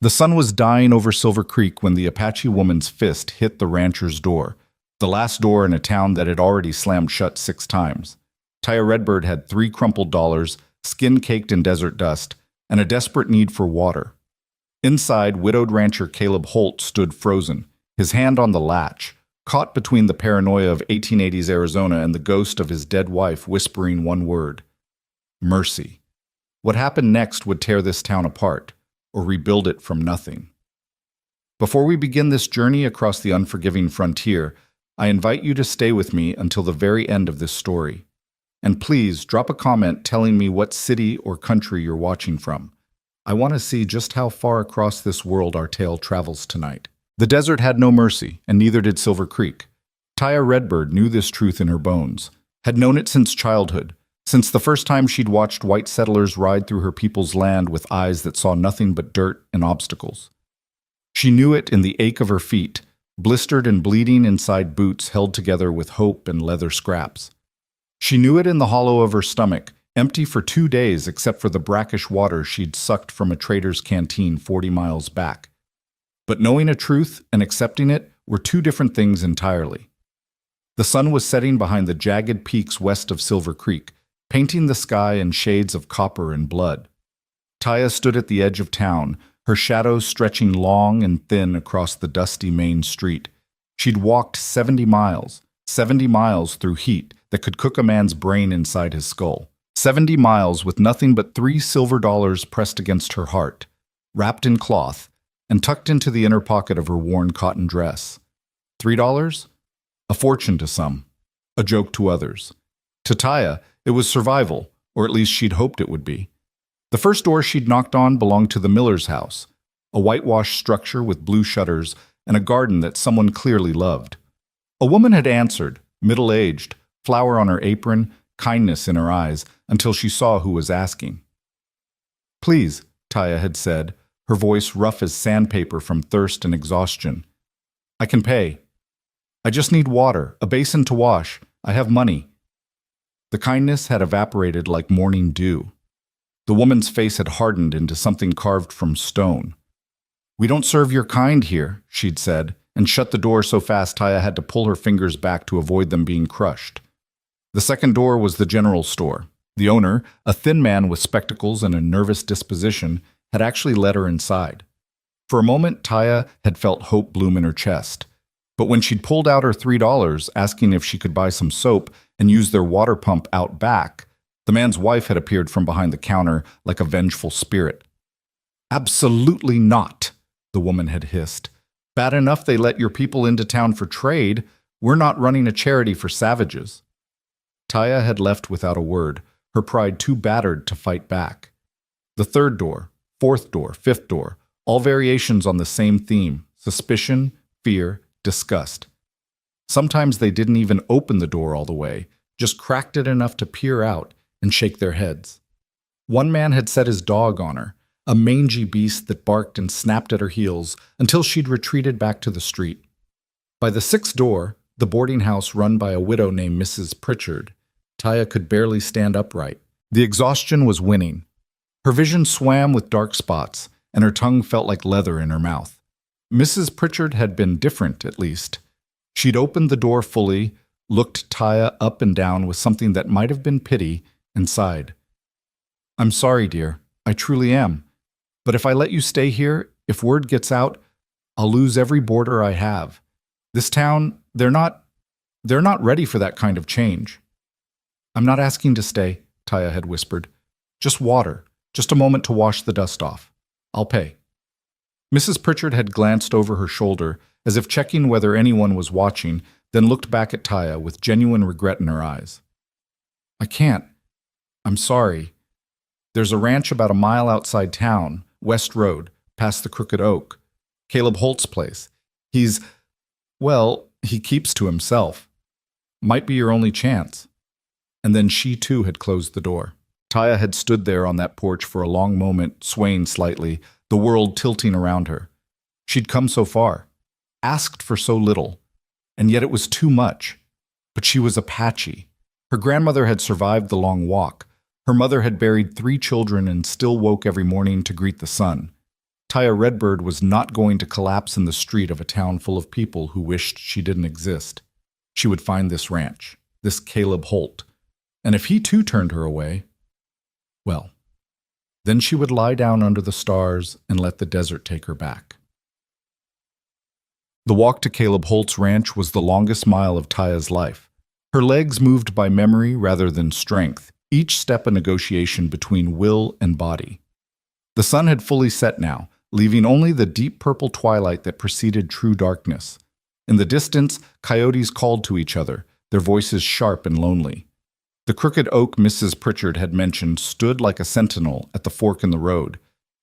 The sun was dying over Silver Creek when the Apache woman's fist hit the rancher's door, the last door in a town that had already slammed shut 6 times. Taya Redbird had 3 crumpled dollars, skin caked in desert dust, and a desperate need for water. Inside, widowed rancher Caleb Holt stood frozen, his hand on the latch, caught between the paranoia of 1880s Arizona and the ghost of his dead wife whispering one word: mercy. What happened next would tear this town apart, or rebuild it from nothing. Before we begin this journey across the unforgiving frontier, I invite you to stay with me until the very end of this story. And please drop a comment telling me what city or country you're watching from. I want to see just how far across this world our tale travels tonight. The desert had no mercy, and neither did Silver Creek. Taya Redbird knew this truth in her bones, had known it since childhood, since the first time she'd watched white settlers ride through her people's land with eyes that saw nothing but dirt and obstacles. She knew it in the ache of her feet, blistered and bleeding inside boots held together with hope and leather scraps. She knew it in the hollow of her stomach, empty for 2 days except for the brackish water she'd sucked from a trader's canteen 40 miles back. But knowing a truth and accepting it were 2 different things entirely. The sun was setting behind the jagged peaks west of Silver Creek, painting the sky in shades of copper and blood. Taya stood at the edge of town, her shadows stretching long and thin across the dusty main street. She'd walked 70 miles through heat that could cook a man's brain inside his skull. 70 miles with nothing but 3 silver dollars pressed against her heart, wrapped in cloth, and tucked into the inner pocket of her worn cotton dress. $3? A fortune to some, a joke to others. To Taya, it was survival, or at least she'd hoped it would be. The first door she'd knocked on belonged to the miller's house, a whitewashed structure with blue shutters and a garden that someone clearly loved. A woman had answered, middle-aged, flower on her apron, kindness in her eyes, until she saw who was asking. "Please," Taya had said, her voice rough as sandpaper from thirst and exhaustion. "I can pay. I just need water, a basin to wash. I have money." The kindness had evaporated like morning dew. The woman's face had hardened into something carved from stone. "We don't serve your kind here," she'd said, and shut the door so fast Taya had to pull her fingers back to avoid them being crushed. The second door was the general store. The owner, a thin man with spectacles and a nervous disposition, had actually let her inside. For a moment, Taya had felt hope bloom in her chest. But when she'd pulled out her $3, asking if she could buy some soap and use their water pump out back, the man's wife had appeared from behind the counter like a vengeful spirit. "Absolutely not," the woman had hissed. "Bad enough they let your people into town for trade. We're not running a charity for savages." Taya had left without a word, her pride too battered to fight back. The third door, fourth door, fifth door, all variations on the same theme: suspicion, fear, disgust. Sometimes they didn't even open the door all the way, just cracked it enough to peer out and shake their heads. One man had set his dog on her, a mangy beast that barked and snapped at her heels until she'd retreated back to the street. By the 6th door, the boarding house run by a widow named Mrs. Pritchard, Taya could barely stand upright. The exhaustion was winning. Her vision swam with dark spots, and her tongue felt like leather in her mouth. Mrs. Pritchard had been different, at least. She'd opened the door fully, looked Taya up and down with something that might have been pity, and sighed. "I'm sorry, dear. I truly am. But if I let you stay here, if word gets out, I'll lose every boarder I have. This town, they're not ready for that kind of change." "I'm not asking to stay," Taya had whispered. "Just water, just a moment to wash the dust off. I'll pay." Mrs. Pritchard had glanced over her shoulder, as if checking whether anyone was watching, then looked back at Taya with genuine regret in her eyes. "I can't. I'm sorry. There's a ranch about a mile outside town, West Road, past the Crooked Oak. Caleb Holt's place. He keeps to himself. Might be your only chance." And then she too had closed the door. Taya had stood there on that porch for a long moment, swaying slightly, the world tilting around her. She'd come so far, asked for so little, and yet it was too much. But she was Apache. Her grandmother had survived the long walk. Her mother had buried 3 children and still woke every morning to greet the sun. Taya Redbird was not going to collapse in the street of a town full of people who wished she didn't exist. She would find this ranch, this Caleb Holt, and if he too turned her away, well, then she would lie down under the stars and let the desert take her back. The walk to Caleb Holt's ranch was the longest mile of Taya's life. Her legs moved by memory rather than strength, each step a negotiation between will and body. The sun had fully set now, leaving only the deep purple twilight that preceded true darkness. In the distance, coyotes called to each other, their voices sharp and lonely. The crooked oak Mrs. Pritchard had mentioned stood like a sentinel at the fork in the road,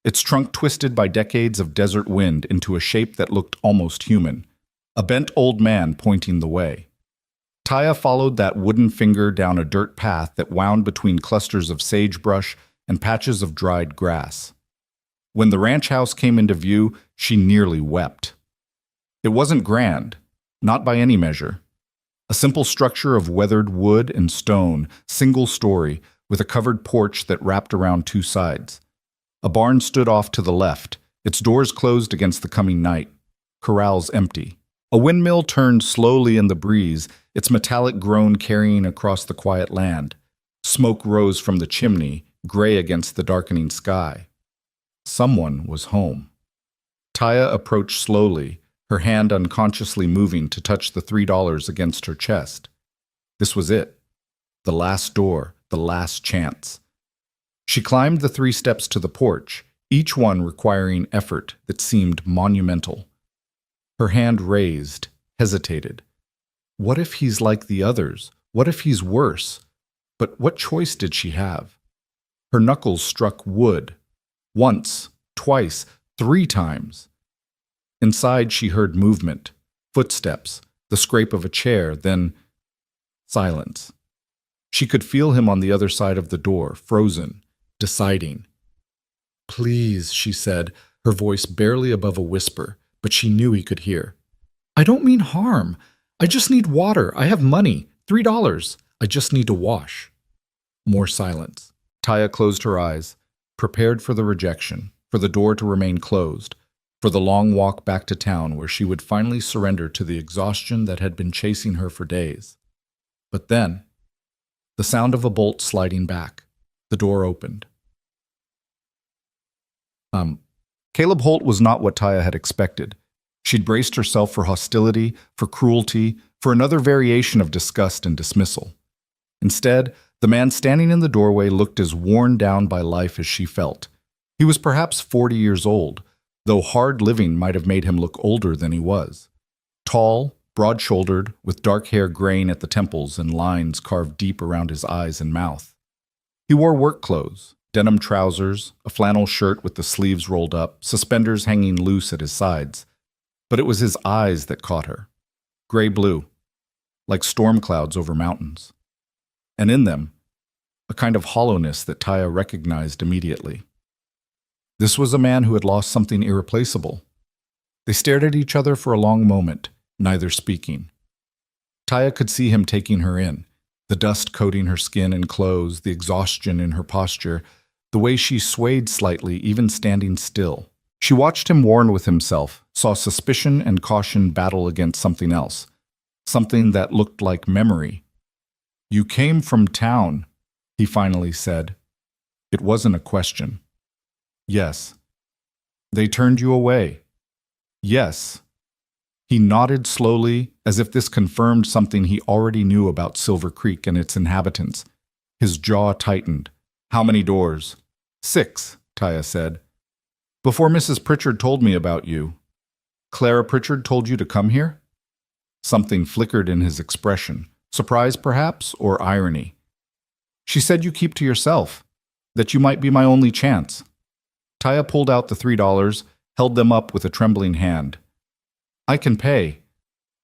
its trunk twisted by decades of desert wind into a shape that looked almost human, a bent old man pointing the way. Taya followed that wooden finger down a dirt path that wound between clusters of sagebrush and patches of dried grass. When the ranch house came into view, she nearly wept. It wasn't grand, not by any measure. A simple structure of weathered wood and stone, single story, with a covered porch that wrapped around two sides. A barn stood off to the left, its doors closed against the coming night, corrals empty. A windmill turned slowly in the breeze, its metallic groan carrying across the quiet land. Smoke rose from the chimney, gray against the darkening sky. Someone was home. Taya approached slowly, her hand unconsciously moving to touch the $3 against her chest. This was it. The last door, the last chance. She climbed the 3 steps to the porch, each one requiring effort that seemed monumental. Her hand raised, hesitated. What if he's like the others? What if he's worse? But what choice did she have? Her knuckles struck wood. Once, twice, 3 times. Inside she heard movement, footsteps, the scrape of a chair, then silence. She could feel him on the other side of the door, frozen, deciding. "Please," she said, her voice barely above a whisper, but she knew he could hear. "I don't mean harm. I just need water. I have money. $3. I just need to wash." More silence. Taya closed her eyes, prepared for the rejection, for the door to remain closed, for the long walk back to town where she would finally surrender to the exhaustion that had been chasing her for days. But then, the sound of a bolt sliding back. The door opened. Caleb Holt was not what Taya had expected. She'd braced herself for hostility, for cruelty, for another variation of disgust and dismissal. Instead, the man standing in the doorway looked as worn down by life as she felt. He was perhaps 40 years old, though hard living might have made him look older than he was. Tall, broad-shouldered, with dark hair graying at the temples and lines carved deep around his eyes and mouth. He wore work clothes, denim trousers, a flannel shirt with the sleeves rolled up, suspenders hanging loose at his sides. But it was his eyes that caught her. Gray-blue, like storm clouds over mountains. And in them, a kind of hollowness that Taya recognized immediately. This was a man who had lost something irreplaceable. They stared at each other for a long moment, neither speaking. Taya could see him taking her in, the dust coating her skin and clothes, the exhaustion in her posture, the way she swayed slightly, even standing still. She watched him warn with himself, saw suspicion and caution battle against something else, something that looked like memory. "You came from town," he finally said. It wasn't a question. "Yes." "They turned you away." "Yes." He nodded slowly, as if this confirmed something he already knew about Silver Creek and its inhabitants. His jaw tightened. "How many doors?" "6, Taya said. "Before Mrs. Pritchard told me about you." "Clara Pritchard told you to come here?" Something flickered in his expression, surprise perhaps, or irony. "She said you keep to yourself, that you might be my only chance." Taya pulled out the $3, held them up with a trembling hand. "I can pay.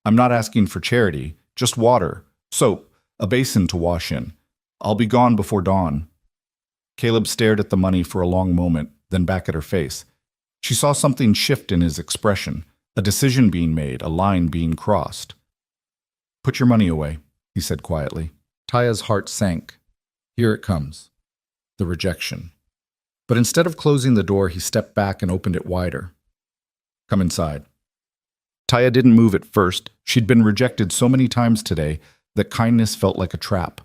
I'm not asking for charity, just water, soap, a basin to wash in. I'll be gone before dawn." Caleb stared at the money for a long moment, then back at her face. She saw something shift in his expression, a decision being made, a line being crossed. "Put your money away," he said quietly. Taya's heart sank. Here it comes. The rejection. But instead of closing the door, he stepped back and opened it wider. Come inside. Taya didn't move at first. She'd been rejected so many times today that kindness felt like a trap.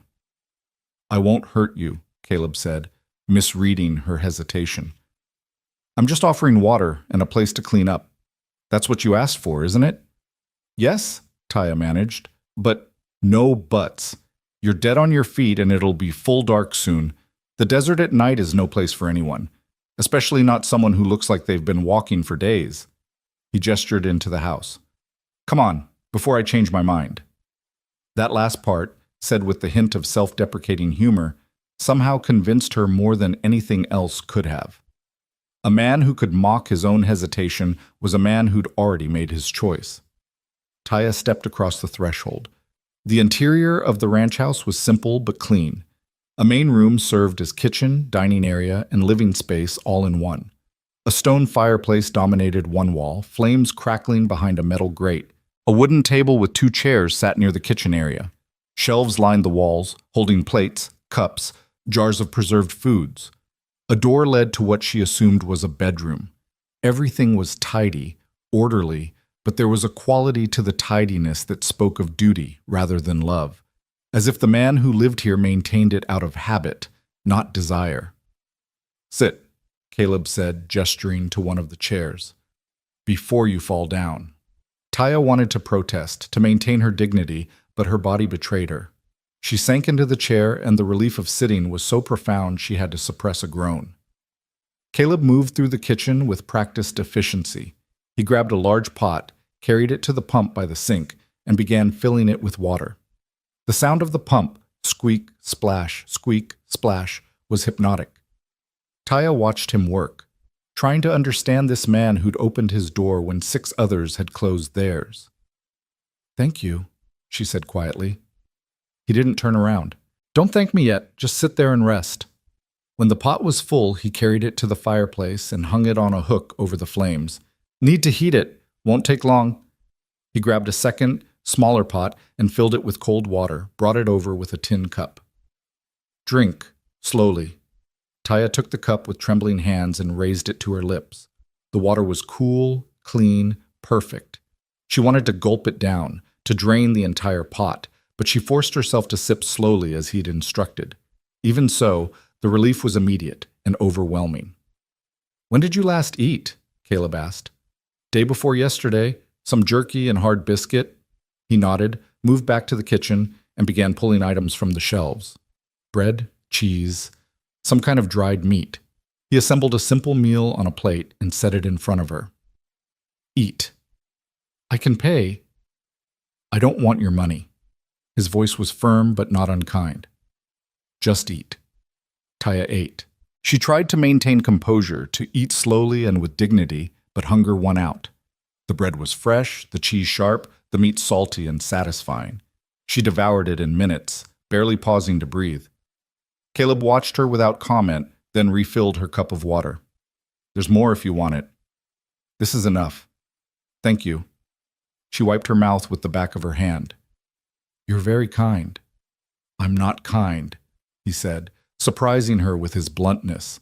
I won't hurt you, Caleb said, misreading her hesitation. I'm just offering water and a place to clean up. That's what you asked for, isn't it? Yes, Taya managed, but no buts. You're dead on your feet and it'll be full dark soon. The desert at night is no place for anyone, especially not someone who looks like they've been walking for days. He gestured into the house. Come on, before I change my mind. That last part, said with the hint of self-deprecating humor, somehow convinced her more than anything else could have. A man who could mock his own hesitation was a man who'd already made his choice. Taya stepped across the threshold. The interior of the ranch house was simple but clean. A main room served as kitchen, dining area, and living space all in one. A stone fireplace dominated one wall, flames crackling behind a metal grate. A wooden table with 2 chairs sat near the kitchen area. Shelves lined the walls, holding plates, cups, jars of preserved foods. A door led to what she assumed was a bedroom. Everything was tidy, orderly, but there was a quality to the tidiness that spoke of duty rather than love, as if the man who lived here maintained it out of habit, not desire. Sit, Caleb said, gesturing to one of the chairs. Before you fall down. Taya wanted to protest, to maintain her dignity, but her body betrayed her. She sank into the chair, and the relief of sitting was so profound she had to suppress a groan. Caleb moved through the kitchen with practiced efficiency. He grabbed a large pot, carried it to the pump by the sink, and began filling it with water. The sound of the pump, squeak, splash, was hypnotic. Taya watched him work, trying to understand this man who'd opened his door when 6 others had closed theirs. Thank you, she said quietly. He didn't turn around. Don't thank me yet, just sit there and rest. When the pot was full, he carried it to the fireplace and hung it on a hook over the flames. Need to heat it, won't take long. He grabbed a second, smaller pot and filled it with cold water, brought it over with a tin cup. Drink, slowly. Taya took the cup with trembling hands and raised it to her lips. The water was cool, clean, perfect. She wanted to gulp it down, to drain the entire pot, but she forced herself to sip slowly as he'd instructed. Even so, the relief was immediate and overwhelming. When did you last eat? Caleb asked. Day before yesterday, some jerky and hard biscuit. He nodded, moved back to the kitchen, and began pulling items from the shelves. Bread, cheese, some kind of dried meat. He assembled a simple meal on a plate and set it in front of her. Eat. I can pay. I don't want your money. His voice was firm but not unkind. Just eat. Taya ate. She tried to maintain composure, to eat slowly and with dignity, but hunger won out. The bread was fresh, the cheese sharp, the meat salty and satisfying. She devoured it in minutes, barely pausing to breathe. Caleb watched her without comment, then refilled her cup of water. There's more if you want it. This is enough. Thank you. She wiped her mouth with the back of her hand. You're very kind. I'm not kind, he said, surprising her with his bluntness.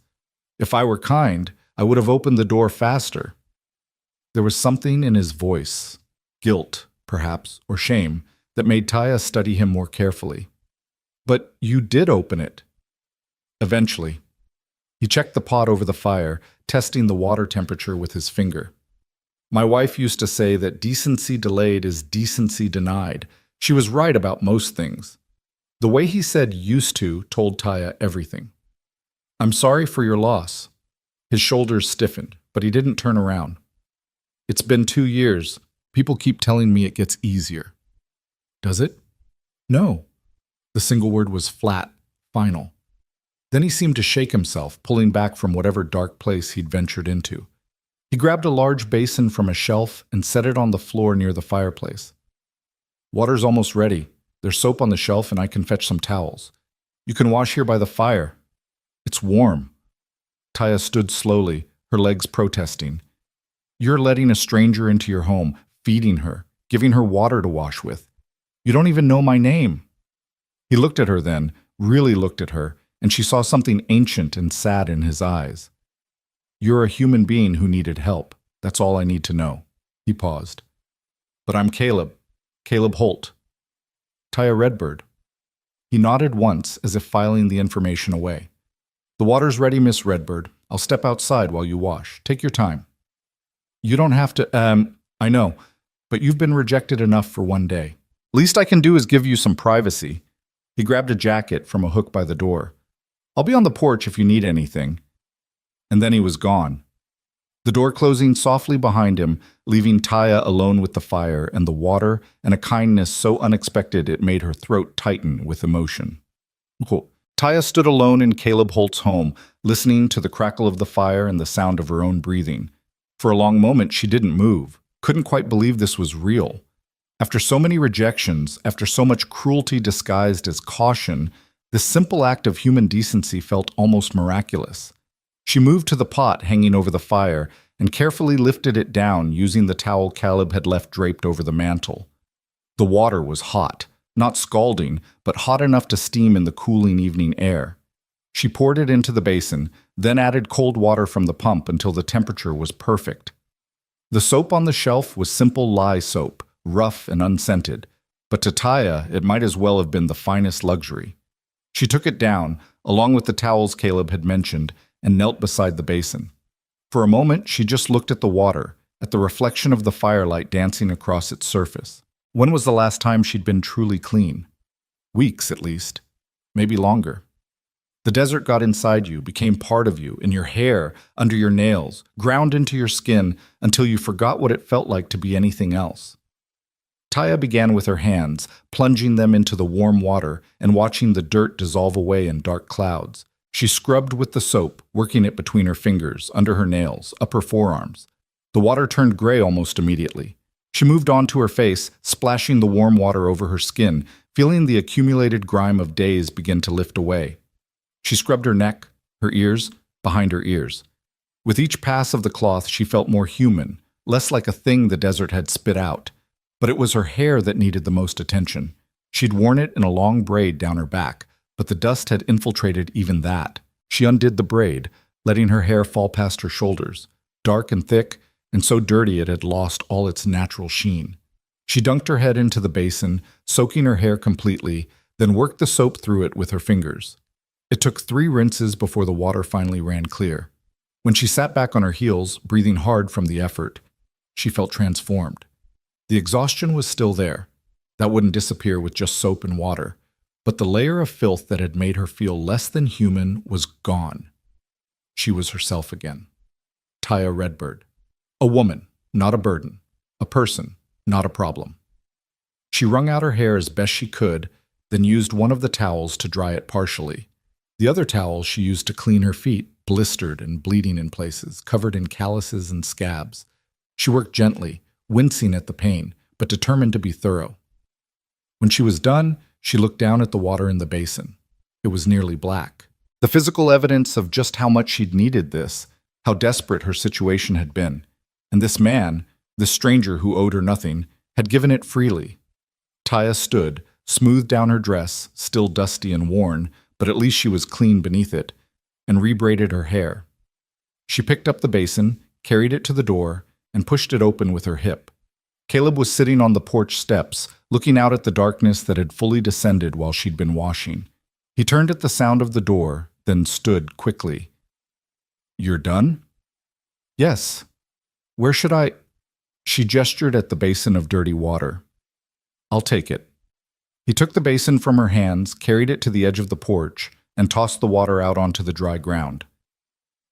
If I were kind, I would have opened the door faster. There was something in his voice, guilt, perhaps, or shame, that made Taya study him more carefully. But you did open it. Eventually. He checked the pot over the fire, testing the water temperature with his finger. My wife used to say that decency delayed is decency denied. She was right about most things. The way he said used to told Taya everything. I'm sorry for your loss. His shoulders stiffened, but he didn't turn around. It's been 2 years. People keep telling me it gets easier. Does it? No. The single word was flat, final. Then he seemed to shake himself, pulling back from whatever dark place he'd ventured into. He grabbed a large basin from a shelf and set it on the floor near the fireplace. Water's almost ready. There's soap on the shelf and I can fetch some towels. You can wash here by the fire. It's warm. Taya stood slowly, her legs protesting. You're letting a stranger into your home, feeding her, giving her water to wash with. You don't even know my name. He looked at her then, really looked at her, and she saw something ancient and sad in his eyes. "You're a human being who needed help. That's all I need to know." He paused. "But I'm Caleb. Caleb Holt." "Taya Redbird." He nodded once, as if filing the information away. "The water's ready, Miss Redbird. I'll step outside while you wash. Take your time." "You don't have to, I know, but you've been rejected enough for one day. Least I can do is give you some privacy." He grabbed a jacket from a hook by the door. "I'll be on the porch if you need anything." And then he was gone. The door closing softly behind him, leaving Taya alone with the fire and the water and a kindness so unexpected it made her throat tighten with emotion. Taya stood alone in Caleb Holt's home, listening to the crackle of the fire and the sound of her own breathing. For a long moment she didn't move, couldn't quite believe this was real. After so many rejections, after so much cruelty disguised as caution, this simple act of human decency felt almost miraculous. She moved to the pot hanging over the fire and carefully lifted it down using the towel Caleb had left draped over the mantel. The water was hot, not scalding, but hot enough to steam in the cooling evening air. She poured it into the basin, then added cold water from the pump until the temperature was perfect. The soap on the shelf was simple lye soap, rough and unscented, but to Taya it might as well have been the finest luxury. She took it down, along with the towels Caleb had mentioned, and knelt beside the basin. For a moment, she just looked at the water, at the reflection of the firelight dancing across its surface. When was the last time she'd been truly clean? Weeks, at least. Maybe longer. The desert got inside you, became part of you, in your hair, under your nails, ground into your skin until you forgot what it felt like to be anything else. Taya began with her hands, plunging them into the warm water and watching the dirt dissolve away in dark clouds. She scrubbed with the soap, working it between her fingers, under her nails, up her forearms. The water turned gray almost immediately. She moved on to her face, splashing the warm water over her skin, feeling the accumulated grime of days begin to lift away. She scrubbed her neck, her ears, behind her ears. With each pass of the cloth, she felt more human, less like a thing the desert had spit out. But it was her hair that needed the most attention. She'd worn it in a long braid down her back, but the dust had infiltrated even that. She undid the braid, letting her hair fall past her shoulders, dark and thick, and so dirty it had lost all its natural sheen. She dunked her head into the basin, soaking her hair completely, then worked the soap through it with her fingers. It took 3 rinses before the water finally ran clear. When she sat back on her heels, breathing hard from the effort, she felt transformed. The exhaustion was still there. That wouldn't disappear with just soap and water. But the layer of filth that had made her feel less than human was gone. She was herself again. Taya Redbird. A woman, not a burden. A person, not a problem. She wrung out her hair as best she could, then used one of the towels to dry it partially. The other towel she used to clean her feet, blistered and bleeding in places, covered in calluses and scabs. She worked gently, wincing at the pain, but determined to be thorough. When she was done, she looked down at the water in the basin. It was nearly black. The physical evidence of just how much she'd needed this, how desperate her situation had been. And this man, this stranger who owed her nothing, had given it freely. Taya stood, smoothed down her dress, still dusty and worn, but at least she was clean beneath it, and rebraided her hair. She picked up the basin, carried it to the door, and pushed it open with her hip. Caleb was sitting on the porch steps, looking out at the darkness that had fully descended while she'd been washing. He turned at the sound of the door, then stood quickly. "You're done?" "Yes. Where should I—" She gestured at the basin of dirty water. "I'll take it." He took the basin from her hands, carried it to the edge of the porch, and tossed the water out onto the dry ground.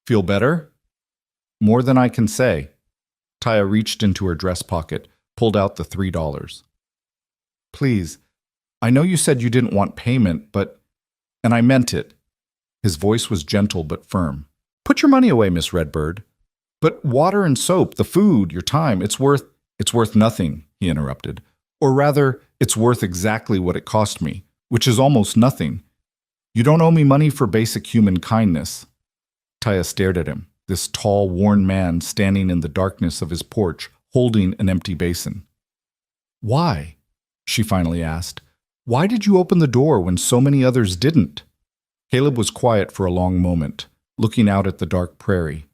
"Feel better?" "More than I can say." Taya reached into her dress pocket, pulled out the $3. "Please, I know you said you didn't want payment, but— and I meant it." His voice was gentle but firm. "Put your money away, Miss Redbird. But water and soap, the food, your time, it's worth nothing," he interrupted. "Or rather, it's worth exactly what it cost me, which is almost nothing. You don't owe me money for basic human kindness." Taya stared at him, this tall, worn man standing in the darkness of his porch, holding an empty basin. "Why?" she finally asked. "Why did you open the door when so many others didn't?" Caleb was quiet for a long moment, looking out at the dark prairie.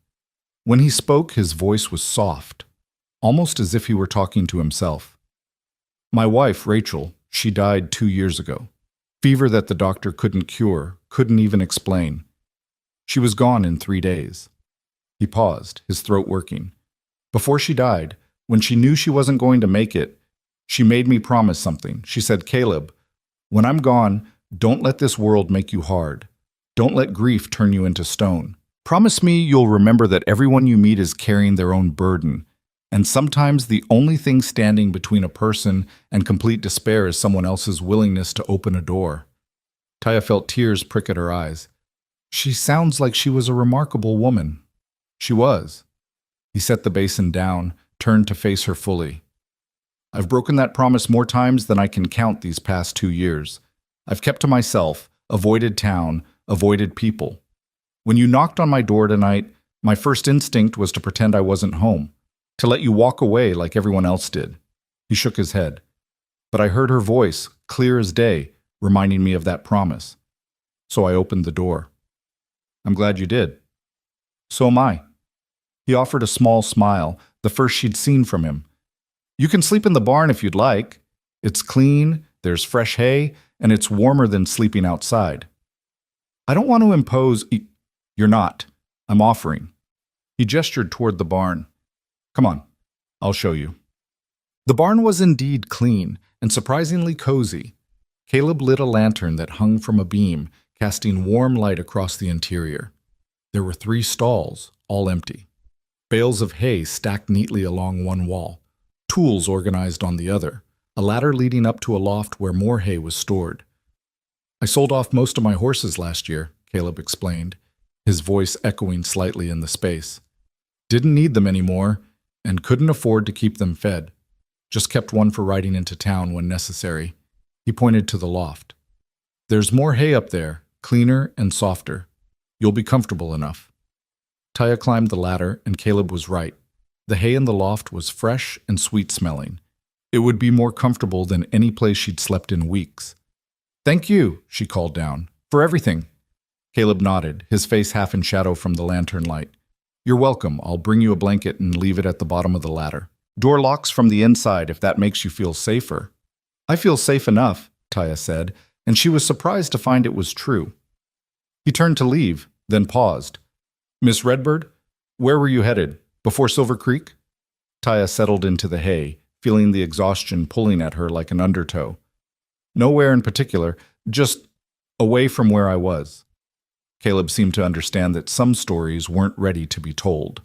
When he spoke, his voice was soft, almost as if he were talking to himself. My wife, Rachel, she died 2 years ago. Fever that the doctor couldn't cure, couldn't even explain. She was gone in 3 days. He paused, his throat working. Before she died, when she knew she wasn't going to make it, she made me promise something. She said, Caleb, when I'm gone, don't let this world make you hard. Don't let grief turn you into stone. Promise me you'll remember that everyone you meet is carrying their own burden, and sometimes the only thing standing between a person and complete despair is someone else's willingness to open a door. Taya felt tears prick at her eyes. She sounds like she was a remarkable woman. She was. He set the basin down, turned to face her fully. I've broken that promise more times than I can count these past 2 years. I've kept to myself, avoided town, avoided people. When you knocked on my door tonight, my first instinct was to pretend I wasn't home, to let you walk away like everyone else did. He shook his head. But I heard her voice, clear as day, reminding me of that promise. So I opened the door. I'm glad you did. So am I. He offered a small smile, the first she'd seen from him. You can sleep in the barn if you'd like. It's clean, there's fresh hay, and it's warmer than sleeping outside. I don't want to impose. You're not. I'm offering. He gestured toward the barn. Come on, I'll show you. The barn was indeed clean and surprisingly cozy. Caleb lit a lantern that hung from a beam, casting warm light across the interior. There were 3 stalls, all empty. Bales of hay stacked neatly along one wall, tools organized on the other, a ladder leading up to a loft where more hay was stored. I sold off most of my horses last year, Caleb explained, his voice echoing slightly in the space. Didn't need them anymore, and couldn't afford to keep them fed. Just kept one for riding into town when necessary. He pointed to the loft. There's more hay up there, cleaner and softer. You'll be comfortable enough. Taya climbed the ladder, and Caleb was right. The hay in the loft was fresh and sweet-smelling. It would be more comfortable than any place she'd slept in weeks. Thank you, she called down, for everything. Caleb nodded, his face half in shadow from the lantern light. You're welcome. I'll bring you a blanket and leave it at the bottom of the ladder. Door locks from the inside if that makes you feel safer. I feel safe enough, Taya said, and she was surprised to find it was true. He turned to leave, then paused. Miss Redbird, where were you headed? Before Silver Creek? Taya settled into the hay, feeling the exhaustion pulling at her like an undertow. Nowhere in particular, just away from where I was. Caleb seemed to understand that some stories weren't ready to be told.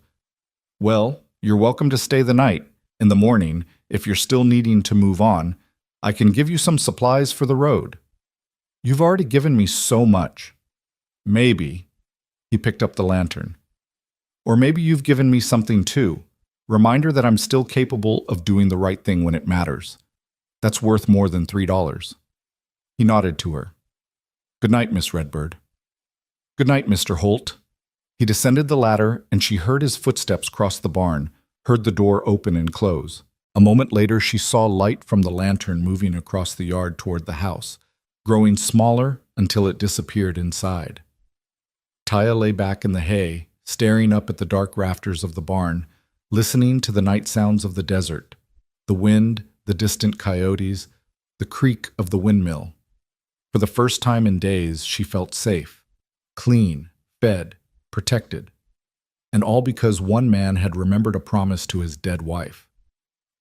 Well, you're welcome to stay the night. In the morning, if you're still needing to move on, I can give you some supplies for the road. You've already given me so much. Maybe. He picked up the lantern. Or maybe you've given me something too. Reminder that I'm still capable of doing the right thing when it matters. That's worth more than $3. He nodded to her. Good night, Miss Redbird. Good night, Mr. Holt. He descended the ladder, and she heard his footsteps cross the barn, heard the door open and close. A moment later, she saw light from the lantern moving across the yard toward the house, growing smaller until it disappeared inside. Taya lay back in the hay, staring up at the dark rafters of the barn, listening to the night sounds of the desert, the wind, the distant coyotes, the creak of the windmill. For the first time in days, she felt safe, clean, fed, protected. And all because one man had remembered a promise to his dead wife.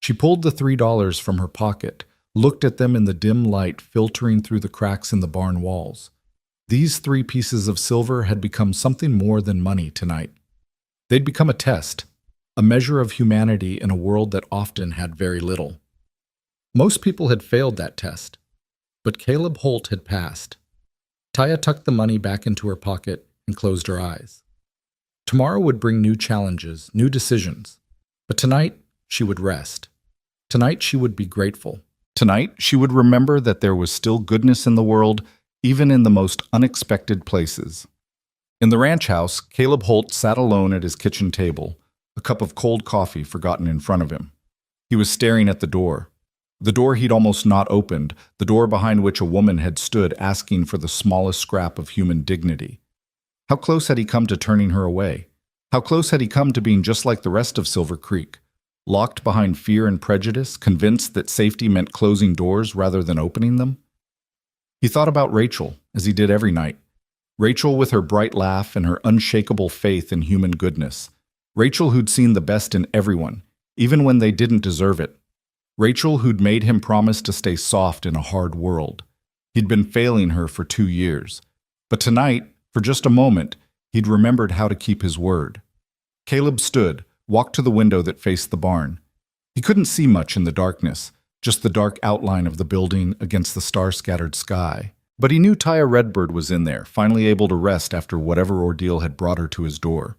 She pulled the $3 from her pocket, looked at them in the dim light filtering through the cracks in the barn walls. These 3 pieces of silver had become something more than money tonight. They'd become a test, a measure of humanity in a world that often had very little. Most people had failed that test, but Caleb Holt had passed. Taya tucked the money back into her pocket and closed her eyes. Tomorrow would bring new challenges, new decisions. But tonight, she would rest. Tonight, she would be grateful. Tonight, she would remember that there was still goodness in the world, even in the most unexpected places. In the ranch house, Caleb Holt sat alone at his kitchen table, a cup of cold coffee forgotten in front of him. He was staring at the door. The door he'd almost not opened, the door behind which a woman had stood asking for the smallest scrap of human dignity. How close had he come to turning her away? How close had he come to being just like the rest of Silver Creek? Locked behind fear and prejudice, convinced that safety meant closing doors rather than opening them? He thought about Rachel, as he did every night. Rachel with her bright laugh and her unshakable faith in human goodness. Rachel who'd seen the best in everyone, even when they didn't deserve it. Rachel who'd made him promise to stay soft in a hard world. He'd been failing her for 2 years. But tonight, for just a moment, he'd remembered how to keep his word. Caleb stood, walked to the window that faced the barn. He couldn't see much in the darkness, just the dark outline of the building against the star-scattered sky. But he knew Taya Redbird was in there, finally able to rest after whatever ordeal had brought her to his door.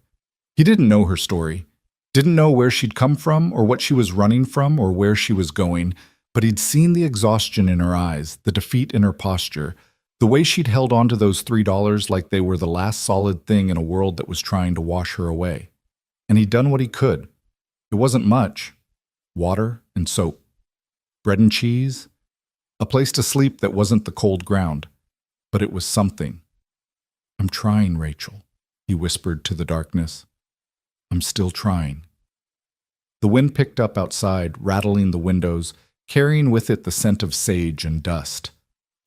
He didn't know her story, didn't know where she'd come from or what she was running from or where she was going, but he'd seen the exhaustion in her eyes, the defeat in her posture, the way she'd held on to those $3 like they were the last solid thing in a world that was trying to wash her away. And he'd done what he could. It wasn't much. Water and soap. Bread and cheese. A place to sleep that wasn't the cold ground. But it was something. "I'm trying, Rachel," he whispered to the darkness. "I'm still trying." The wind picked up outside, rattling the windows, carrying with it the scent of sage and dust.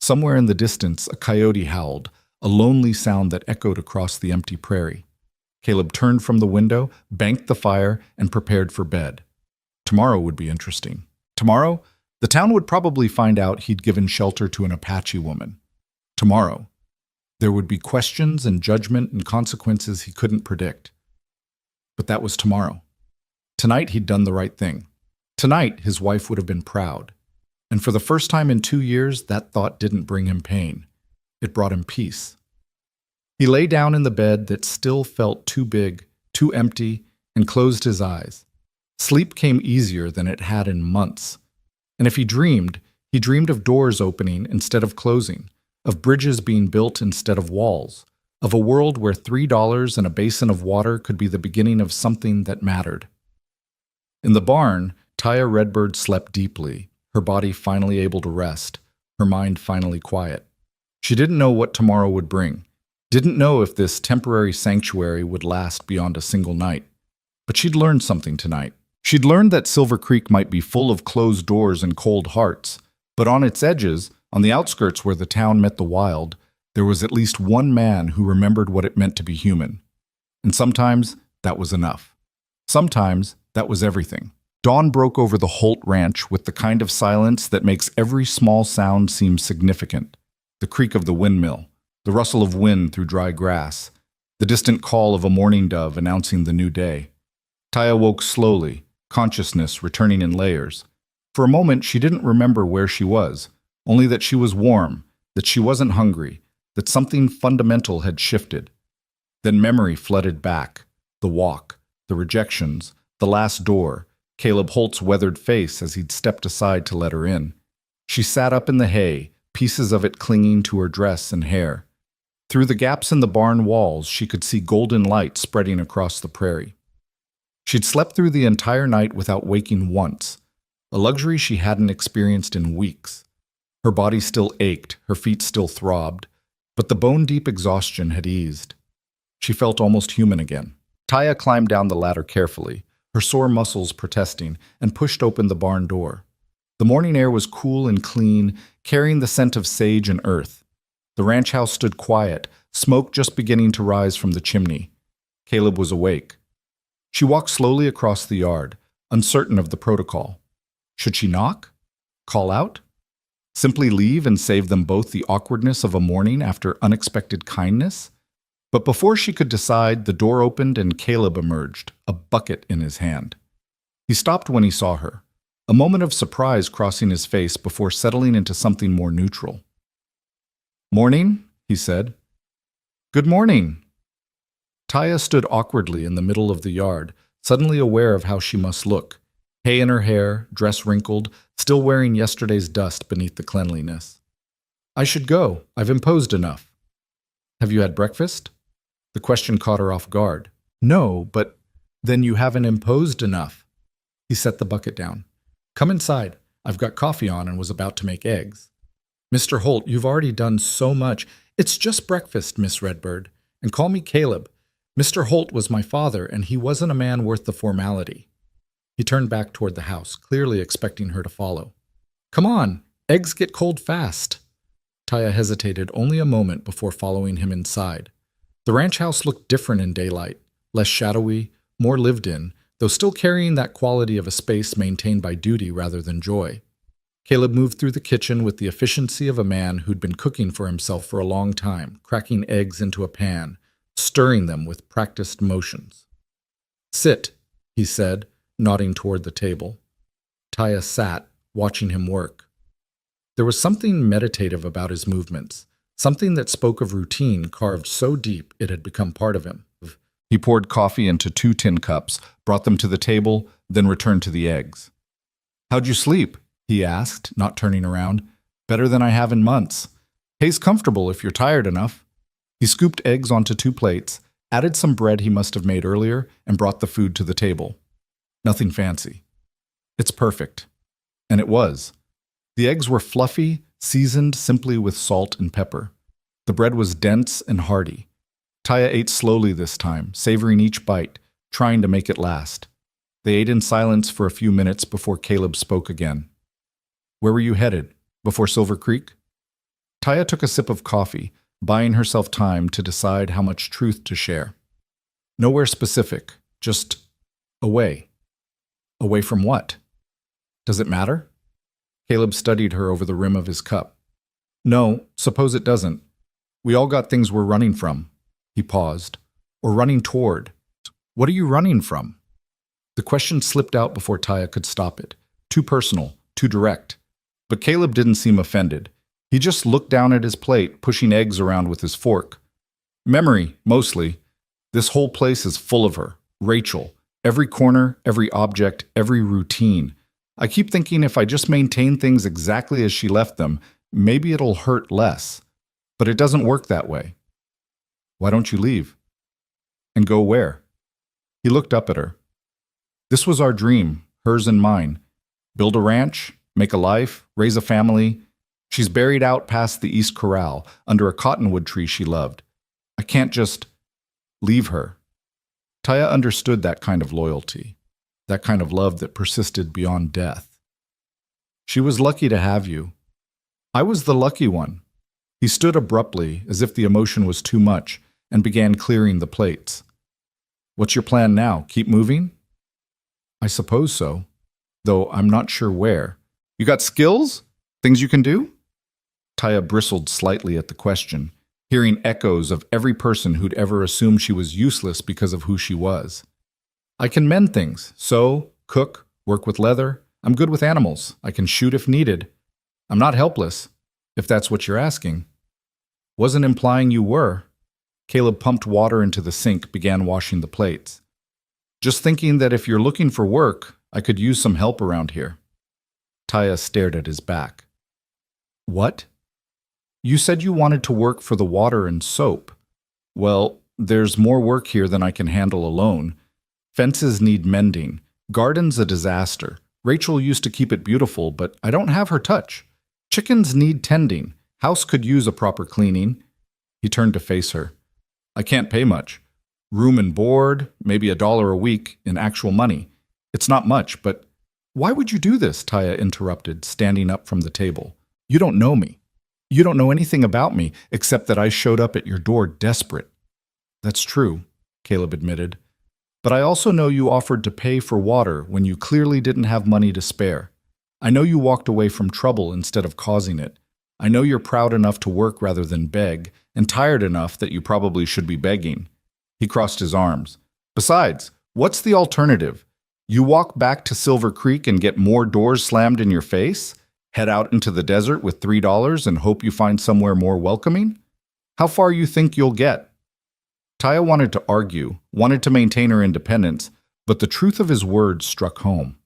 Somewhere in the distance, a coyote howled, a lonely sound that echoed across the empty prairie. Caleb turned from the window, banked the fire, and prepared for bed. Tomorrow would be interesting. Tomorrow, the town would probably find out he'd given shelter to an Apache woman. Tomorrow, there would be questions and judgment and consequences he couldn't predict. But that was tomorrow. Tonight, he'd done the right thing. Tonight, his wife would have been proud. And for the first time in 2 years, that thought didn't bring him pain. It brought him peace. He lay down in the bed that still felt too big, too empty, and closed his eyes. Sleep came easier than it had in months. And if he dreamed of doors opening instead of closing, of bridges being built instead of walls, of a world where $3 and a basin of water could be the beginning of something that mattered. In the barn, Taya Redbird slept deeply, her body finally able to rest, her mind finally quiet. She didn't know what tomorrow would bring, didn't know if this temporary sanctuary would last beyond a single night. But she'd learned something tonight. She'd learned that Silver Creek might be full of closed doors and cold hearts, but on its edges, on the outskirts where the town met the wild, there was at least one man who remembered what it meant to be human. And sometimes that was enough. Sometimes that was everything. Dawn broke over the Holt Ranch with the kind of silence that makes every small sound seem significant. The creak of the windmill, the rustle of wind through dry grass, the distant call of a mourning dove announcing the new day. Taya woke slowly, consciousness returning in layers. For a moment, she didn't remember where she was, only that she was warm, that she wasn't hungry, that something fundamental had shifted. Then memory flooded back, the walk, the rejections, the last door, Caleb Holt's weathered face as he'd stepped aside to let her in. She sat up in the hay, pieces of it clinging to her dress and hair. Through the gaps in the barn walls, she could see golden light spreading across the prairie. She'd slept through the entire night without waking once, a luxury she hadn't experienced in weeks. Her body still ached, her feet still throbbed, but the bone-deep exhaustion had eased. She felt almost human again. Taya climbed down the ladder carefully, her sore muscles protesting, and pushed open the barn door. The morning air was cool and clean, carrying the scent of sage and earth. The ranch house stood quiet, smoke just beginning to rise from the chimney. Caleb was awake. She walked slowly across the yard, uncertain of the protocol. Should she knock? Call out? Simply leave and save them both the awkwardness of a morning after unexpected kindness? But before she could decide, the door opened and Caleb emerged, a bucket in his hand. He stopped when he saw her, a moment of surprise crossing his face before settling into something more neutral. "Morning," he said. "Good morning." Taya stood awkwardly in the middle of the yard, suddenly aware of how she must look. Hay in her hair, dress wrinkled, still wearing yesterday's dust beneath the cleanliness. "I should go. I've imposed enough." "Have you had breakfast?" The question caught her off guard. "No, but then you haven't imposed enough." He set the bucket down. "Come inside. I've got coffee on and was about to make eggs. Mr. Holt, you've already done so much. It's just breakfast, Miss Redbird. And call me Caleb. Mr. Holt was my father, and he wasn't a man worth the formality. He turned back toward the house, clearly expecting her to follow. Come on, eggs get cold fast. Taya hesitated only a moment before following him inside. The ranch house looked different in daylight, less shadowy, more lived in, though still carrying that quality of a space maintained by duty rather than joy. Caleb moved through the kitchen with the efficiency of a man who'd been cooking for himself for a long time, cracking eggs into a pan, stirring them with practiced motions. Sit, he said, nodding toward the table. Taya sat, watching him work. There was something meditative about his movements, something that spoke of routine carved so deep it had become part of him. He poured coffee into 2 tin cups, brought them to the table, then returned to the eggs. How'd you sleep? He asked, not turning around. Better than I have in months. Hay's comfortable if you're tired enough. He scooped eggs onto 2 plates, added some bread he must have made earlier, and brought the food to the table. Nothing fancy. It's perfect. And it was. The eggs were fluffy, seasoned simply with salt and pepper. The bread was dense and hearty. Taya ate slowly this time, savoring each bite, trying to make it last. They ate in silence for a few minutes before Caleb spoke again. Where were you headed? Before Silver Creek? Taya took a sip of coffee, buying herself time to decide how much truth to share. Nowhere specific, just away. Away from what? Does it matter? Caleb studied her over the rim of his cup. No, suppose it doesn't. We all got things we're running from. He paused. Or running toward. What are you running from? The question slipped out before Taya could stop it. Too personal, too direct. But Caleb didn't seem offended. He just looked down at his plate, pushing eggs around with his fork. Memory, mostly. This whole place is full of her. Rachel. Every corner, every object, every routine. I keep thinking if I just maintain things exactly as she left them, maybe it'll hurt less. But it doesn't work that way. Why don't you leave? And go where? He looked up at her. This was our dream, hers and mine. Build a ranch, make a life, raise a family. She's buried out past the East Corral, under a cottonwood tree she loved. I can't just leave her. Taya understood that kind of loyalty, that kind of love that persisted beyond death. She was lucky to have you. I was the lucky one. He stood abruptly, as if the emotion was too much, and began clearing the plates. What's your plan now? Keep moving? I suppose so, though I'm not sure where. You got skills? Things you can do? Taya bristled slightly at the question, hearing echoes of every person who'd ever assumed she was useless because of who she was. I can mend things, sew, cook, work with leather. I'm good with animals. I can shoot if needed. I'm not helpless, if that's what you're asking. Wasn't implying you were. Caleb pumped water into the sink, began washing the plates. Just thinking that if you're looking for work, I could use some help around here. Taya stared at his back. What? You said you wanted to work for the water and soap. Well, there's more work here than I can handle alone. Fences need mending. Garden's a disaster. Rachel used to keep it beautiful, but I don't have her touch. Chickens need tending. House could use a proper cleaning. He turned to face her. I can't pay much. Room and board, maybe $1 a week in actual money. It's not much, but why would you do this? Taya interrupted, standing up from the table. You don't know me. You don't know anything about me, except that I showed up at your door desperate. That's true, Caleb admitted. But I also know you offered to pay for water when you clearly didn't have money to spare. I know you walked away from trouble instead of causing it. I know you're proud enough to work rather than beg, and tired enough that you probably should be begging. He crossed his arms. Besides, what's the alternative? You walk back to Silver Creek and get more doors slammed in your face? Head out into the desert with $3 and hope you find somewhere more welcoming? How far you think you'll get? Taya wanted to argue, wanted to maintain her independence, but the truth of his words struck home.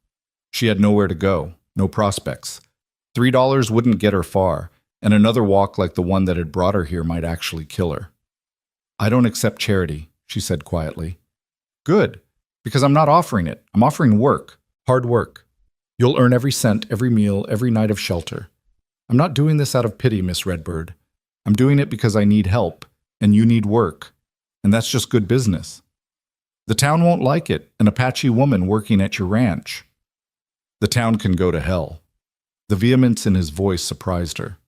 She had nowhere to go, no prospects. $3 wouldn't get her far, and another walk like the one that had brought her here might actually kill her. I don't accept charity, she said quietly. Good, because I'm not offering it. I'm offering work, hard work. You'll earn every cent, every meal, every night of shelter. I'm not doing this out of pity, Miss Redbird. I'm doing it because I need help, and you need work, and that's just good business. The town won't like it, an Apache woman working at your ranch. The town can go to hell. The vehemence in his voice surprised her.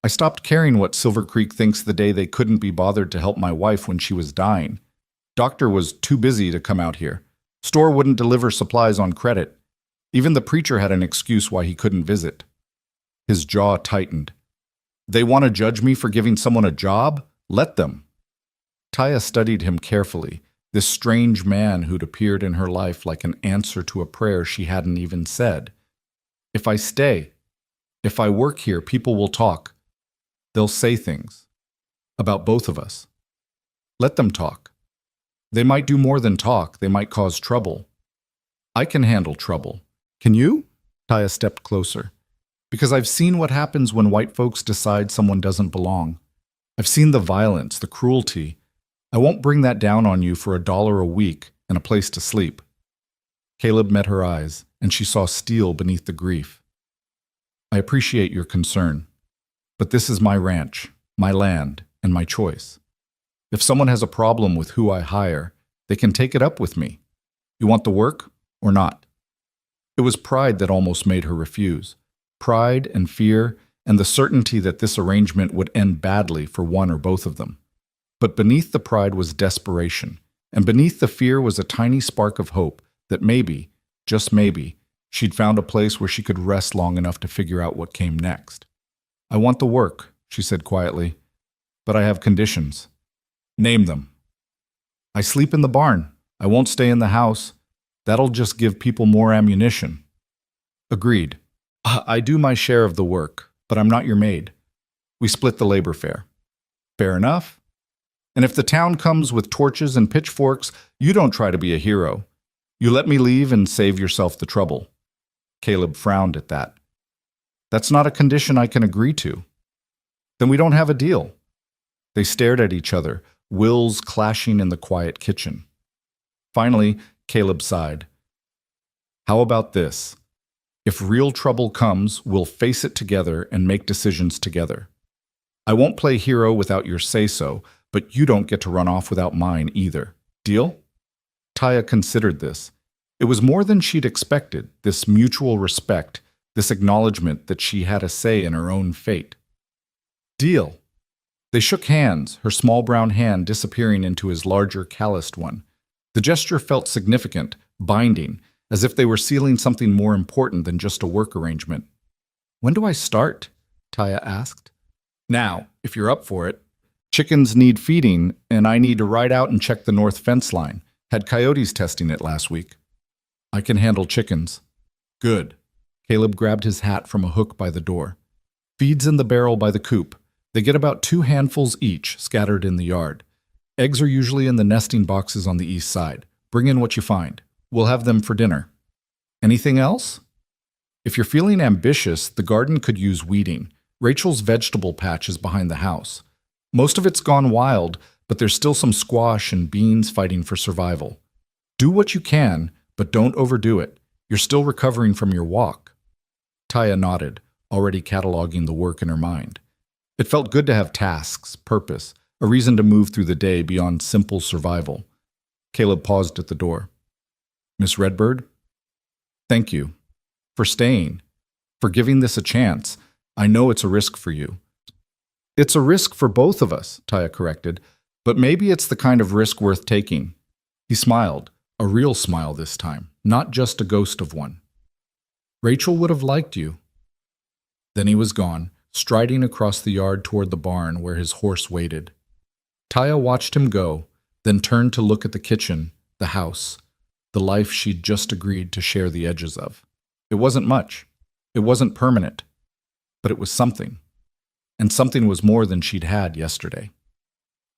I stopped caring what Silver Creek thinks the day they couldn't be bothered to help my wife when she was dying. Doctor was too busy to come out here. Store wouldn't deliver supplies on credit. Even the preacher had an excuse why he couldn't visit. His jaw tightened. They want to judge me for giving someone a job? Let them. Taya studied him carefully, this strange man who'd appeared in her life like an answer to a prayer she hadn't even said. If I stay, if I work here, people will talk. They'll say things. About both of us. Let them talk. They might do more than talk. They might cause trouble. I can handle trouble. Can you? Taya stepped closer. Because I've seen what happens when white folks decide someone doesn't belong. I've seen the violence, the cruelty. I won't bring that down on you for $1 a week and a place to sleep. Caleb met her eyes, and she saw steel beneath the grief. I appreciate your concern, but this is my ranch, my land, and my choice. If someone has a problem with who I hire, they can take it up with me. You want the work or not? It was pride that almost made her refuse. Pride and fear and the certainty that this arrangement would end badly for one or both of them. But beneath the pride was desperation, and beneath the fear was a tiny spark of hope that maybe, just maybe, she'd found a place where she could rest long enough to figure out what came next. I want the work, she said quietly, but I have conditions. Name them. I sleep in the barn. I won't stay in the house. That'll just give people more ammunition. Agreed. I do my share of the work, but I'm not your maid. We split the labor fare. Fair enough. And if the town comes with torches and pitchforks, you don't try to be a hero. You let me leave and save yourself the trouble. Caleb frowned at that. That's not a condition I can agree to. Then we don't have a deal. They stared at each other, wills clashing in the quiet kitchen. Finally, Caleb sighed. How about this? If real trouble comes, we'll face it together and make decisions together. I won't play hero without your say-so, but you don't get to run off without mine either. Deal? Taya considered this. It was more than she'd expected, this mutual respect, this acknowledgement that she had a say in her own fate. Deal. They shook hands, her small brown hand disappearing into his larger, calloused one. The gesture felt significant, binding, as if they were sealing something more important than just a work arrangement. When do I start? Taya asked. Now, if you're up for it. Chickens need feeding, and I need to ride out and check the north fence line. Had coyotes testing it last week. I can handle chickens. Good. Caleb grabbed his hat from a hook by the door. Feed's in the barrel by the coop. They get about 2 handfuls each, scattered in the yard. Eggs are usually in the nesting boxes on the east side. Bring in what you find. We'll have them for dinner. Anything else? If you're feeling ambitious, the garden could use weeding. Rachel's vegetable patch is behind the house. Most of it's gone wild, but there's still some squash and beans fighting for survival. Do what you can, but don't overdo it. You're still recovering from your walk. Taya nodded, already cataloging the work in her mind. It felt good to have tasks, purpose, a reason to move through the day beyond simple survival. Caleb paused at the door. Miss Redbird? Thank you. For staying. For giving this a chance. I know it's a risk for you. It's a risk for both of us, Taya corrected, but maybe it's the kind of risk worth taking. He smiled, a real smile this time, not just a ghost of one. Rachel would have liked you. Then he was gone, striding across the yard toward the barn where his horse waited. Taya watched him go, then turned to look at the kitchen, the house, the life she'd just agreed to share the edges of. It wasn't much. It wasn't permanent. But it was something. And something was more than she'd had yesterday.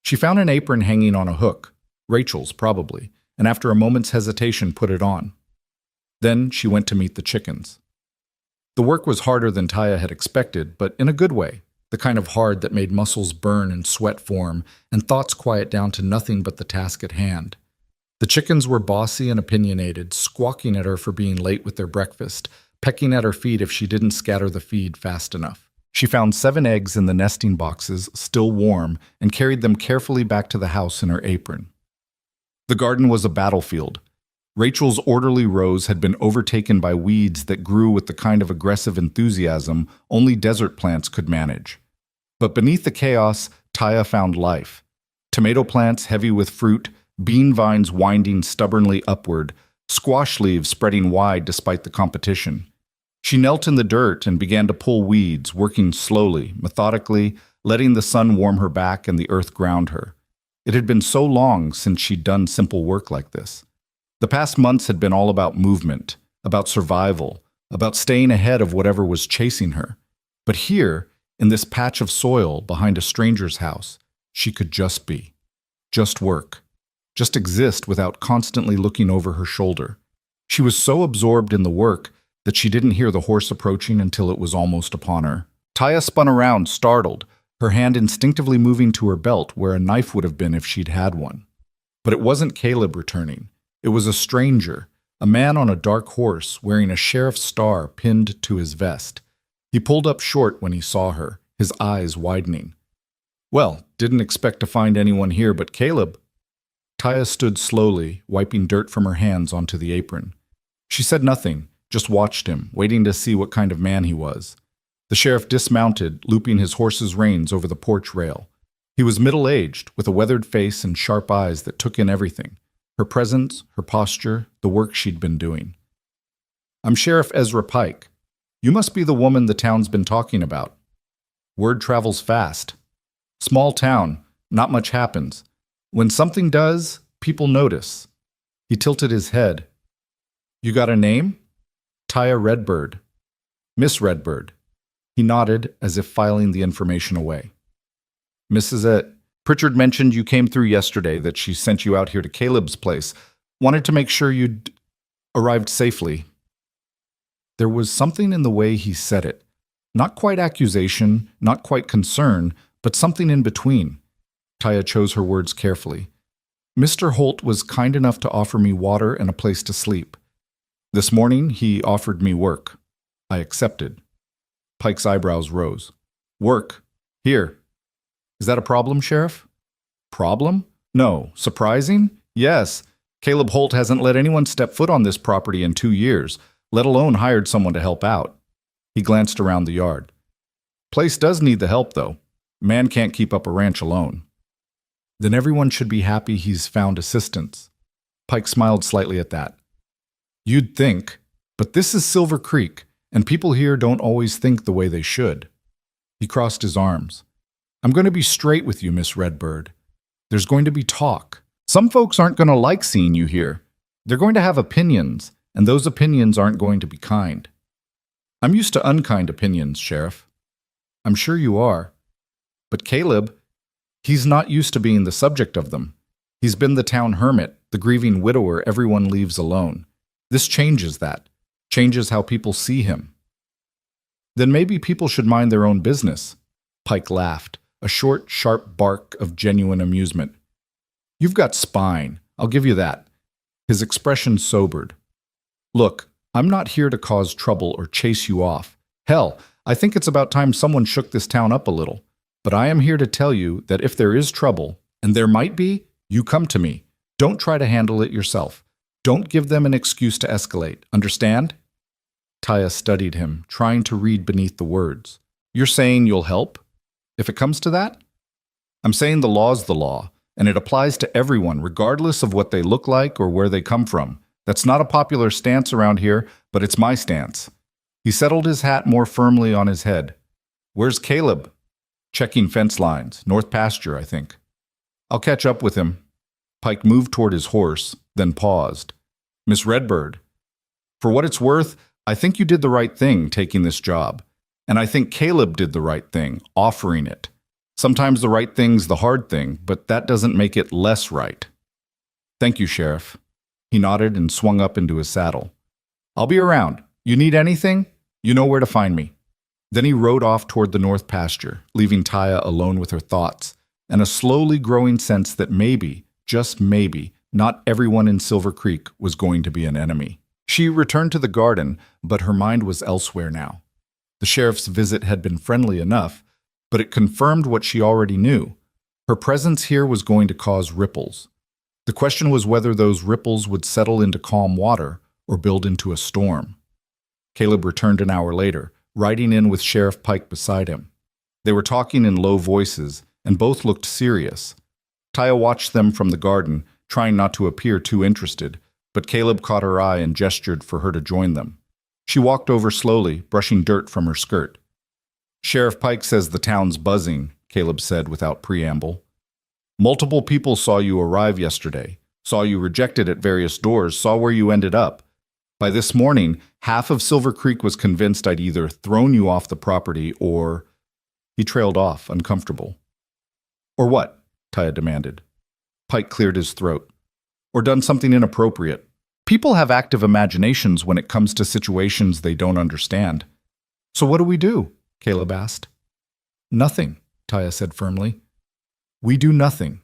She found an apron hanging on a hook, Rachel's probably, and after a moment's hesitation put it on. Then she went to meet the chickens. The work was harder than Taya had expected, but in a good way, the kind of hard that made muscles burn and sweat form, and thoughts quiet down to nothing but the task at hand. The chickens were bossy and opinionated, squawking at her for being late with their breakfast, pecking at her feet if she didn't scatter the feed fast enough. She found 7 eggs in the nesting boxes, still warm, and carried them carefully back to the house in her apron. The garden was a battlefield. Rachel's orderly rows had been overtaken by weeds that grew with the kind of aggressive enthusiasm only desert plants could manage. But beneath the chaos, Taya found life. Tomato plants heavy with fruit, bean vines winding stubbornly upward, squash leaves spreading wide despite the competition. She knelt in the dirt and began to pull weeds, working slowly, methodically, letting the sun warm her back and the earth ground her. It had been so long since she'd done simple work like this. The past months had been all about movement, about survival, about staying ahead of whatever was chasing her. But here, in this patch of soil behind a stranger's house, she could just be. Just work. Just exist without constantly looking over her shoulder. She was so absorbed in the work that she didn't hear the horse approaching until it was almost upon her. Taya spun around, startled, her hand instinctively moving to her belt where a knife would have been if she'd had one. But it wasn't Caleb returning. It was a stranger, a man on a dark horse wearing a sheriff's star pinned to his vest. He pulled up short when he saw her, his eyes widening. "Well, didn't expect to find anyone here but Caleb." Taya stood slowly, wiping dirt from her hands onto the apron. She said nothing, just watched him, waiting to see what kind of man he was. The sheriff dismounted, looping his horse's reins over the porch rail. He was middle-aged, with a weathered face and sharp eyes that took in everything. Her presence, her posture, the work she'd been doing. "I'm Sheriff Ezra Pike. You must be the woman the town's been talking about. Word travels fast. Small town, not much happens. When something does, people notice." He tilted his head. "You got a name?" "Taya Redbird. Miss Redbird." He nodded, as if filing the information away. "Mrs. Pritchard mentioned you came through yesterday, that she sent you out here to Caleb's place. Wanted to make sure you'd arrived safely." There was something in the way he said it. Not quite accusation, not quite concern, but something in between. Taya chose her words carefully. "Mr. Holt was kind enough to offer me water and a place to sleep. This morning, he offered me work. I accepted." Pike's eyebrows rose. "Work? Here. Is that a problem, Sheriff?" "Problem? No. Surprising? Yes. Caleb Holt hasn't let anyone step foot on this property in 2 years, let alone hired someone to help out." He glanced around the yard. "Place does need the help, though. Man can't keep up a ranch alone." "Then everyone should be happy he's found assistance." Pike smiled slightly at that. "You'd think, but this is Silver Creek, and people here don't always think the way they should." He crossed his arms. "I'm going to be straight with you, Miss Redbird. There's going to be talk. Some folks aren't going to like seeing you here. They're going to have opinions, and those opinions aren't going to be kind." "I'm used to unkind opinions, Sheriff." "I'm sure you are. But Caleb, he's not used to being the subject of them. He's been the town hermit, the grieving widower everyone leaves alone. This changes that, changes how people see him." "Then maybe people should mind their own business." Pike laughed, a short, sharp bark of genuine amusement. "You've got spine, I'll give you that." His expression sobered. "Look, I'm not here to cause trouble or chase you off. Hell, I think it's about time someone shook this town up a little. But I am here to tell you that if there is trouble, and there might be, you come to me. Don't try to handle it yourself. Don't give them an excuse to escalate. Understand?" Taya studied him, trying to read beneath the words. "You're saying you'll help? If it comes to that?" "I'm saying the law's the law, and it applies to everyone, regardless of what they look like or where they come from. That's not a popular stance around here, but it's my stance." He settled his hat more firmly on his head. "Where's Caleb?" "Checking fence lines. North pasture, I think." "I'll catch up with him." Pike moved toward his horse, then paused. "Miss Redbird, for what it's worth, I think you did the right thing taking this job. And I think Caleb did the right thing, offering it. Sometimes the right thing's the hard thing, but that doesn't make it less right." "Thank you, Sheriff." He nodded and swung up into his saddle. "I'll be around. You need anything? You know where to find me." Then he rode off toward the north pasture, leaving Taya alone with her thoughts, and a slowly growing sense that maybe, just maybe, Not everyone in Silver Creek was going to be an enemy. She returned to the garden, but her mind was elsewhere now. The sheriff's visit had been friendly enough, but it confirmed what she already knew. Her presence here was going to cause ripples. The question was whether those ripples would settle into calm water or build into a storm. Caleb returned an hour later, riding in with Sheriff Pike beside him. They were talking in low voices, and both looked serious. Taya watched them from the garden, trying not to appear too interested, but Caleb caught her eye and gestured for her to join them. She walked over slowly, brushing dirt from her skirt. "Sheriff Pike says the town's buzzing," Caleb said without preamble. "Multiple people saw you arrive yesterday, saw you rejected at various doors, saw where you ended up. By this morning, half of Silver Creek was convinced I'd either thrown you off the property or—" He trailed off, uncomfortable. "Or what?" Taya demanded. Pike cleared his throat. "Or done something inappropriate. People have active imaginations when it comes to situations they don't understand." "So what do we do?" Caleb asked. "Nothing," Taya said firmly. "We do nothing.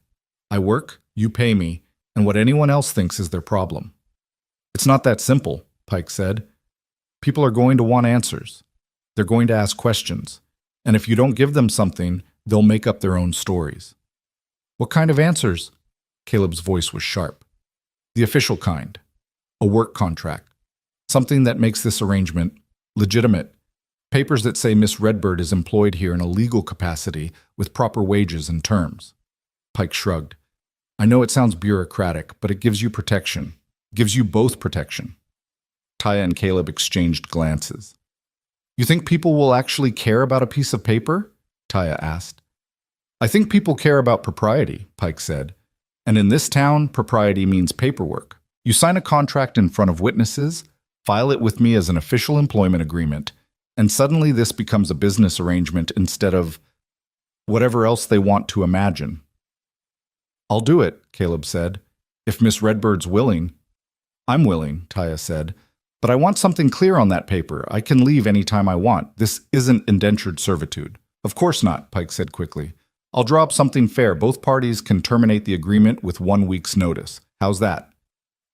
I work, you pay me, and what anyone else thinks is their problem." "It's not that simple," Pike said. "People are going to want answers. They're going to ask questions. And if you don't give them something, they'll make up their own stories." "What kind of answers?" Caleb's voice was sharp. "The official kind. A work contract. Something that makes this arrangement legitimate. Papers that say Miss Redbird is employed here in a legal capacity with proper wages and terms." Pike shrugged. "I know it sounds bureaucratic, but it gives you protection. Gives you both protection." Taya and Caleb exchanged glances. "You think people will actually care about a piece of paper?" Taya asked. "I think people care about propriety," Pike said. "And in this town, propriety means paperwork. You sign a contract in front of witnesses, file it with me as an official employment agreement, and suddenly this becomes a business arrangement instead of whatever else they want to imagine." "I'll do it," Caleb said, "if Miss Redbird's willing." "I'm willing," Taya said, "but I want something clear on that paper. I can leave any time I want. This isn't indentured servitude." "Of course not," Pike said quickly. "I'll draw up something fair. Both parties can terminate the agreement with 1 week's notice. How's that?"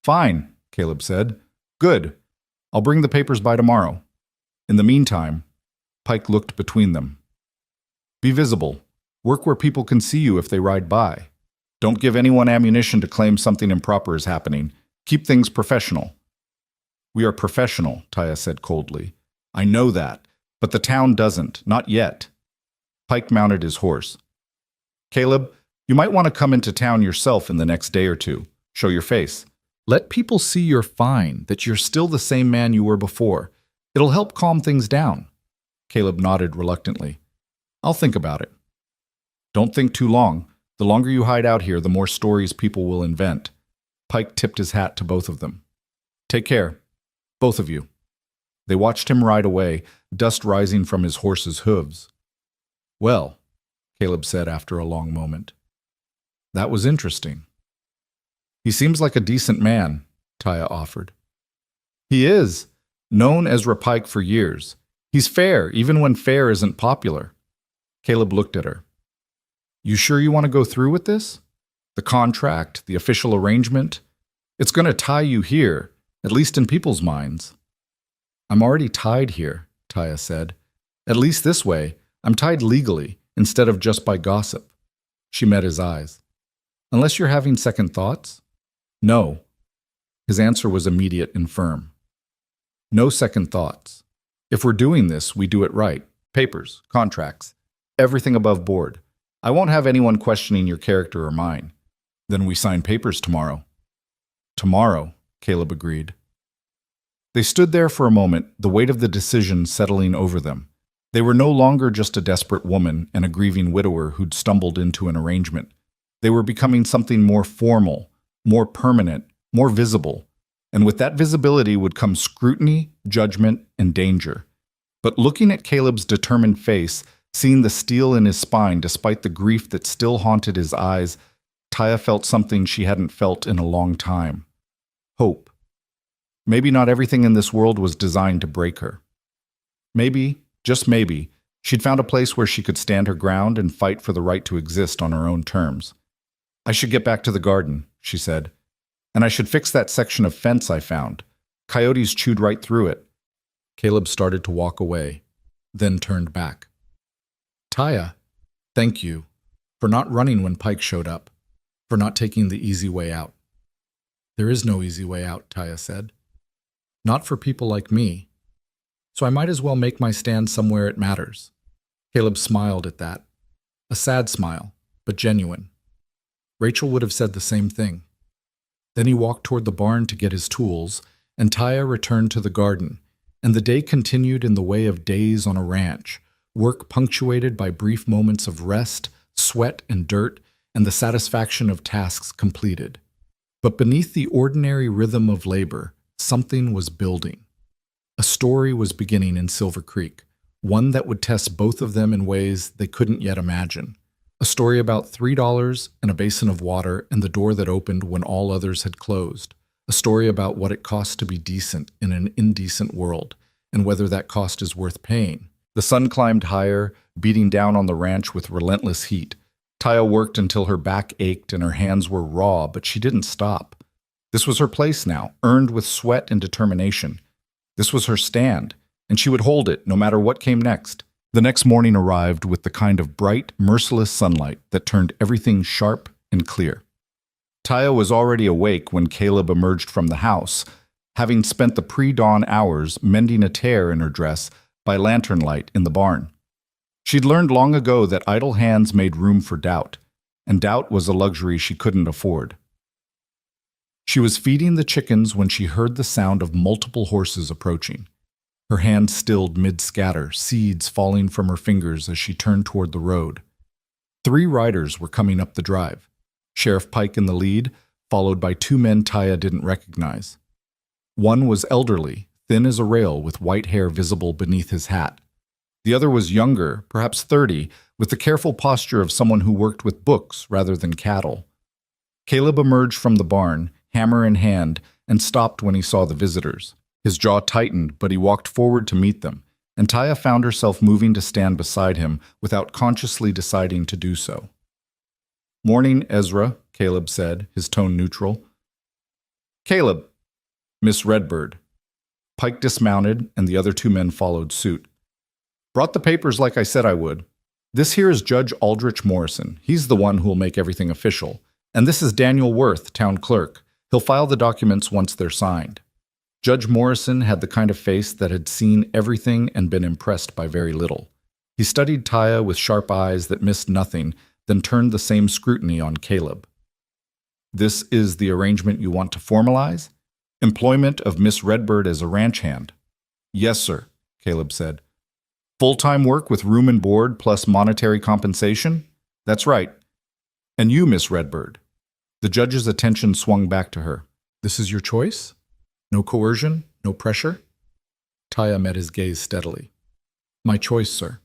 "Fine," Caleb said. "Good. I'll bring the papers by tomorrow. In the meantime," Pike looked between them. "Be visible. Work where people can see you if they ride by. Don't give anyone ammunition to claim something improper is happening. Keep things professional." "We are professional," Taya said coldly. "I know that, but the town doesn't. Not yet." Pike mounted his horse. "Caleb, you might want to come into town yourself in the next day or two. Show your face. Let people see you're fine, that you're still the same man you were before. It'll help calm things down." Caleb nodded reluctantly. "I'll think about it." "Don't think too long. The longer you hide out here, the more stories people will invent." Pike tipped his hat to both of them. "Take care, both of you." They watched him ride away, dust rising from his horse's hooves. "Well," Caleb said after a long moment, "that was interesting." "He seems like a decent man," Taya offered. "He is. Known as Pike for years. He's fair, even when fair isn't popular." Caleb looked at her. "You sure you want to go through with this? The contract, the official arrangement? It's going to tie you here, at least in people's minds." "I'm already tied here," Taya said. "At least this way, I'm tied legally, instead of just by gossip." She met his eyes. "Unless you're having second thoughts?" "No." His answer was immediate and firm. "No second thoughts. If we're doing this, we do it right. Papers, contracts, everything above board. I won't have anyone questioning your character or mine. Then we sign papers tomorrow." "Tomorrow," Caleb agreed. They stood there for a moment, the weight of the decision settling over them. They were no longer just a desperate woman and a grieving widower who'd stumbled into an arrangement. They were becoming something more formal, more permanent, more visible. And with that visibility would come scrutiny, judgment, and danger. But looking at Caleb's determined face, seeing the steel in his spine despite the grief that still haunted his eyes, Taya felt something she hadn't felt in a long time. Hope. Maybe not everything in this world was designed to break her. Maybe, just maybe, she'd found a place where she could stand her ground and fight for the right to exist on her own terms. "I should get back to the garden," she said. And I should fix that section of fence I found. Coyotes chewed right through it. Caleb started to walk away, then turned back. Taya, thank you for not running when Pike showed up, for not taking the easy way out. There is no easy way out, Taya said. Not for people like me. So I might as well make my stand somewhere it matters. Caleb smiled at that. A sad smile, but genuine. Rachel would have said the same thing. Then he walked toward the barn to get his tools, and Taya returned to the garden, and the day continued in the way of days on a ranch, work punctuated by brief moments of rest, sweat and dirt, and the satisfaction of tasks completed. But beneath the ordinary rhythm of labor, something was building. A story was beginning in Silver Creek, one that would test both of them in ways they couldn't yet imagine. A story about $3 and a basin of water and the door that opened when all others had closed. A story about what it costs to be decent in an indecent world, and whether that cost is worth paying. The sun climbed higher, beating down on the ranch with relentless heat. Taya worked until her back ached and her hands were raw, but she didn't stop. This was her place now, earned with sweat and determination. This was her stand, and she would hold it no matter what came next. The next morning arrived with the kind of bright, merciless sunlight that turned everything sharp and clear. Taya was already awake when Caleb emerged from the house, having spent the pre-dawn hours mending a tear in her dress by lantern light in the barn. She'd learned long ago that idle hands made room for doubt, and doubt was a luxury she couldn't afford. She was feeding the chickens when she heard the sound of multiple horses approaching. Her hand stilled mid-scatter, seeds falling from her fingers as she turned toward the road. 3 riders were coming up the drive. Sheriff Pike in the lead, followed by 2 men Taya didn't recognize. One was elderly, thin as a rail with white hair visible beneath his hat. The other was younger, perhaps 30, with the careful posture of someone who worked with books rather than cattle. Caleb emerged from the barn, hammer in hand, and stopped when he saw the visitors. His jaw tightened, but he walked forward to meet them, and Taya found herself moving to stand beside him without consciously deciding to do so. "Morning, Ezra," Caleb said, his tone neutral. "Caleb, Miss Redbird." Pike dismounted, and the other 2 men followed suit. "Brought the papers like I said I would. This here is Judge Aldrich Morrison. He's the one who'll make everything official. And this is Daniel Worth, town clerk. He'll file the documents once they're signed." Judge Morrison had the kind of face that had seen everything and been impressed by very little. He studied Taya with sharp eyes that missed nothing, then turned the same scrutiny on Caleb. "This is the arrangement you want to formalize? Employment of Miss Redbird as a ranch hand?" "Yes, sir," Caleb said. "Full-time work with room and board plus monetary compensation?" "That's right." "And you, Miss Redbird?" The judge's attention swung back to her. "This is your choice? No coercion? No pressure?" Taya met his gaze steadily. "My choice, sir.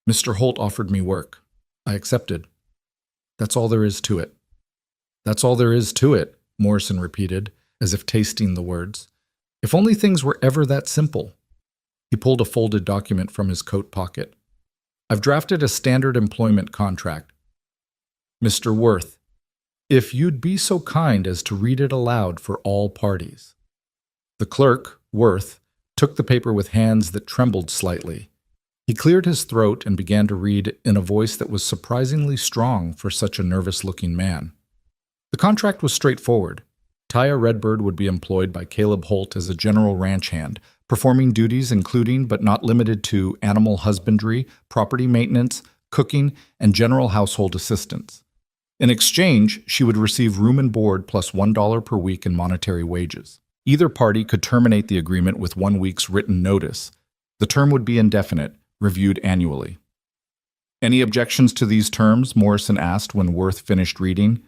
Mr. Holt offered me work. I accepted. That's all there is to it." "That's all there is to it," Morrison repeated, as if tasting the words. "If only things were ever that simple." He pulled a folded document from his coat pocket. "I've drafted a standard employment contract. Mr. Worth, if you'd be so kind as to read it aloud for all parties." The clerk, Worth, took the paper with hands that trembled slightly. He cleared his throat and began to read in a voice that was surprisingly strong for such a nervous-looking man. The contract was straightforward. Taya Redbird would be employed by Caleb Holt as a general ranch hand, performing duties including but not limited to animal husbandry, property maintenance, cooking, and general household assistance. In exchange, she would receive room and board plus $1 per week in monetary wages. Either party could terminate the agreement with 1 week's written notice. The term would be indefinite, reviewed annually. "Any objections to these terms?" Morrison asked when Worth finished reading.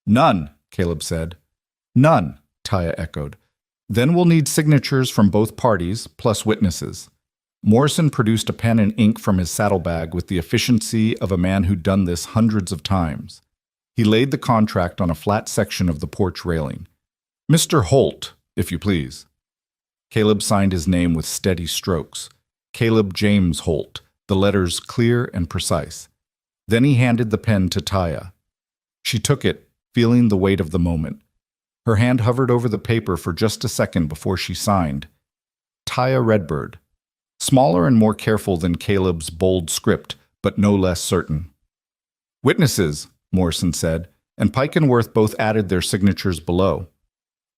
"None," Caleb said. "None," Taya echoed. "Then we'll need signatures from both parties, plus witnesses." Morrison produced a pen and ink from his saddlebag with the efficiency of a man who'd done this hundreds of times. He laid the contract on a flat section of the porch railing. "Mr. Holt, if you please." Caleb signed his name with steady strokes. Caleb James Holt, the letters clear and precise. Then he handed the pen to Taya. She took it, feeling the weight of the moment. Her hand hovered over the paper for just a second before she signed. Taya Redbird. Smaller and more careful than Caleb's bold script, but no less certain. Witnesses, Morrison said, and Pike and Worth both added their signatures below.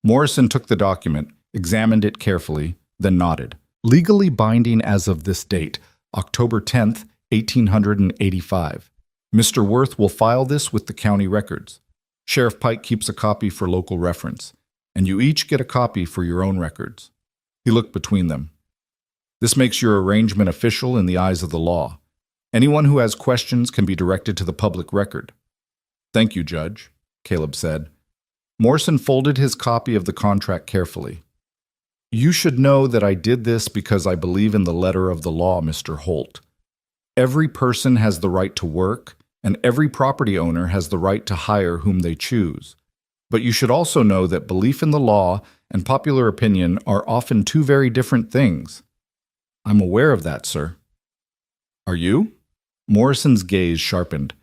Morrison took the document, examined it carefully, then nodded. Legally binding as of this date, October 10th, 1885. Mr. Worth will file this with the county records. Sheriff Pike keeps a copy for local reference, and you each get a copy for your own records. He looked between them. This makes your arrangement official in the eyes of the law. Anyone who has questions can be directed to the public record. Thank you, Judge, Caleb said. Morrison folded his copy of the contract carefully. You should know that I did this because I believe in the letter of the law, Mr. Holt. Every person has the right to work, and every property owner has the right to hire whom they choose. But you should also know that belief in the law and popular opinion are often two very different things. I'm aware of that, sir. Are you? Morrison's gaze sharpened.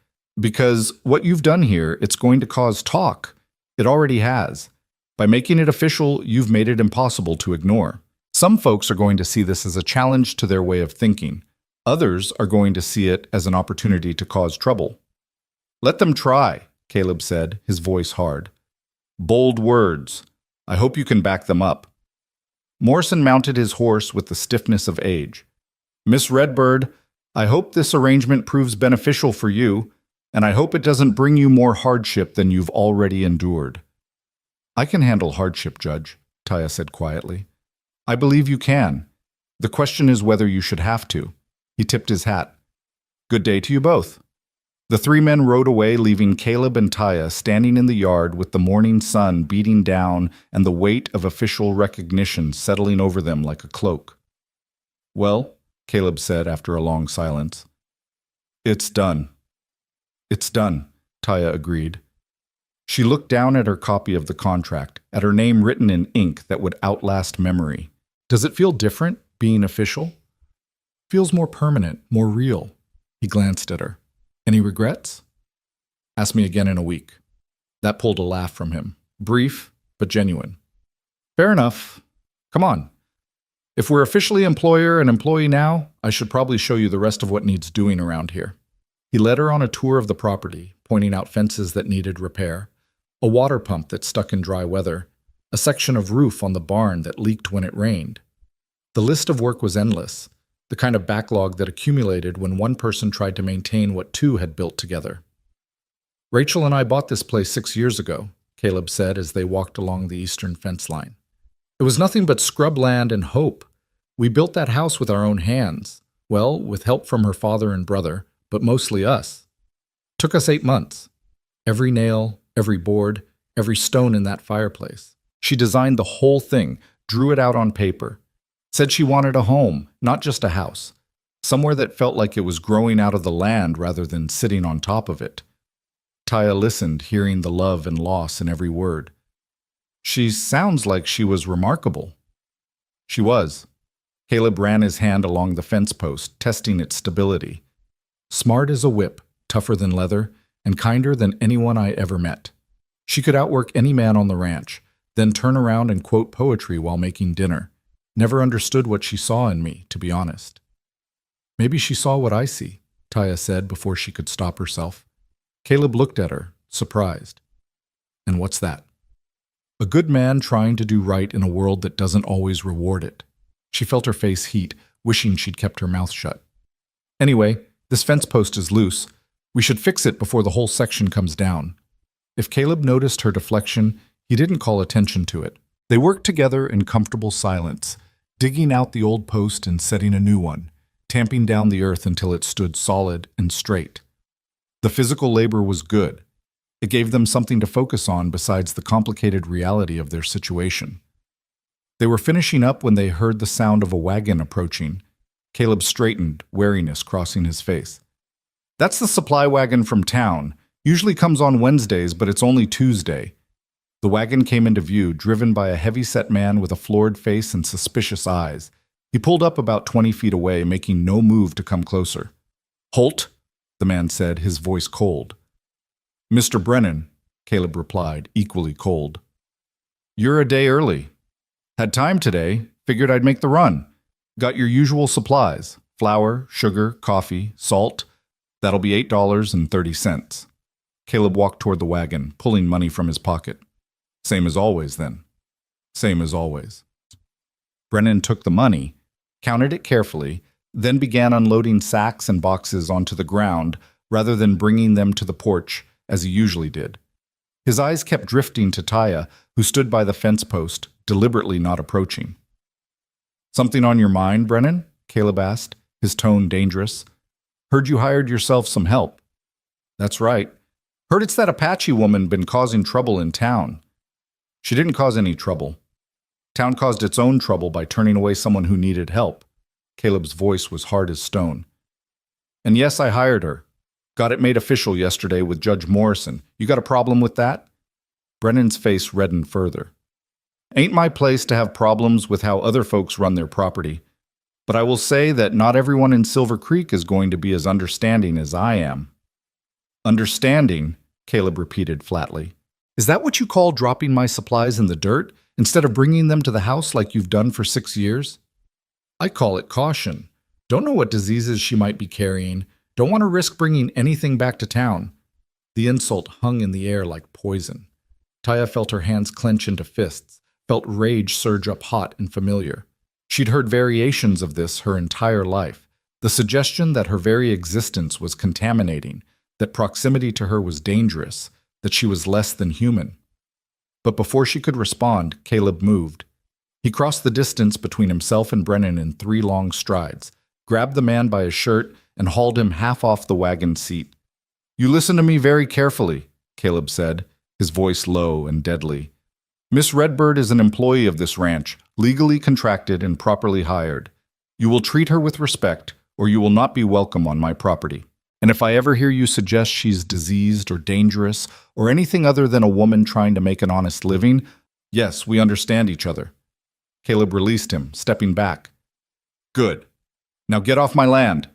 Because what you've done here, it's going to cause talk. It already has. By making it official, you've made it impossible to ignore. Some folks are going to see this as a challenge to their way of thinking. Others are going to see it as an opportunity to cause trouble. Let them try, Caleb said, his voice hard. Bold words. I hope you can back them up. Morrison mounted his horse with the stiffness of age. Miss Redbird, I hope this arrangement proves beneficial for you, and I hope it doesn't bring you more hardship than you've already endured. I can handle hardship, Judge, Taya said quietly. I believe you can. The question is whether you should have to. He tipped his hat. Good day to you both. The three men rode away, leaving Caleb and Taya standing in the yard with the morning sun beating down and the weight of official recognition settling over them like a cloak. Well, Caleb said after a long silence. It's done. It's done, Taya agreed. She looked down at her copy of the contract, at her name written in ink that would outlast memory. Does it feel different, being official? Feels more permanent, more real. He glanced at her. Any regrets? Ask me again in a week. That pulled a laugh from him. Brief, but genuine. Fair enough. Come on. If we're officially employer and employee now, I should probably show you the rest of what needs doing around here. He led her on a tour of the property, pointing out fences that needed repair, a water pump that stuck in dry weather, a section of roof on the barn that leaked when it rained. The list of work was endless, the kind of backlog that accumulated when one person tried to maintain what two had built together. Rachel and I bought this place 6 years ago, Caleb said as they walked along the eastern fence line. It was nothing but scrub land and hope. We built that house with our own hands. Well, with help from her father and brother, but mostly us. Took us 8 months. Every nail, every board, every stone in that fireplace. She designed the whole thing, drew it out on paper. Said she wanted a home, not just a house. Somewhere that felt like it was growing out of the land rather than sitting on top of it. Taya listened, hearing the love and loss in every word. She sounds like she was remarkable. She was. Caleb ran his hand along the fence post, testing its stability. Smart as a whip, tougher than leather, and kinder than anyone I ever met. She could outwork any man on the ranch, then turn around and quote poetry while making dinner. Never understood what she saw in me, to be honest. Maybe she saw what I see, Taya said before she could stop herself. Caleb looked at her, surprised. And what's that? A good man trying to do right in a world that doesn't always reward it. She felt her face heat, wishing she'd kept her mouth shut. Anyway, this fence post is loose. We should fix it before the whole section comes down. If Caleb noticed her deflection, he didn't call attention to it. They worked together in comfortable silence, digging out the old post and setting a new one, tamping down the earth until it stood solid and straight. The physical labor was good. It gave them something to focus on besides the complicated reality of their situation. They were finishing up when they heard the sound of a wagon approaching. Caleb straightened, wariness crossing his face. That's the supply wagon from town. Usually comes on Wednesdays, but it's only Tuesday. The wagon came into view, driven by a heavy-set man with a florid face and suspicious eyes. He pulled up about 20 feet away, making no move to come closer. Holt, the man said, his voice cold. Mr. Brennan, Caleb replied, equally cold. You're a day early. Had time today, figured I'd make the run. Got your usual supplies: flour, sugar, coffee, salt. That'll be $8.30. Caleb walked toward the wagon, pulling money from his pocket. Same as always, then. Same as always. Brennan took the money, counted it carefully, then began unloading sacks and boxes onto the ground rather than bringing them to the porch as he usually did. His eyes kept drifting to Taya, who stood by the fence post, deliberately not approaching. "Something on your mind, Brennan?" Caleb asked, his tone dangerous. "Heard you hired yourself some help." "That's right. Heard it's that Apache woman been causing trouble in town." "She didn't cause any trouble. Town caused its own trouble by turning away someone who needed help." Caleb's voice was hard as stone. "And yes, I hired her. Got it made official yesterday with Judge Morrison. You got a problem with that?" Brennan's face reddened further. "Ain't my place to have problems with how other folks run their property. But I will say that not everyone in Silver Creek is going to be as understanding as I am." "Understanding?" Caleb repeated flatly. "Is that what you call dropping my supplies in the dirt instead of bringing them to the house like you've done for 6 years?" "I call it caution. Don't know what diseases she might be carrying. Don't want to risk bringing anything back to town." The insult hung in the air like poison. Taya felt her hands clench into fists, felt rage surge up hot and familiar. She'd heard variations of this her entire life. The suggestion that her very existence was contaminating, that proximity to her was dangerous, that she was less than human. But before she could respond, Caleb moved. He crossed the distance between himself and Brennan in 3 long strides, grabbed the man by his shirt, and hauled him half off the wagon seat. "You listen to me very carefully," Caleb said, his voice low and deadly. "Miss Redbird is an employee of this ranch, legally contracted and properly hired. You will treat her with respect, or you will not be welcome on my property. And if I ever hear you suggest she's diseased or dangerous, or anything other than a woman trying to make an honest living, yes, we understand each other." Caleb released him, stepping back. "Good. Now get off my land."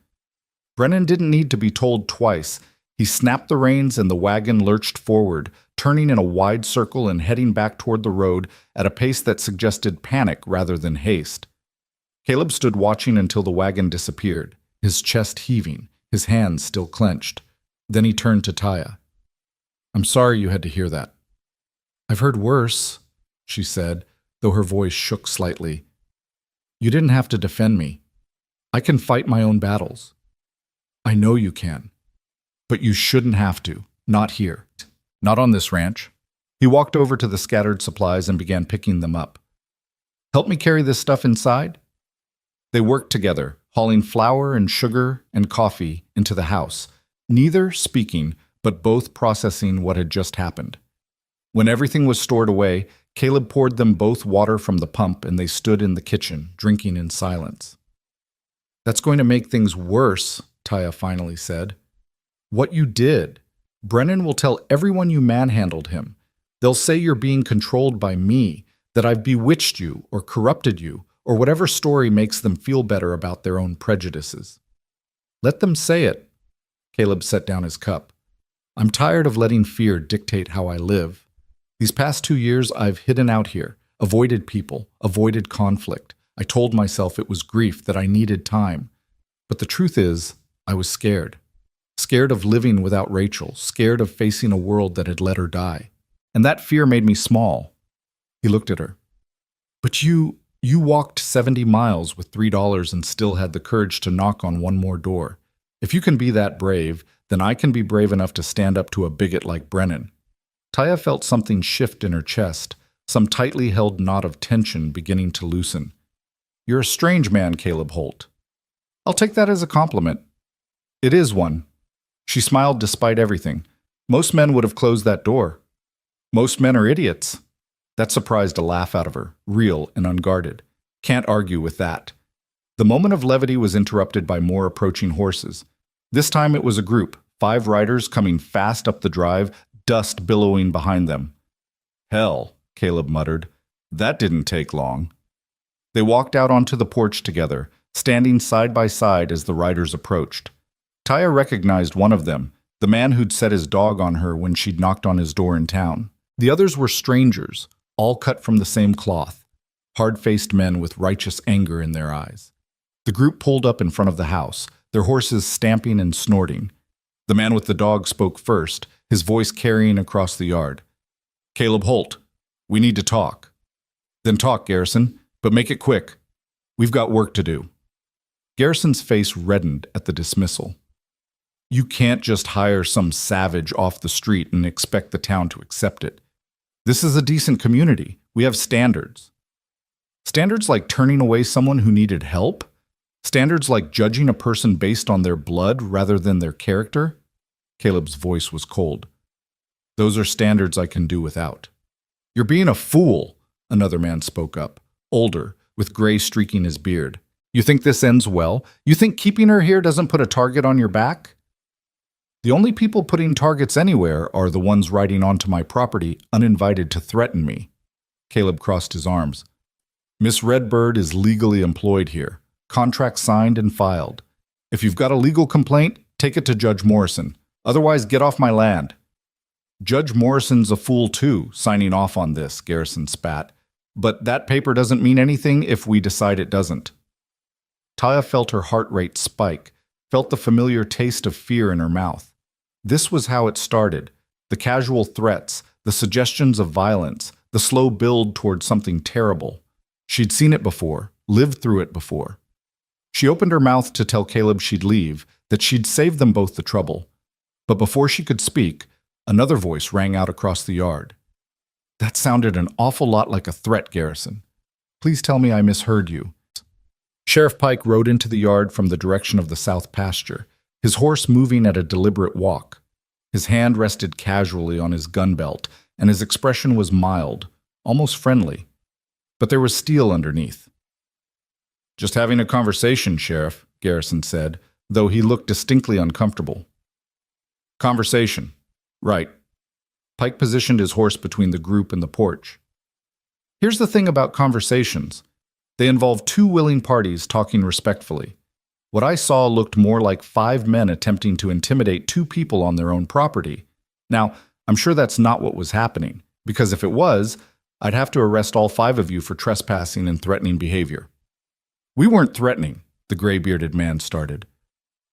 Brennan didn't need to be told twice. He snapped the reins and the wagon lurched forward, turning in a wide circle and heading back toward the road at a pace that suggested panic rather than haste. Caleb stood watching until the wagon disappeared, his chest heaving, his hands still clenched. Then he turned to Taya. "I'm sorry you had to hear that." "I've heard worse," she said, though her voice shook slightly. "You didn't have to defend me. I can fight my own battles." "I know you can. But you shouldn't have to. Not here. Not on this ranch." He walked over to the scattered supplies and began picking them up. "Help me carry this stuff inside?" They worked together, hauling flour and sugar and coffee into the house, neither speaking, but both processing what had just happened. When everything was stored away, Caleb poured them both water from the pump and they stood in the kitchen, drinking in silence. "That's going to make things worse," Taya finally said. "What you did. Brennan will tell everyone you manhandled him. They'll say you're being controlled by me, that I've bewitched you or corrupted you, or whatever story makes them feel better about their own prejudices." "Let them say it." Caleb set down his cup. "I'm tired of letting fear dictate how I live. These past 2 years I've hidden out here, avoided people, avoided conflict. I told myself it was grief, that I needed time. But the truth is, I was scared. Scared of living without Rachel, scared of facing a world that had let her die. And that fear made me small." He looked at her. "But you walked 70 miles with $3 and still had the courage to knock on one more door. If you can be that brave, then I can be brave enough to stand up to a bigot like Brennan." Taya felt something shift in her chest, some tightly held knot of tension beginning to loosen. "You're a strange man, Caleb Holt." "I'll take that as a compliment." "It is one." She smiled despite everything. "Most men would have closed that door." "Most men are idiots." That surprised a laugh out of her, real and unguarded. Can't argue with that. The moment of levity was interrupted by more approaching horses. This time it was a group, 5 riders coming fast up the drive, dust billowing behind them. "Hell," Caleb muttered. "That didn't take long." They walked out onto the porch together, standing side by side as the riders approached. Taya recognized one of them, the man who'd set his dog on her when she'd knocked on his door in town. The others were strangers, all cut from the same cloth, hard-faced men with righteous anger in their eyes. The group pulled up in front of the house, their horses stamping and snorting. The man with the dog spoke first, his voice carrying across the yard. "Caleb Holt, we need to talk." "Then talk, Garrison, but make it quick. We've got work to do." Garrison's face reddened at the dismissal. "You can't just hire some savage off the street and expect the town to accept it. This is a decent community. We have standards." "Standards like turning away someone who needed help? Standards like judging a person based on their blood rather than their character?" Caleb's voice was cold. "Those are standards I can do without." "You're being a fool," another man spoke up, older, with gray streaking his beard. "You think this ends well? You think keeping her here doesn't put a target on your back?" "The only people putting targets anywhere are the ones riding onto my property uninvited to threaten me." Caleb crossed his arms. "Miss Redbird is legally employed here. Contract signed and filed. If you've got a legal complaint, take it to Judge Morrison. Otherwise, get off my land." "Judge Morrison's a fool too, signing off on this," Garrison spat. "But that paper doesn't mean anything if we decide it doesn't." Taya felt her heart rate spike, felt the familiar taste of fear in her mouth. This was how it started: the casual threats, the suggestions of violence, the slow build toward something terrible. She'd seen it before, lived through it before. She opened her mouth to tell Caleb she'd leave, that she'd save them both the trouble. But before she could speak, another voice rang out across the yard. "That sounded an awful lot like a threat, Garrison. Please tell me I misheard you." Sheriff Pike rode into the yard from the direction of the south pasture, his horse moving at a deliberate walk. His hand rested casually on his gun belt, and his expression was mild, almost friendly. But there was steel underneath. "Just having a conversation, Sheriff," Garrison said, though he looked distinctly uncomfortable. "Conversation. Right." Pike positioned his horse between the group and the porch. "Here's the thing about conversations. They involve two willing parties talking respectfully. What I saw looked more like 5 men attempting to intimidate 2 people on their own property. Now, I'm sure that's not what was happening, because if it was, I'd have to arrest all 5 of you for trespassing and threatening behavior." "We weren't threatening," the gray-bearded man started.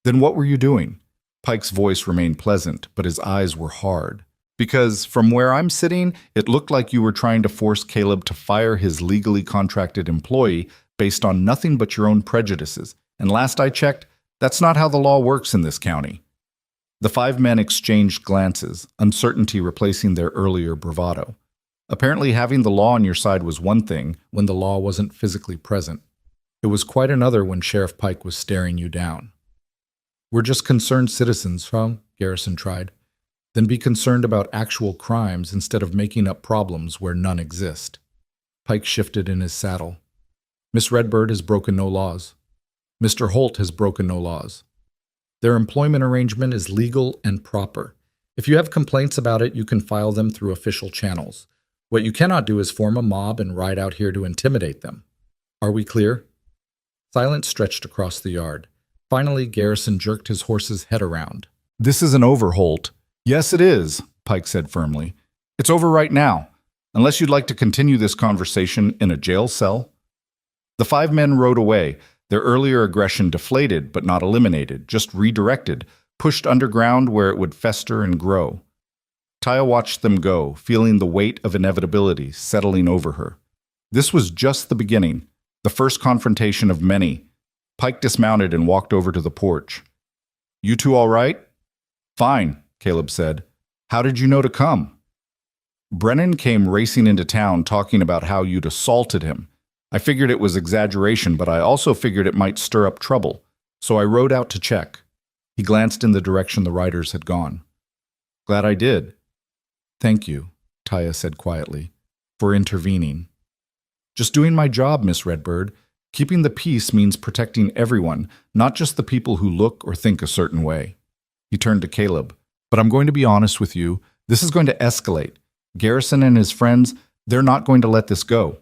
"Then what were you doing?" Pike's voice remained pleasant, but his eyes were hard. "Because from where I'm sitting, it looked like you were trying to force Caleb to fire his legally contracted employee based on nothing but your own prejudices. And last I checked, that's not how the law works in this county." The 5 men exchanged glances, uncertainty replacing their earlier bravado. Apparently having the law on your side was one thing when the law wasn't physically present. It was quite another when Sheriff Pike was staring you down. "We're just concerned citizens, huh?" Garrison tried. "Then be concerned about actual crimes instead of making up problems where none exist." Pike shifted in his saddle. "Miss Redbird has broken no laws. Mr. Holt has broken no laws. Their employment arrangement is legal and proper. If you have complaints about it, you can file them through official channels. What you cannot do is form a mob and ride out here to intimidate them. Are we clear?" Silence stretched across the yard. Finally, Garrison jerked his horse's head around. "This isn't over, Holt." "Yes, it is," Pike said firmly. "It's over right now, unless you'd like to continue this conversation in a jail cell." The 5 men rode away, their earlier aggression deflated but not eliminated, just redirected, pushed underground where it would fester and grow. Taya watched them go, feeling the weight of inevitability settling over her. This was just the beginning, the first confrontation of many. Pike dismounted and walked over to the porch. "You two all right?" "Fine," Caleb said. "How did you know to come?" "Brennan came racing into town talking about how you'd assaulted him. I figured it was exaggeration, but I also figured it might stir up trouble, so I rode out to check." He glanced in the direction the riders had gone. "Glad I did." "Thank you," Taya said quietly, "for intervening." "Just doing my job, Miss Redbird. Keeping the peace means protecting everyone, not just the people who look or think a certain way." He turned to Caleb. "But I'm going to be honest with you. This is going to escalate. Garrison and his friends, they're not going to let this go.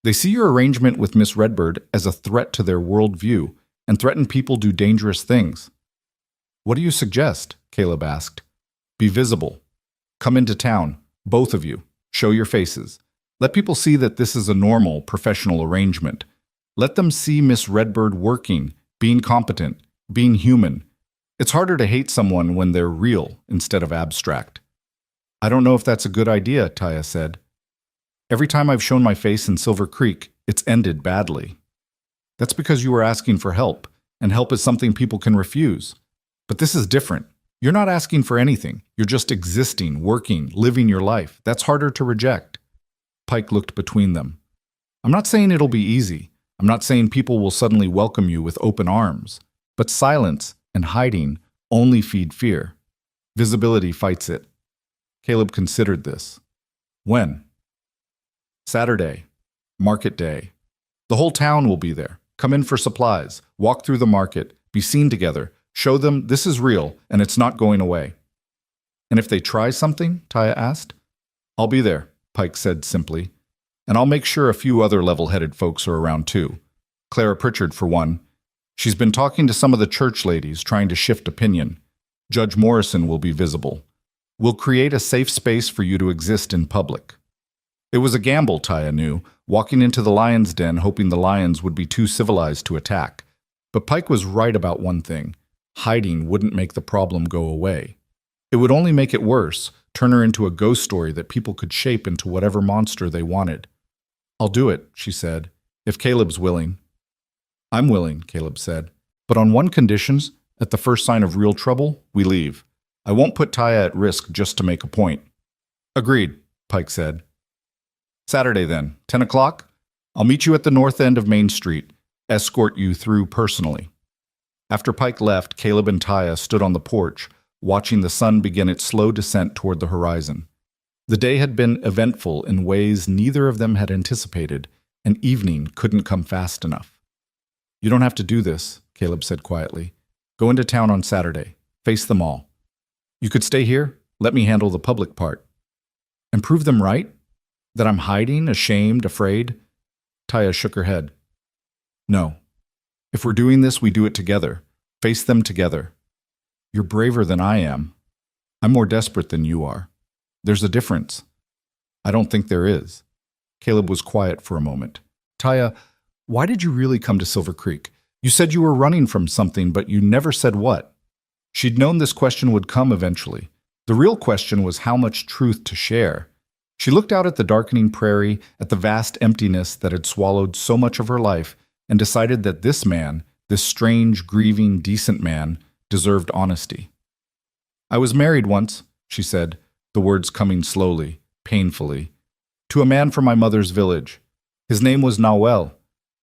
They see your arrangement with Miss Redbird as a threat to their worldview and threaten people do dangerous things." "What do you suggest?" Caleb asked. "Be visible. Come into town, both of you. Show your faces. Let people see that this is a normal, professional arrangement. Let them see Miss Redbird working, being competent, being human. It's harder to hate someone when they're real instead of abstract. I don't know if that's a good idea, Taya said. Every time I've shown my face in Silver Creek, it's ended badly. That's because you were asking for help, and help is something people can refuse. But this is different. You're not asking for anything. You're just existing, working, living your life. That's harder to reject. Pike looked between them. I'm not saying it'll be easy. I'm not saying people will suddenly welcome you with open arms. But silence and hiding only feed fear. Visibility fights it. Caleb considered this. When? Saturday. Market day. The whole town will be there. Come in for supplies. Walk through the market. Be seen together. Show them this is real and it's not going away. And if they try something? Taya asked. I'll be there, Pike said simply. And I'll make sure a few other level-headed folks are around too. Clara Pritchard, for one. She's been talking to some of the church ladies, trying to shift opinion. Judge Morrison will be visible. We'll create a safe space for you to exist in public. It was a gamble, Taya knew, walking into the lion's den hoping the lions would be too civilized to attack. But Pike was right about one thing. Hiding wouldn't make the problem go away. It would only make it worse, turn her into a ghost story that people could shape into whatever monster they wanted. I'll do it, she said, if Caleb's willing. I'm willing, Caleb said, but on one condition, at the first sign of real trouble, we leave. I won't put Taya at risk just to make a point. Agreed, Pike said. Saturday then, 10 o'clock? I'll meet you at the north end of Main Street, escort you through personally. After Pike left, Caleb and Taya stood on the porch, watching the sun begin its slow descent toward the horizon. The day had been eventful in ways neither of them had anticipated, and evening couldn't come fast enough. You don't have to do this, Caleb said quietly. Go into town on Saturday. Face them all. You could stay here. Let me handle the public part. And prove them right? That I'm hiding, ashamed, afraid? Taya shook her head. No. If we're doing this, we do it together. Face them together. You're braver than I am. I'm more desperate than you are. There's a difference. I don't think there is. Caleb was quiet for a moment. Taya, why did you really come to Silver Creek? You said you were running from something, but you never said what. She'd known this question would come eventually. The real question was how much truth to share. She looked out at the darkening prairie, at the vast emptiness that had swallowed so much of her life, and decided that this man, this strange, grieving, decent man, deserved honesty. I was married once, she said, the words coming slowly, painfully, to a man from my mother's village. His name was Nawel.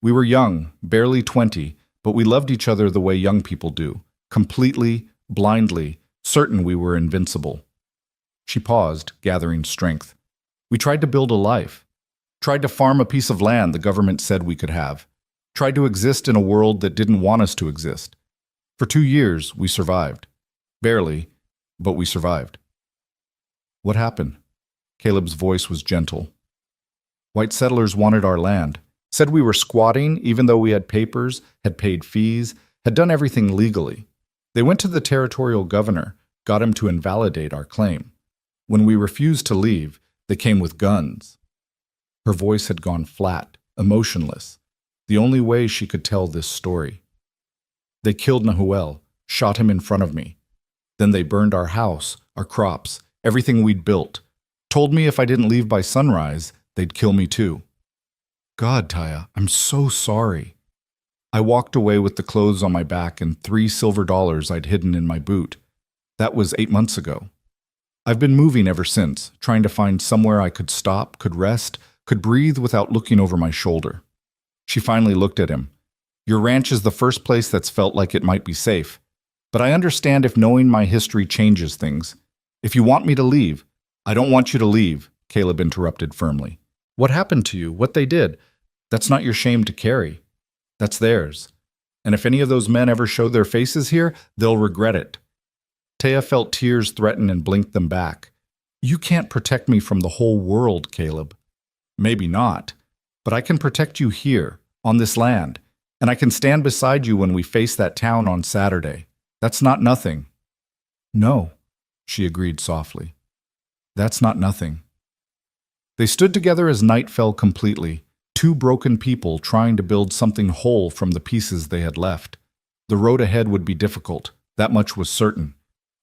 We were young, barely 20, but we loved each other the way young people do, completely, blindly, certain we were invincible. She paused, gathering strength. We tried to build a life, tried to farm a piece of land the government said we could have, tried to exist in a world that didn't want us to exist. For 2 years, we survived. Barely, but we survived. What happened? Caleb's voice was gentle. White settlers wanted our land, said we were squatting even though we had papers, had paid fees, had done everything legally. They went to the territorial governor, got him to invalidate our claim. When we refused to leave, they came with guns. Her voice had gone flat, emotionless, the only way she could tell this story. They killed Nahuel, shot him in front of me. Then they burned our house, our crops, everything we'd built. Told me if I didn't leave by sunrise, they'd kill me too. God, Taya, I'm so sorry. I walked away with the clothes on my back and $3 silver I'd hidden in my boot. That was 8 months ago. I've been moving ever since, trying to find somewhere I could stop, could rest, could breathe without looking over my shoulder. She finally looked at him. Your ranch is the first place that's felt like it might be safe. But I understand if knowing my history changes things. If you want me to leave, I don't want you to leave, Caleb interrupted firmly. What happened to you? What they did? That's not your shame to carry. That's theirs. And if any of those men ever show their faces here, they'll regret it. Taya felt tears threaten and blinked them back. You can't protect me from the whole world, Caleb. Maybe not, but I can protect you here, on this land, and I can stand beside you when we face that town on Saturday. That's not nothing. No, she agreed softly. That's not nothing. They stood together as night fell completely, two broken people trying to build something whole from the pieces they had left. The road ahead would be difficult, that much was certain.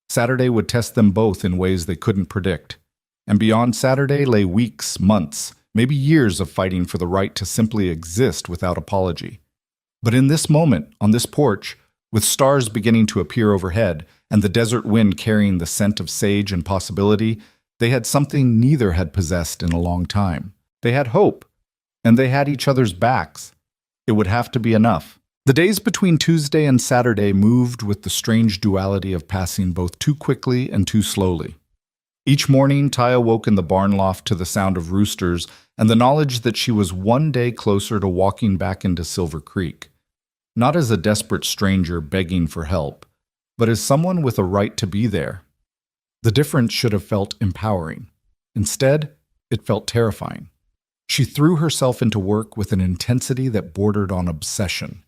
Saturday would test them both in ways they couldn't predict. And beyond Saturday lay weeks, months, maybe years of fighting for the right to simply exist without apology. But in this moment, on this porch, with stars beginning to appear overhead and the desert wind carrying the scent of sage and possibility, they had something neither had possessed in a long time. They had hope, and they had each other's backs. It would have to be enough. The days between Tuesday and Saturday moved with the strange duality of passing both too quickly and too slowly. Each morning, Taya woke in the barn loft to the sound of roosters and the knowledge that she was one day closer to walking back into Silver Creek. Not as a desperate stranger begging for help, but as someone with a right to be there. The difference should have felt empowering. Instead, it felt terrifying. She threw herself into work with an intensity that bordered on obsession.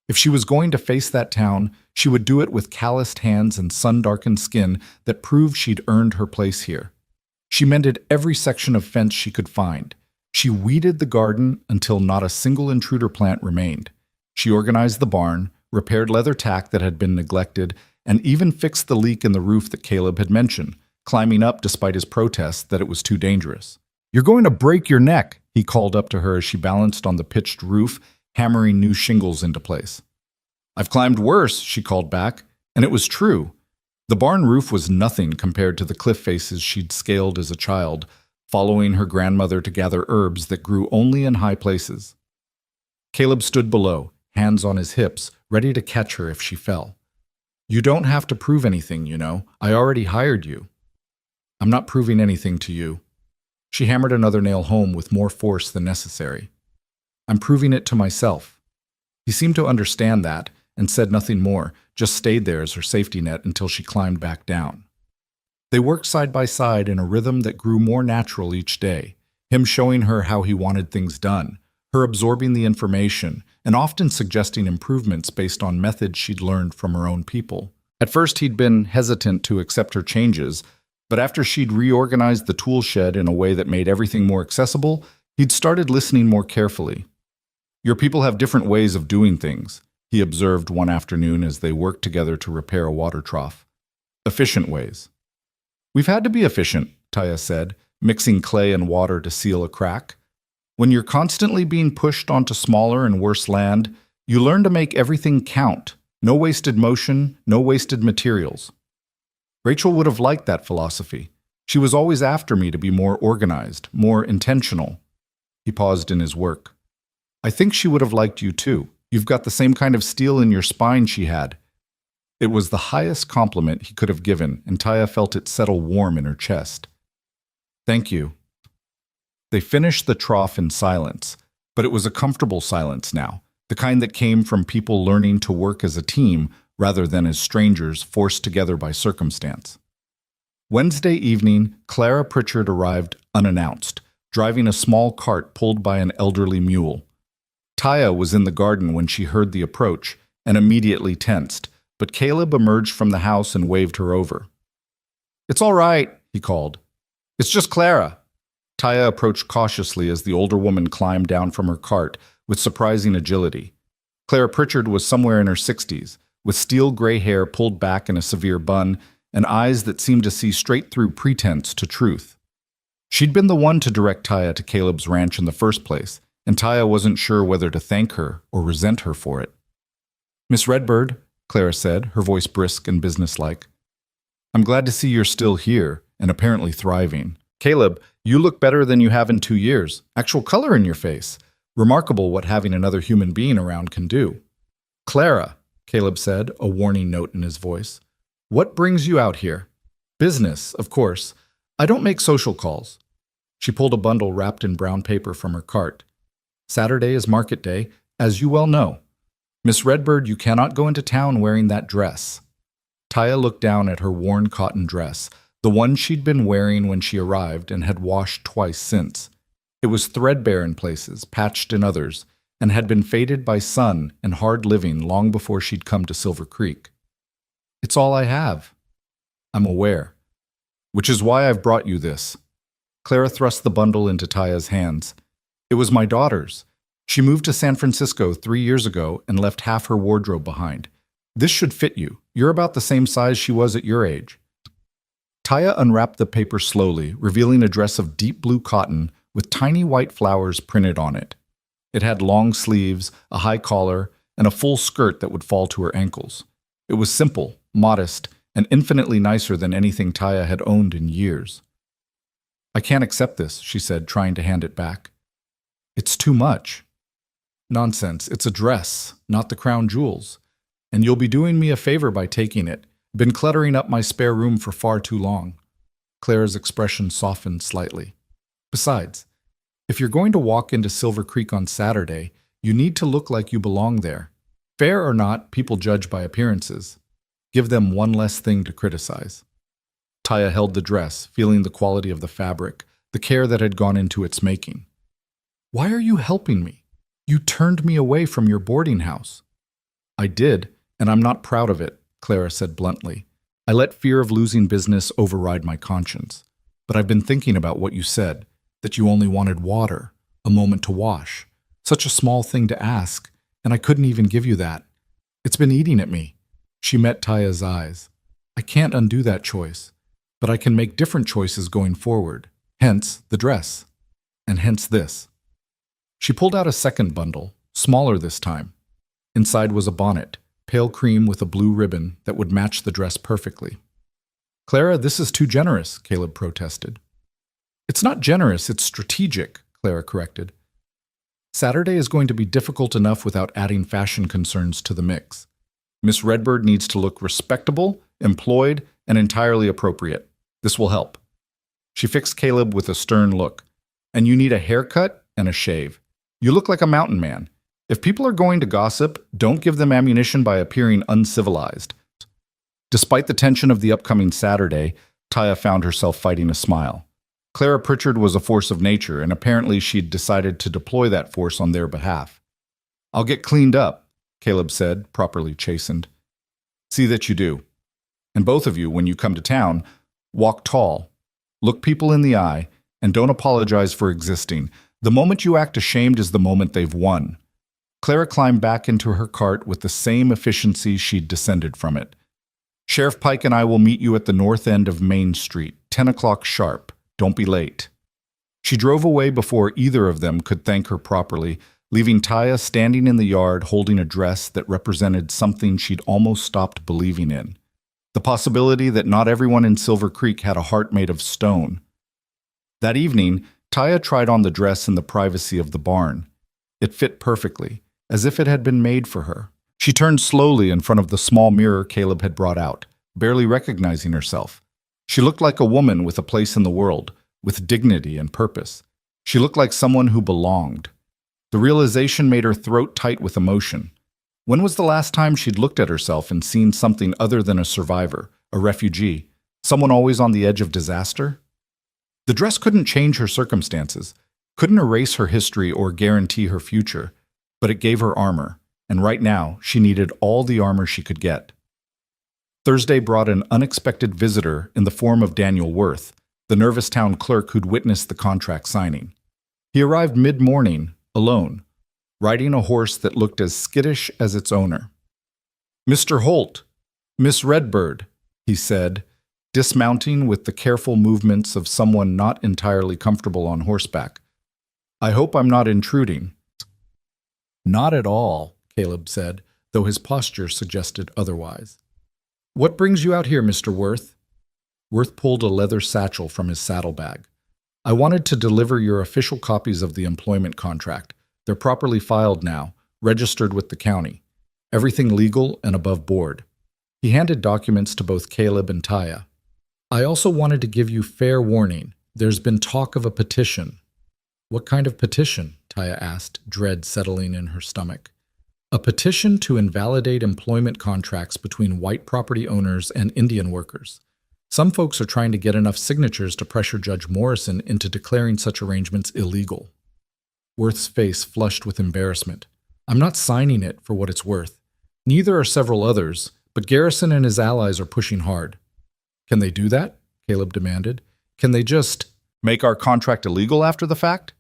If she was going to face that town, she would do it with calloused hands and sun-darkened skin that proved she'd earned her place here. She mended every section of fence she could find. She weeded the garden until not a single intruder plant remained. She organized the barn, repaired leather tack that had been neglected, and even fixed the leak in the roof that Caleb had mentioned, climbing up despite his protests that it was too dangerous. "You're going to break your neck," he called up to her as she balanced on the pitched roof, hammering new shingles into place. "I've climbed worse," she called back, and it was true. The barn roof was nothing compared to the cliff faces she'd scaled as a child, following her grandmother to gather herbs that grew only in high places. Caleb stood below, hands on his hips, ready to catch her if she fell. "You don't have to prove anything, you know. I already hired you." "I'm not proving anything to you." She hammered another nail home with more force than necessary. "I'm proving it to myself." He seemed to understand that and said nothing more, just stayed there as her safety net until she climbed back down. They worked side by side in a rhythm that grew more natural each day, him showing her how he wanted things done, her absorbing the information, and often suggesting improvements based on methods she'd learned from her own people. At first he'd been hesitant to accept her changes, but after she'd reorganized the tool shed in a way that made everything more accessible, he'd started listening more carefully. "Your people have different ways of doing things," he observed one afternoon as they worked together to repair a water trough. "Efficient ways." "We've had to be efficient," Taya said, mixing clay and water to seal a crack. "When you're constantly being pushed onto smaller and worse land, you learn to make everything count. No wasted motion, no wasted materials." Rachel would have liked that philosophy. She was always after me to be more organized, more intentional. He paused in his work. "I think she would have liked you too. You've got the same kind of steel in your spine she had." It was the highest compliment he could have given, and Taya felt it settle warm in her chest. "Thank you." They finished the trough in silence, but it was a comfortable silence now, the kind that came from people learning to work as a team rather than as strangers forced together by circumstance. Wednesday evening, Clara Pritchard arrived unannounced, driving a small cart pulled by an elderly mule. Taya was in the garden when she heard the approach and immediately tensed, but Caleb emerged from the house and waved her over. "It's all right," he called. "It's just Clara." Taya approached cautiously as the older woman climbed down from her cart with surprising agility. Clara Pritchard was somewhere in her 60s, with steel gray hair pulled back in a severe bun and eyes that seemed to see straight through pretense to truth. She'd been the one to direct Taya to Caleb's ranch in the first place, and Taya wasn't sure whether to thank her or resent her for it. "Miss Redbird," Clara said, her voice brisk and businesslike. "I'm glad to see you're still here and apparently thriving. Caleb, you look better than you have in 2 years. Actual color in your face. Remarkable what having another human being around can do." "Clara," Caleb said, a warning note in his voice. "What brings you out here?" "Business, of course. I don't make social calls." She pulled a bundle wrapped in brown paper from her cart. "Saturday is market day, as you well know. Miss Redbird, you cannot go into town wearing that dress." Taya looked down at her worn cotton dress, the one she'd been wearing when she arrived and had washed twice since. It was threadbare in places, patched in others, and had been faded by sun and hard living long before she'd come to Silver Creek. "It's all I have." "I'm aware. Which is why I've brought you this." Clara thrust the bundle into Taya's hands. It was my daughter's. She moved to San Francisco 3 years ago and left half her wardrobe behind. This should fit you. You're about the same size she was at your age. Taya unwrapped the paper slowly, revealing a dress of deep blue cotton with tiny white flowers printed on it. It had long sleeves, a high collar, and a full skirt that would fall to her ankles. It was simple, modest, and infinitely nicer than anything Taya had owned in years. I can't accept this, she said, trying to hand it back. It's too much. Nonsense, it's a dress, not the crown jewels. And you'll be doing me a favor by taking it. Been cluttering up my spare room for far too long. Clara's expression softened slightly. Besides, if you're going to walk into Silver Creek on Saturday, you need to look like you belong there. Fair or not, people judge by appearances. Give them one less thing to criticize. Taya held the dress, feeling the quality of the fabric, the care that had gone into its making. Why are you helping me? You turned me away from your boarding house. I did, and I'm not proud of it, Clara said bluntly. I let fear of losing business override my conscience. But I've been thinking about what you said, that you only wanted water, a moment to wash. Such a small thing to ask, and I couldn't even give you that. It's been eating at me. She met Taya's eyes. I can't undo that choice, but I can make different choices going forward. Hence the dress, and hence this. She pulled out a second bundle, smaller this time. Inside was a bonnet, pale cream with a blue ribbon that would match the dress perfectly. Clara, this is too generous, Caleb protested. It's not generous, it's strategic, Clara corrected. Saturday is going to be difficult enough without adding fashion concerns to the mix. Miss Redbird needs to look respectable, employed, and entirely appropriate. This will help. She fixed Caleb with a stern look. And you need a haircut and a shave. You look like a mountain man. If people are going to gossip, don't give them ammunition by appearing uncivilized. Despite the tension of the upcoming Saturday, Taya found herself fighting a smile. Clara Pritchard was a force of nature, and apparently she'd decided to deploy that force on their behalf. I'll get cleaned up, Caleb said, properly chastened. See that you do. And both of you, when you come to town, walk tall, look people in the eye, and don't apologize for existing. The moment you act ashamed is the moment they've won. Clara climbed back into her cart with the same efficiency she'd descended from it. Sheriff Pike and I will meet you at the north end of Main Street, 10 o'clock sharp. Don't be late. She drove away before either of them could thank her properly, leaving Taya standing in the yard holding a dress that represented something she'd almost stopped believing in. The possibility that not everyone in Silver Creek had a heart made of stone. That evening, Taya tried on the dress in the privacy of the barn. It fit perfectly, as if it had been made for her. She turned slowly in front of the small mirror Caleb had brought out, barely recognizing herself. She looked like a woman with a place in the world, with dignity and purpose. She looked like someone who belonged. The realization made her throat tight with emotion. When was the last time she'd looked at herself and seen something other than a survivor, a refugee, someone always on the edge of disaster? The dress couldn't change her circumstances, couldn't erase her history or guarantee her future, but it gave her armor, and right now she needed all the armor she could get. Thursday brought an unexpected visitor in the form of Daniel Worth, the nervous town clerk who'd witnessed the contract signing. He arrived mid-morning, alone, riding a horse that looked as skittish as its owner. "Mr. Holt, Miss Redbird," he said, dismounting with the careful movements of someone not entirely comfortable on horseback. "I hope I'm not intruding." "Not at all," Caleb said, though his posture suggested otherwise. "What brings you out here, Mr. Worth?" Worth pulled a leather satchel from his saddlebag. "I wanted to deliver your official copies of the employment contract. They're properly filed now, registered with the county. Everything legal and above board." He handed documents to both Caleb and Taya. "I also wanted to give you fair warning. There's been talk of a petition." "What kind of petition?" Taya asked, dread settling in her stomach. "A petition to invalidate employment contracts between white property owners and Indian workers. Some folks are trying to get enough signatures to pressure Judge Morrison into declaring such arrangements illegal." Worth's face flushed with embarrassment. "I'm not signing it for what it's worth. Neither are several others, but Garrison and his allies are pushing hard." "Can they do that?" Caleb demanded. "Can they just Make our contract illegal after the fact?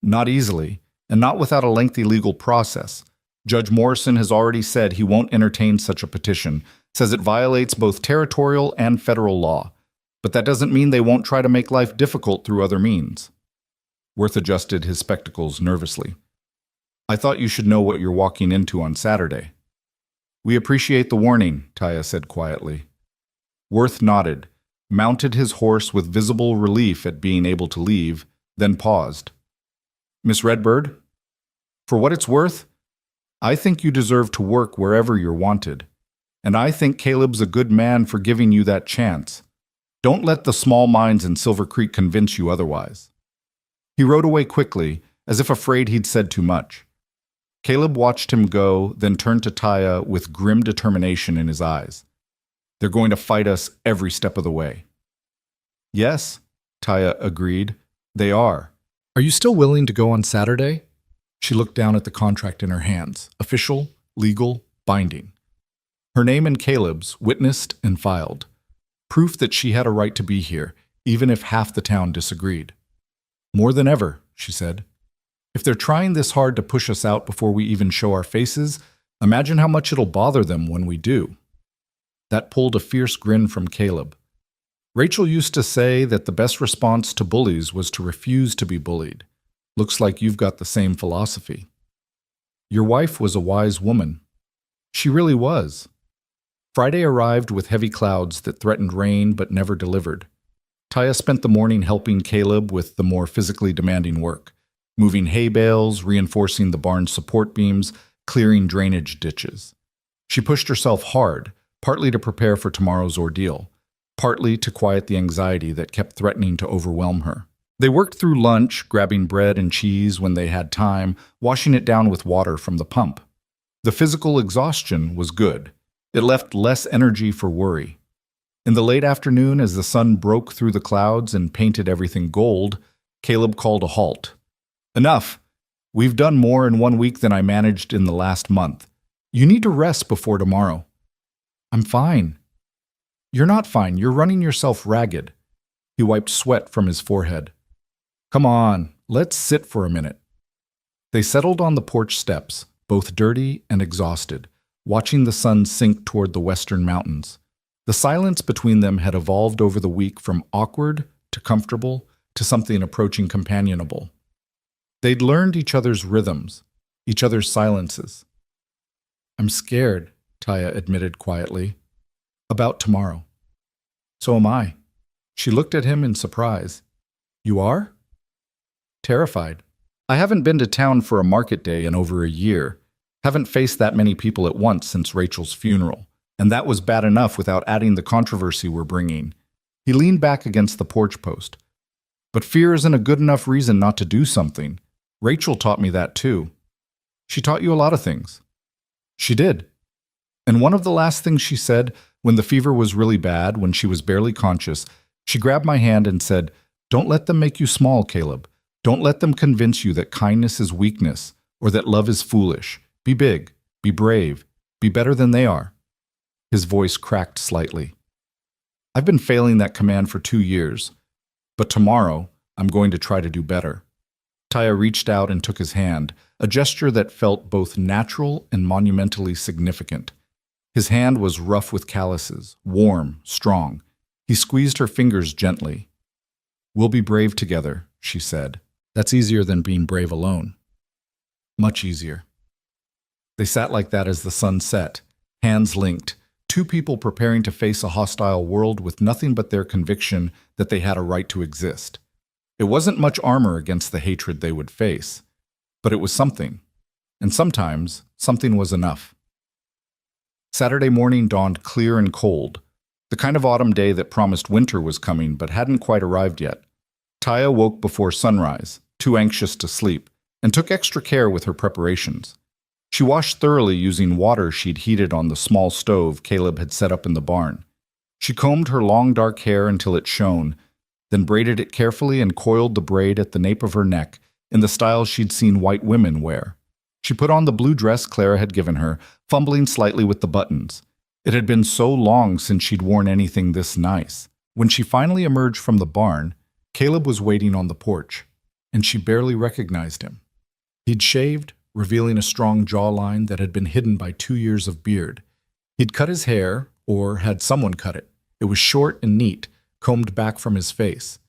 Not easily, and not without a lengthy legal process. Judge Morrison has already said he won't entertain such a petition, says it violates both territorial and federal law. But that doesn't mean they won't try to make life difficult through other means. Worth adjusted his spectacles nervously. I thought you should know what you're walking into on Saturday. We appreciate the warning, Taya said quietly. Worth nodded, mounted his horse with visible relief at being able to leave, then paused. Miss Redbird, for what it's worth, I think you deserve to work wherever you're wanted. And I think Caleb's a good man for giving you that chance. Don't let the small mines in Silver Creek convince you otherwise. He rode away quickly, as if afraid he'd said too much. Caleb watched him go, then turned to Taya with grim determination in his eyes. They're going to fight us every step of the way. Yes, Taya agreed. They are. Are you still willing to go on Saturday? She looked down at the contract in her hands. Official, legal, binding. Her name and Caleb's, witnessed and filed. Proof that she had a right to be here, even if half the town disagreed. More than ever, she said. If they're trying this hard to push us out before we even show our faces, imagine how much it'll bother them when we do. That pulled a fierce grin from Caleb. Rachel used to say that the best response to bullies was to refuse to be bullied. Looks like you've got the same philosophy. Your wife was a wise woman. She really was. Friday arrived with heavy clouds that threatened rain but never delivered. Taya spent the morning helping Caleb with the more physically demanding work, moving hay bales, reinforcing the barn's support beams, clearing drainage ditches. She pushed herself hard, partly to prepare for tomorrow's ordeal, partly to quiet the anxiety that kept threatening to overwhelm her. They worked through lunch, grabbing bread and cheese when they had time, washing it down with water from the pump. The physical exhaustion was good. It left less energy for worry. In the late afternoon, as the sun broke through the clouds and painted everything gold, Caleb called a halt. Enough. We've done more in 1 week than I managed in the last month. You need to rest before tomorrow. I'm fine. You're not fine. You're running yourself ragged. He wiped sweat from his forehead. Come on, let's sit for a minute. They settled on the porch steps, both dirty and exhausted, watching the sun sink toward the western mountains. The silence between them had evolved over the week from awkward to comfortable to something approaching companionable. They'd learned each other's rhythms, each other's silences. I'm scared, Taya admitted quietly. About tomorrow. So am I. She looked at him in surprise. You are? Terrified. I haven't been to town for a market day in over a year. Haven't faced that many people at once since Rachel's funeral. And that was bad enough without adding the controversy we're bringing. He leaned back against the porch post. But fear isn't a good enough reason not to do something. Rachel taught me that too. She taught you a lot of things. She did. And one of the last things she said, when the fever was really bad, when she was barely conscious, she grabbed my hand and said, Don't let them make you small, Caleb. Don't let them convince you that kindness is weakness or that love is foolish. Be big, be brave, be better than they are. His voice cracked slightly. I've been failing that command for 2 years, but tomorrow I'm going to try to do better. Taya reached out and took his hand, a gesture that felt both natural and monumentally significant. His hand was rough with calluses, warm, strong. He squeezed her fingers gently. We'll be brave together, she said. That's easier than being brave alone. Much easier. They sat like that as the sun set, hands linked, two people preparing to face a hostile world with nothing but their conviction that they had a right to exist. It wasn't much armor against the hatred they would face, but it was something. And sometimes, something was enough. Saturday morning dawned clear and cold, the kind of autumn day that promised winter was coming but hadn't quite arrived yet. Taya woke before sunrise, too anxious to sleep, and took extra care with her preparations. She washed thoroughly using water she'd heated on the small stove Caleb had set up in the barn. She combed her long dark hair until it shone, then braided it carefully and coiled the braid at the nape of her neck in the style she'd seen white women wear. She put on the blue dress Clara had given her, fumbling slightly with the buttons. It had been so long since she'd worn anything this nice. When she finally emerged from the barn, Caleb was waiting on the porch, and she barely recognized him. He'd shaved, revealing a strong jawline that had been hidden by 2 years of beard. He'd cut his hair, or had someone cut it. It was short and neat, combed back from his face.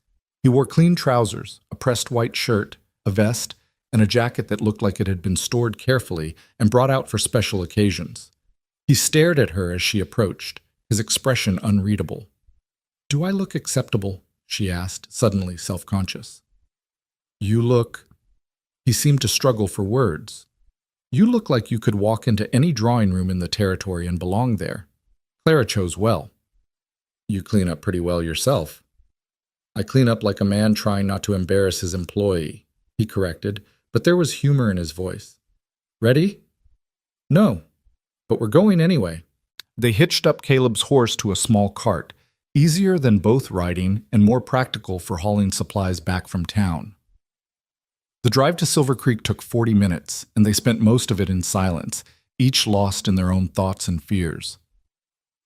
He wore clean trousers, a pressed white shirt, a vest, and a jacket that looked like it had been stored carefully and brought out for special occasions. He stared at her as she approached, his expression unreadable. "Do I look acceptable?" she asked, suddenly self-conscious. "You look—" He seemed to struggle for words. "You look like you could walk into any drawing room in the territory and belong there." Clara chose well. "You clean up pretty well yourself." "I clean up like a man trying not to embarrass his employee," he corrected, but there was humor in his voice. "Ready?" "No, but we're going anyway." They hitched up Caleb's horse to a small cart, easier than both riding and more practical for hauling supplies back from town. The drive to Silver Creek took 40 minutes, and they spent most of it in silence, each lost in their own thoughts and fears.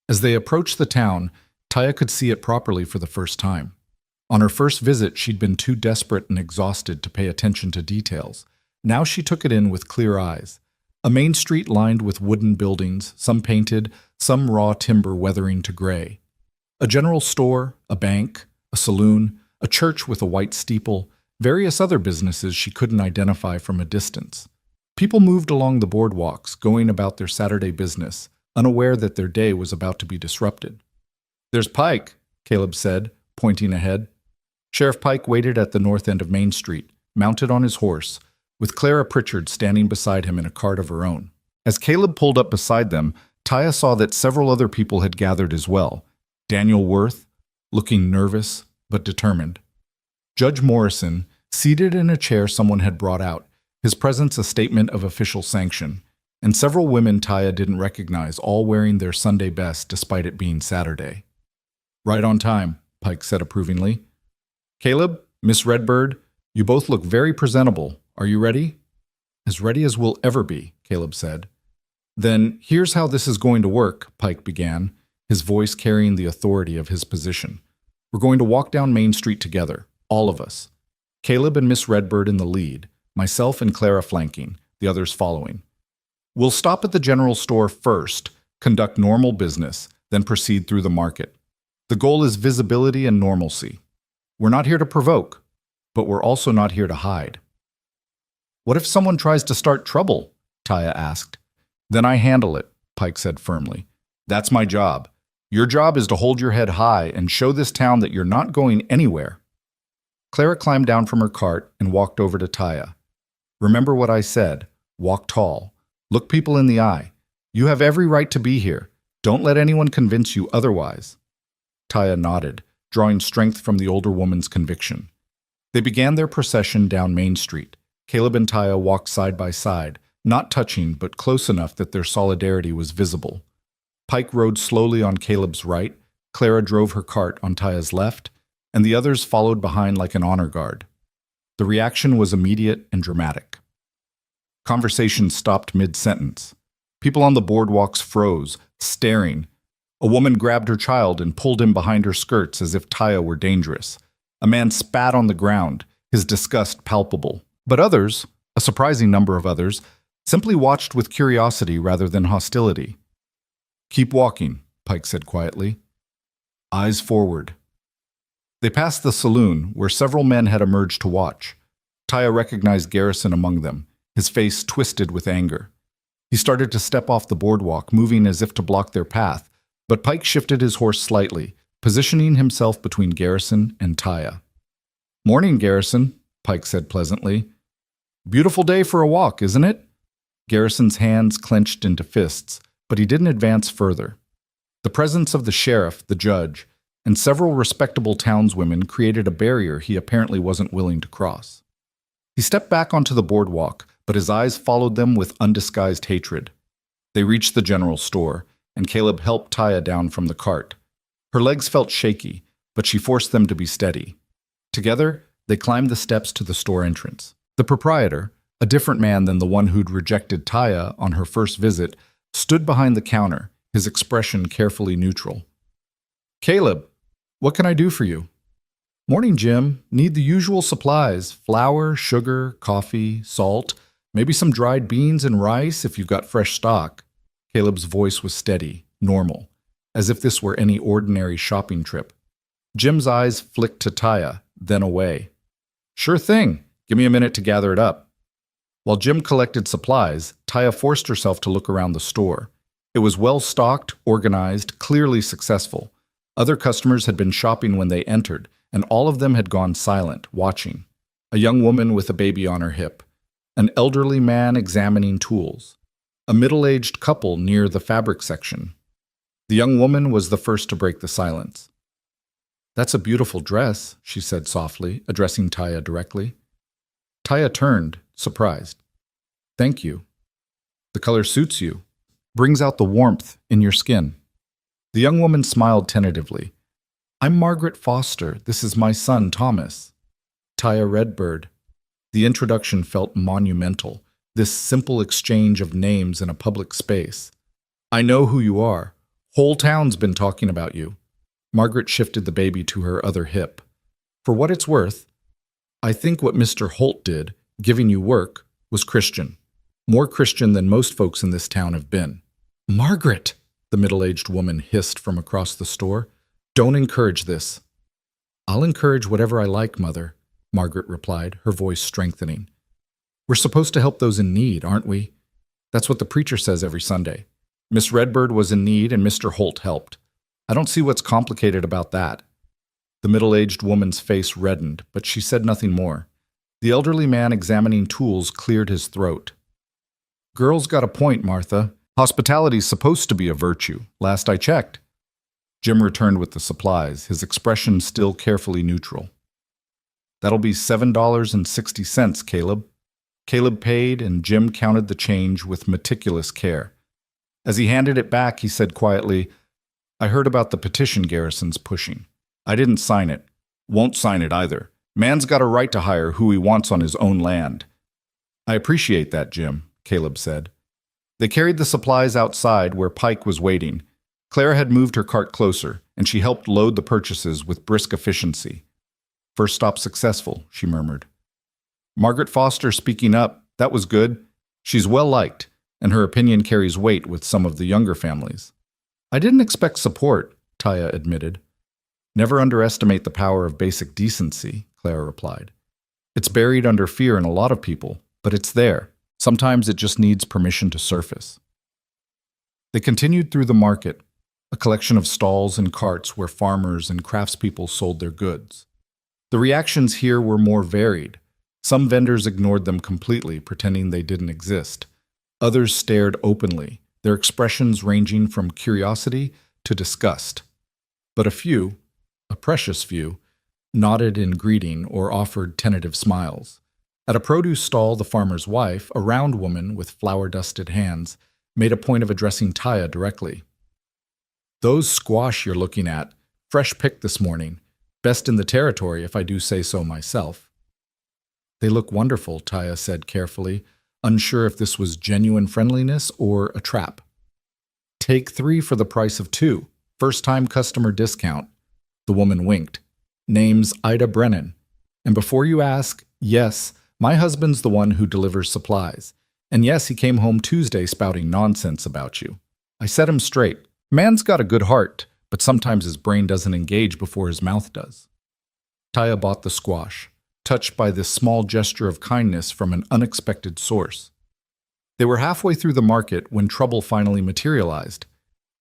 As they approached the town, Taya could see it properly for the first time. On her first visit, she'd been too desperate and exhausted to pay attention to details. Now she took it in with clear eyes. A main street lined with wooden buildings, some painted, some raw timber weathering to gray. A general store, a bank, a saloon, a church with a white steeple, various other businesses she couldn't identify from a distance. People moved along the boardwalks, going about their Saturday business, unaware that their day was about to be disrupted. "There's Pike," Caleb said, pointing ahead. Sheriff Pike waited at the north end of Main Street, mounted on his horse, with Clara Pritchard standing beside him in a cart of her own. As Caleb pulled up beside them, Taya saw that several other people had gathered as well. Daniel Worth, looking nervous but determined. Judge Morrison, seated in a chair someone had brought out, his presence a statement of official sanction, and several women Taya didn't recognize, all wearing their Sunday best despite it being Saturday. "Right on time," Pike said approvingly. "Caleb, Miss Redbird, you both look very presentable. Are you ready?" "As ready as we'll ever be," Caleb said. "Then here's how this is going to work," Pike began, his voice carrying the authority of his position. "We're going to walk down Main Street together, all of us. Caleb and Miss Redbird in the lead, myself and Clara flanking, the others following. We'll stop at the general store first, conduct normal business, then proceed through the market. The goal is visibility and normalcy. We're not here to provoke, but we're also not here to hide." "What if someone tries to start trouble?" Taya asked. "Then I handle it," Pike said firmly. "That's my job. Your job is to hold your head high and show this town that you're not going anywhere." Clara climbed down from her cart and walked over to Taya. "Remember what I said. Walk tall. Look people in the eye. You have every right to be here. Don't let anyone convince you otherwise." Taya nodded, drawing strength from the older woman's conviction. They began their procession down Main Street. Caleb and Taya walked side by side, not touching but close enough that their solidarity was visible. Pike rode slowly on Caleb's right, Clara drove her cart on Taya's left, and the others followed behind like an honor guard. The reaction was immediate and dramatic. Conversation stopped mid-sentence. People on the boardwalks froze, staring. A woman grabbed her child and pulled him behind her skirts as if Taya were dangerous. A man spat on the ground, his disgust palpable. But others, a surprising number of others, simply watched with curiosity rather than hostility. "Keep walking," Pike said quietly. "Eyes forward." They passed the saloon, where several men had emerged to watch. Taya recognized Garrison among them, his face twisted with anger. He started to step off the boardwalk, moving as if to block their path, but Pike shifted his horse slightly, positioning himself between Garrison and Taya. "Morning, Garrison," Pike said pleasantly. "Beautiful day for a walk, isn't it?" Garrison's hands clenched into fists, but he didn't advance further. The presence of the sheriff, the judge, and several respectable townswomen created a barrier he apparently wasn't willing to cross. He stepped back onto the boardwalk, but his eyes followed them with undisguised hatred. They reached the general store, and Caleb helped Taya down from the cart. Her legs felt shaky, but she forced them to be steady. Together, they climbed the steps to the store entrance. The proprietor, a different man than the one who'd rejected Taya on her first visit, stood behind the counter, his expression carefully neutral. "Caleb, what can I do for you?" Morning, Jim. Need the usual supplies: flour, sugar, coffee, salt, maybe some dried beans and rice if you've got fresh stock. Caleb's voice was steady, normal, as if this were any ordinary shopping trip. Jim's eyes flicked to Taya, then away. Sure thing. Give me a minute to gather it up. While Jim collected supplies, Taya forced herself to look around the store. It was well stocked, organized, clearly successful. Other customers had been shopping when they entered, and all of them had gone silent, watching. A young woman with a baby on her hip. An elderly man examining tools. A middle-aged couple near the fabric section. The young woman was the first to break the silence. "That's a beautiful dress," she said softly, addressing Taya directly. Taya turned, surprised. "Thank you. The color suits you. Brings out the warmth in your skin." The young woman smiled tentatively. "I'm Margaret Foster. This is my son, Thomas." Taya Redbird. The introduction felt monumental, this simple exchange of names in a public space. "I know who you are. Whole town's been talking about you." Margaret shifted the baby to her other hip. "For what it's worth, I think what Mr. Holt did, giving you work, was Christian. More Christian than most folks in this town have been." "Margaret!" the middle-aged woman hissed from across the store. "Don't encourage this." "I'll encourage whatever I like, Mother," Margaret replied, her voice strengthening. "We're supposed to help those in need, aren't we? That's what the preacher says every Sunday. Miss Redbird was in need and Mr. Holt helped. I don't see what's complicated about that." The middle-aged woman's face reddened, but she said nothing more. The elderly man examining tools cleared his throat. "Girl's got a point, Martha. Hospitality's supposed to be a virtue, last I checked." Jim returned with the supplies, his expression still carefully neutral. "That'll be $7.60, Caleb." Caleb paid, and Jim counted the change with meticulous care. As he handed it back, he said quietly, "I heard about the petition Garrison's pushing. I didn't sign it. Won't sign it either. Man's got a right to hire who he wants on his own land." "I appreciate that, Jim," Caleb said. They carried the supplies outside where Pike was waiting. Clara had moved her cart closer, and she helped load the purchases with brisk efficiency. "First stop successful," she murmured. "Margaret Foster speaking up, that was good. She's well liked, and her opinion carries weight with some of the younger families." "I didn't expect support," Taya admitted. "Never underestimate the power of basic decency," Clara replied. "It's buried under fear in a lot of people, but it's there. Sometimes it just needs permission to surface." They continued through the market, a collection of stalls and carts where farmers and craftspeople sold their goods. The reactions here were more varied. Some vendors ignored them completely, pretending they didn't exist. Others stared openly, their expressions ranging from curiosity to disgust. But a few, a precious few, nodded in greeting or offered tentative smiles. At a produce stall, the farmer's wife, a round woman with flour-dusted hands, made a point of addressing Taya directly. "Those squash you're looking at, fresh picked this morning. Best in the territory, if I do say so myself." "They look wonderful," Taya said carefully, unsure if this was genuine friendliness or a trap. "Take 3 for the price of 2. First-time customer discount." The woman winked. "Name's Ida Brennan. And before you ask, yes, my husband's the one who delivers supplies. And yes, he came home Tuesday spouting nonsense about you. I set him straight. Man's got a good heart, but sometimes his brain doesn't engage before his mouth does." Taya bought the squash, touched by this small gesture of kindness from an unexpected source. They were halfway through the market when trouble finally materialized.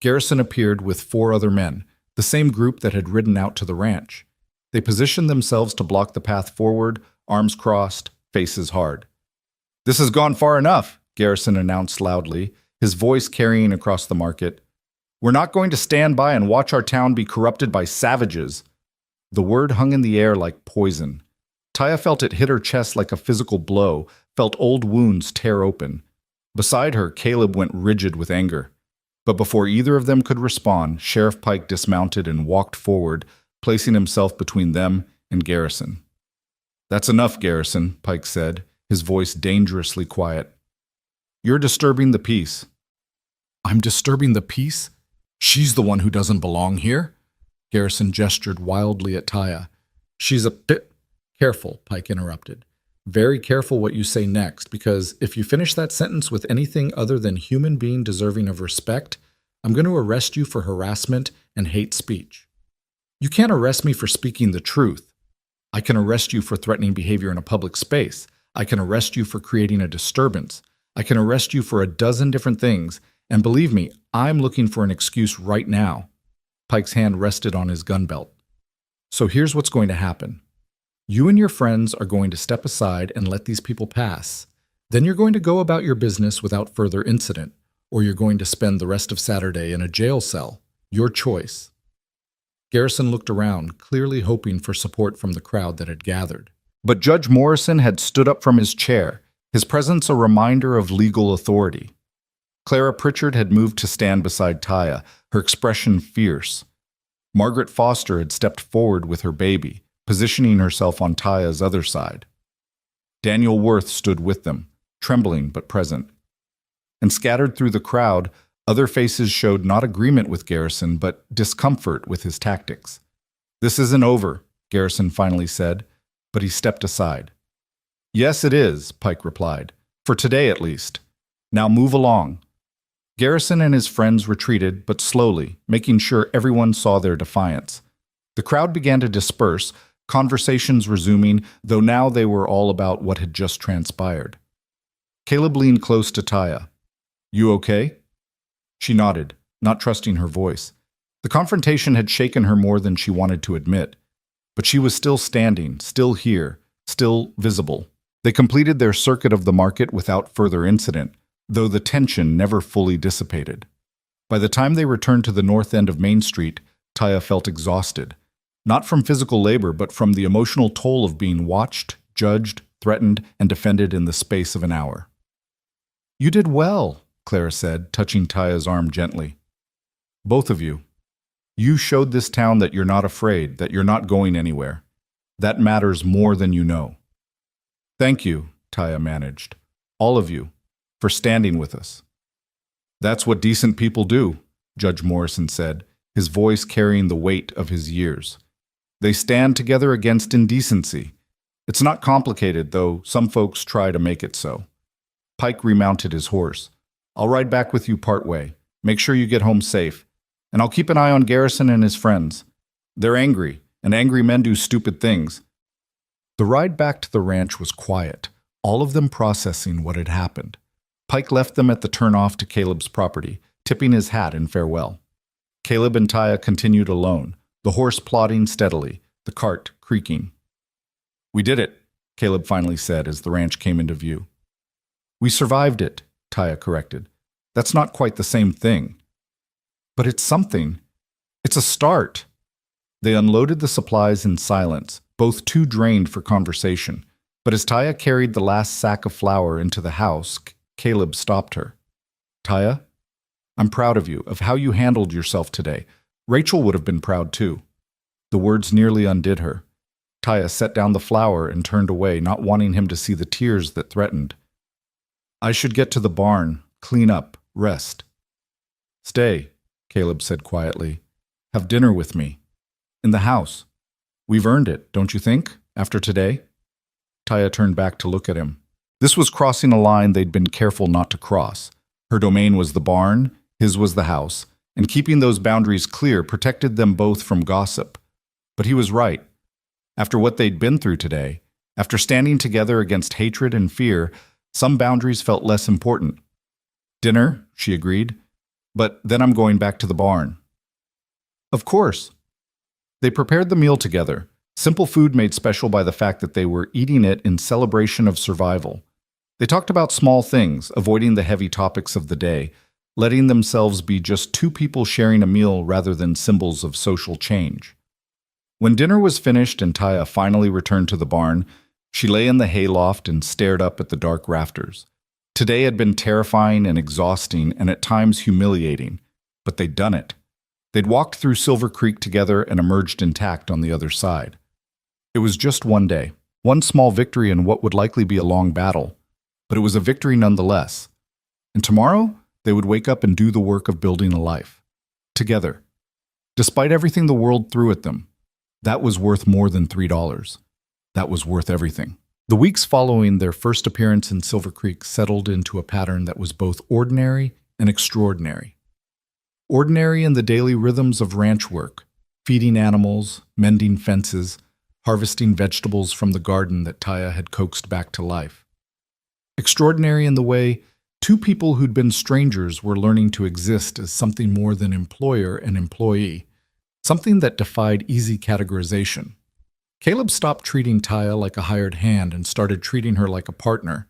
Garrison appeared with 4 other men, the same group that had ridden out to the ranch. They positioned themselves to block the path forward, arms crossed, faces hard. "This has gone far enough," Garrison announced loudly, his voice carrying across the market. "We're not going to stand by and watch our town be corrupted by savages." The word hung in the air like poison. Taya felt it hit her chest like a physical blow, felt old wounds tear open. Beside her, Caleb went rigid with anger. But before either of them could respond, Sheriff Pike dismounted and walked forward, placing himself between them and Garrison. "That's enough, Garrison," Pike said, his voice dangerously quiet. "You're disturbing the peace." "I'm disturbing the peace? She's the one who doesn't belong here?" Garrison gestured wildly at Taya. She's a bit careful, Pike interrupted. Very careful what you say next, because if you finish that sentence with anything other than human being deserving of respect, I'm going to arrest you for harassment and hate speech. You can't arrest me for speaking the truth. I can arrest you for threatening behavior in a public space. I can arrest you for creating a disturbance. I can arrest you for a dozen different things, and believe me, I'm looking for an excuse right now. Pike's hand rested on his gun belt. So here's what's going to happen. You and your friends are going to step aside and let these people pass. Then you're going to go about your business without further incident, or you're going to spend the rest of Saturday in a jail cell. Your choice. Garrison looked around, clearly hoping for support from the crowd that had gathered. But Judge Morrison had stood up from his chair, his presence a reminder of legal authority. Clara Pritchard had moved to stand beside Taya, her expression fierce. Margaret Foster had stepped forward with her baby, positioning herself on Taya's other side. Daniel Worth stood with them, trembling but present. And scattered through the crowd, other faces showed not agreement with Garrison, but discomfort with his tactics. "This isn't over," Garrison finally said, but he stepped aside. "Yes, it is," Pike replied, "for today at least. Now move along." Garrison and his friends retreated, but slowly, making sure everyone saw their defiance. The crowd began to disperse, conversations resuming, though now they were all about what had just transpired. Caleb leaned close to Taya. "You okay?" She nodded, not trusting her voice. The confrontation had shaken her more than she wanted to admit. But she was still standing, still here, still visible. They completed their circuit of the market without further incident, though the tension never fully dissipated. By the time they returned to the north end of Main Street, Taya felt exhausted. Not from physical labor, but from the emotional toll of being watched, judged, threatened, and defended in the space of an hour. "You did well," Clara said, touching Taya's arm gently. "Both of you. You showed this town that you're not afraid, that you're not going anywhere. That matters more than you know." "Thank you," Taya managed. "All of you, for standing with us." "That's what decent people do," Judge Morrison said, his voice carrying the weight of his years. "They stand together against indecency. It's not complicated, though some folks try to make it so." Pike remounted his horse. "I'll ride back with you part way. Make sure you get home safe. And I'll keep an eye on Garrison and his friends. They're angry, and angry men do stupid things." The ride back to the ranch was quiet, all of them processing what had happened. Pike left them at the turnoff to Caleb's property, tipping his hat in farewell. Caleb and Taya continued alone, the horse plodding steadily, the cart creaking. "We did it," Caleb finally said as the ranch came into view. "We survived it," Taya corrected. "That's not quite the same thing." "But it's something. It's a start." They unloaded the supplies in silence, both too drained for conversation. But as Taya carried the last sack of flour into the house, Caleb stopped her. "Taya, I'm proud of you, of how you handled yourself today. Rachel would have been proud too." The words nearly undid her. Taya set down the flour and turned away, not wanting him to see the tears that threatened. "I should get to the barn, clean up, rest." "Stay," Caleb said quietly. "Have dinner with me. In the house. We've earned it, don't you think, after today?" Taya turned back to look at him. This was crossing a line they'd been careful not to cross. Her domain was the barn, his was the house, and keeping those boundaries clear protected them both from gossip. But he was right. After what they'd been through today, after standing together against hatred and fear, some boundaries felt less important. "Dinner," she agreed, "but then I'm going back to the barn." "Of course." They prepared the meal together, simple food made special by the fact that they were eating it in celebration of survival. They talked about small things, avoiding the heavy topics of the day, letting themselves be just two people sharing a meal rather than symbols of social change. When dinner was finished and Taya finally returned to the barn, she lay in the hayloft and stared up at the dark rafters. Today had been terrifying and exhausting and at times humiliating, but they'd done it. They'd walked through Silver Creek together and emerged intact on the other side. It was just one day, one small victory in what would likely be a long battle, but it was a victory nonetheless. And tomorrow, they would wake up and do the work of building a life. Together. Despite everything the world threw at them. That was worth more than $3. That was worth everything. The weeks following their first appearance in Silver Creek settled into a pattern that was both ordinary and extraordinary. Ordinary in the daily rhythms of ranch work, feeding animals, mending fences, harvesting vegetables from the garden that Taya had coaxed back to life. Extraordinary in the way two people who'd been strangers were learning to exist as something more than employer and employee, something that defied easy categorization. Caleb stopped treating Taya like a hired hand and started treating her like a partner.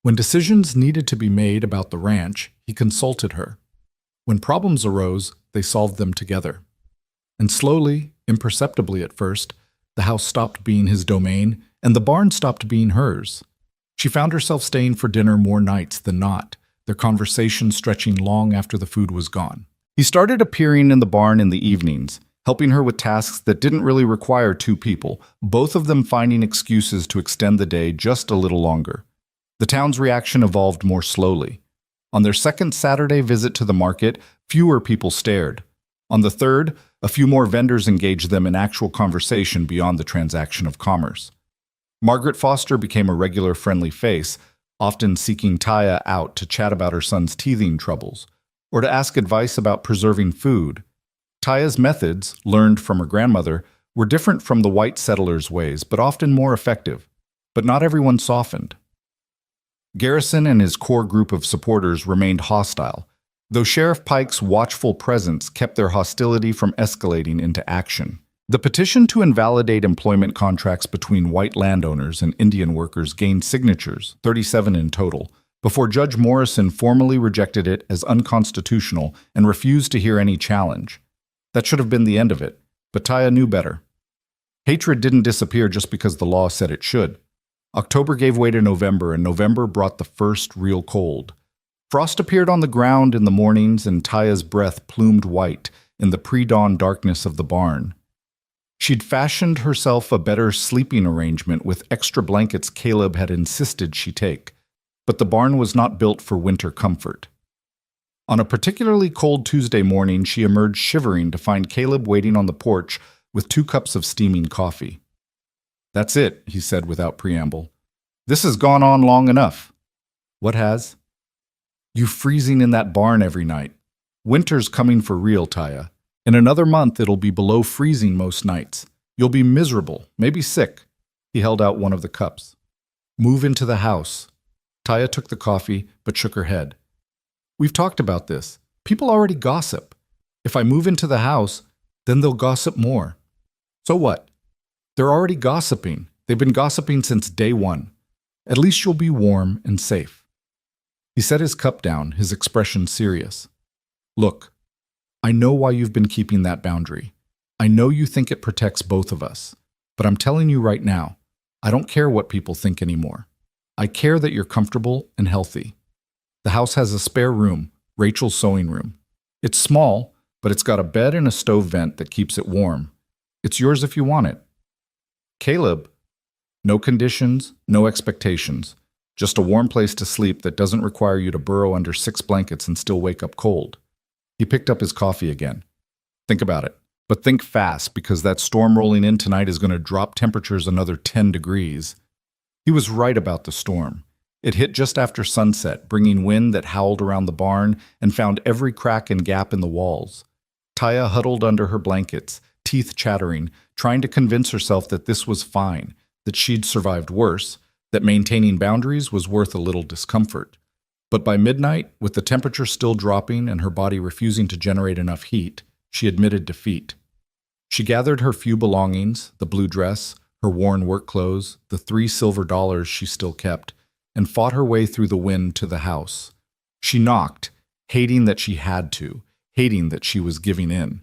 When decisions needed to be made about the ranch, he consulted her. When problems arose, they solved them together. And slowly, imperceptibly at first, the house stopped being his domain and the barn stopped being hers. She found herself staying for dinner more nights than not, their conversation stretching long after the food was gone. He started appearing in the barn in the evenings, helping her with tasks that didn't really require two people, both of them finding excuses to extend the day just a little longer. The town's reaction evolved more slowly. On their second Saturday visit to the market, fewer people stared. On the third, a few more vendors engaged them in actual conversation beyond the transaction of commerce. Margaret Foster became a regular friendly face, often seeking Taya out to chat about her son's teething troubles, or to ask advice about preserving food. Taya's methods, learned from her grandmother, were different from the white settlers' ways, but often more effective. But not everyone softened. Garrison and his core group of supporters remained hostile, though Sheriff Pike's watchful presence kept their hostility from escalating into action. The petition to invalidate employment contracts between white landowners and Indian workers gained signatures, 37 in total, before Judge Morrison formally rejected it as unconstitutional and refused to hear any challenge. That should have been the end of it, but Taya knew better. Hatred didn't disappear just because the law said it should. October gave way to November, and November brought the first real cold. Frost appeared on the ground in the mornings, and Taya's breath plumed white in the pre-dawn darkness of the barn. She'd fashioned herself a better sleeping arrangement with extra blankets Caleb had insisted she take, but the barn was not built for winter comfort. On a particularly cold Tuesday morning, she emerged shivering to find Caleb waiting on the porch with 2 cups of steaming coffee. "That's it," he said without preamble. "This has gone on long enough." "What has?" "You freezing in that barn every night. Winter's coming for real, Taya. In another month, it'll be below freezing most nights. You'll be miserable, maybe sick." He held out one of the cups. "Move into the house." Taya took the coffee, but shook her head. "We've talked about this. People already gossip. If I move into the house, then they'll gossip more." "So what? They're already gossiping. They've been gossiping since day one. At least you'll be warm and safe." He set his cup down, his expression serious. "Look, I know why you've been keeping that boundary. I know you think it protects both of us. But I'm telling you right now, I don't care what people think anymore. I care that you're comfortable and healthy. The house has a spare room, Rachel's sewing room. It's small, but it's got a bed and a stove vent that keeps it warm. It's yours if you want it." "Caleb, no conditions, no expectations. Just a warm place to sleep that doesn't require you to burrow under 6 blankets and still wake up cold." He picked up his coffee again. "Think about it. But think fast, because that storm rolling in tonight is going to drop temperatures another 10 degrees. He was right about the storm. It hit just after sunset, bringing wind that howled around the barn and found every crack and gap in the walls. Taya huddled under her blankets, teeth chattering, trying to convince herself that this was fine, that she'd survived worse, that maintaining boundaries was worth a little discomfort. But by midnight, with the temperature still dropping and her body refusing to generate enough heat, she admitted defeat. She gathered her few belongings, the blue dress, her worn work clothes, the $3 silver she still kept, and fought her way through the wind to the house. She knocked, hating that she had to, hating that she was giving in.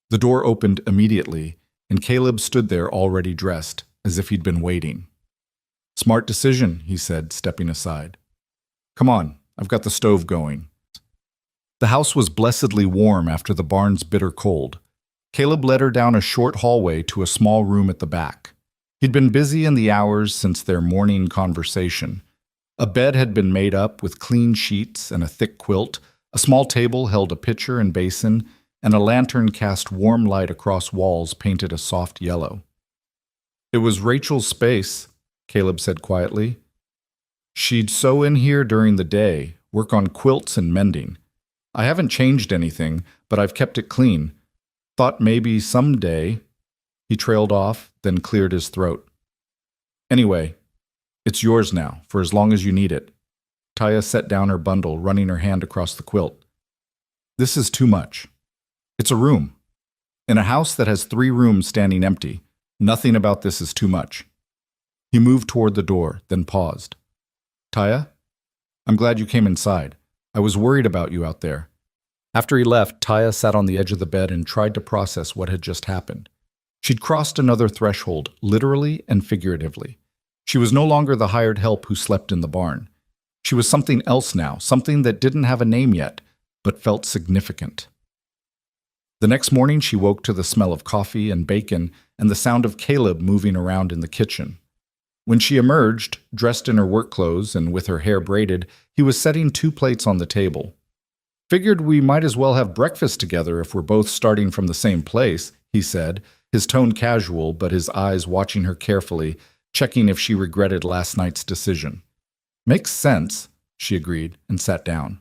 The door opened immediately, and Caleb stood there already dressed, as if he'd been waiting. "Smart decision," he said, stepping aside. "Come on, I've got the stove going." The house was blessedly warm after the barn's bitter cold. Caleb led her down a short hallway to a small room at the back. He'd been busy in the hours since their morning conversation. A bed had been made up with clean sheets and a thick quilt. A small table held a pitcher and basin, and a lantern cast warm light across walls painted a soft yellow. "It was Rachel's space," Caleb said quietly. "She'd sew in here during the day, work on quilts and mending. I haven't changed anything, but I've kept it clean. Thought maybe someday—" He trailed off, then cleared his throat. "Anyway, it's yours now, for as long as you need it." Taya set down her bundle, running her hand across the quilt. "This is too much. It's a room. In a house that has 3 rooms standing empty, nothing about this is too much." He moved toward the door, then paused. "Taya, I'm glad you came inside. I was worried about you out there." After he left, Taya sat on the edge of the bed and tried to process what had just happened. She'd crossed another threshold, literally and figuratively. She was no longer the hired help who slept in the barn. She was something else now, something that didn't have a name yet, but felt significant. The next morning, she woke to the smell of coffee and bacon and the sound of Caleb moving around in the kitchen. When she emerged, dressed in her work clothes and with her hair braided, he was setting 2 plates on the table. "Figured we might as well have breakfast together if we're both starting from the same place," he said, his tone casual but his eyes watching her carefully, checking if she regretted last night's decision. "Makes sense," she agreed and sat down.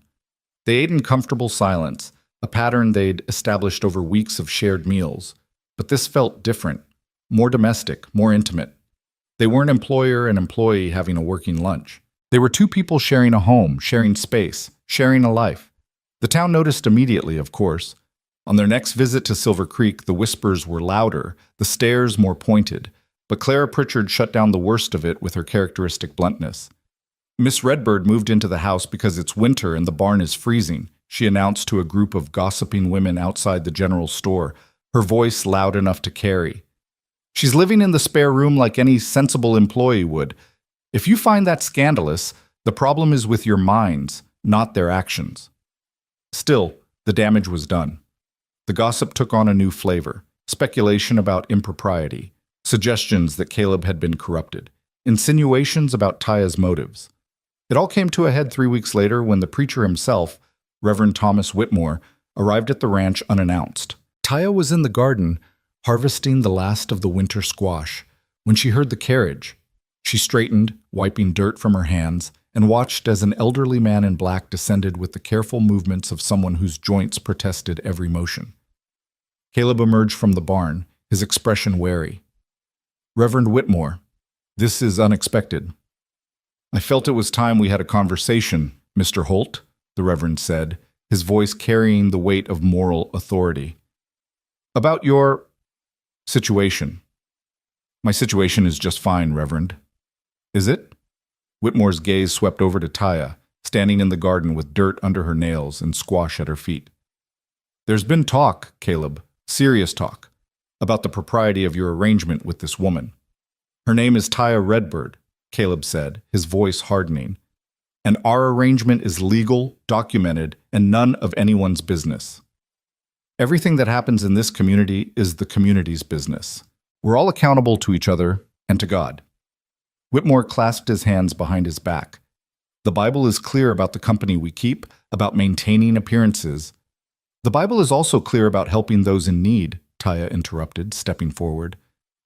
They ate in comfortable silence, a pattern they'd established over weeks of shared meals. But this felt different, more domestic, more intimate. They weren't employer and employee having a working lunch. They were 2 people sharing a home, sharing space, sharing a life. The town noticed immediately, of course. On their next visit to Silver Creek, the whispers were louder, the stares more pointed, but Clara Pritchard shut down the worst of it with her characteristic bluntness. "Miss Redbird moved into the house because it's winter and the barn is freezing," she announced to a group of gossiping women outside the general store, her voice loud enough to carry. "She's living in the spare room like any sensible employee would. If you find that scandalous, the problem is with your minds, not their actions." Still, the damage was done. The gossip took on a new flavor, speculation about impropriety, suggestions that Caleb had been corrupted, insinuations about Taya's motives. It all came to a head 3 weeks later when the preacher himself, Reverend Thomas Whitmore, arrived at the ranch unannounced. Taya was in the garden, harvesting the last of the winter squash, when she heard the carriage. She straightened, wiping dirt from her hands, and watched as an elderly man in black descended with the careful movements of someone whose joints protested every motion. Caleb emerged from the barn, his expression wary. "Reverend Whitmore, this is unexpected." "I felt it was time we had a conversation, Mr. Holt," the Reverend said, his voice carrying the weight of moral authority. "About your situation." "My situation is just fine, Reverend." "Is it?" Whitmore's gaze swept over to Taya, standing in the garden with dirt under her nails and squash at her feet. "There's been talk, Caleb, serious talk, about the propriety of your arrangement with this woman. Her name is Taya Redbird," Caleb said, his voice hardening. "And our arrangement is legal, documented, and none of anyone's business. Everything that happens in this community is the community's business. We're all accountable to each other and to God." Whitmore clasped his hands behind his back. "The Bible is clear about the company we keep, about maintaining appearances." "The Bible is also clear about helping those in need," Taya interrupted, stepping forward.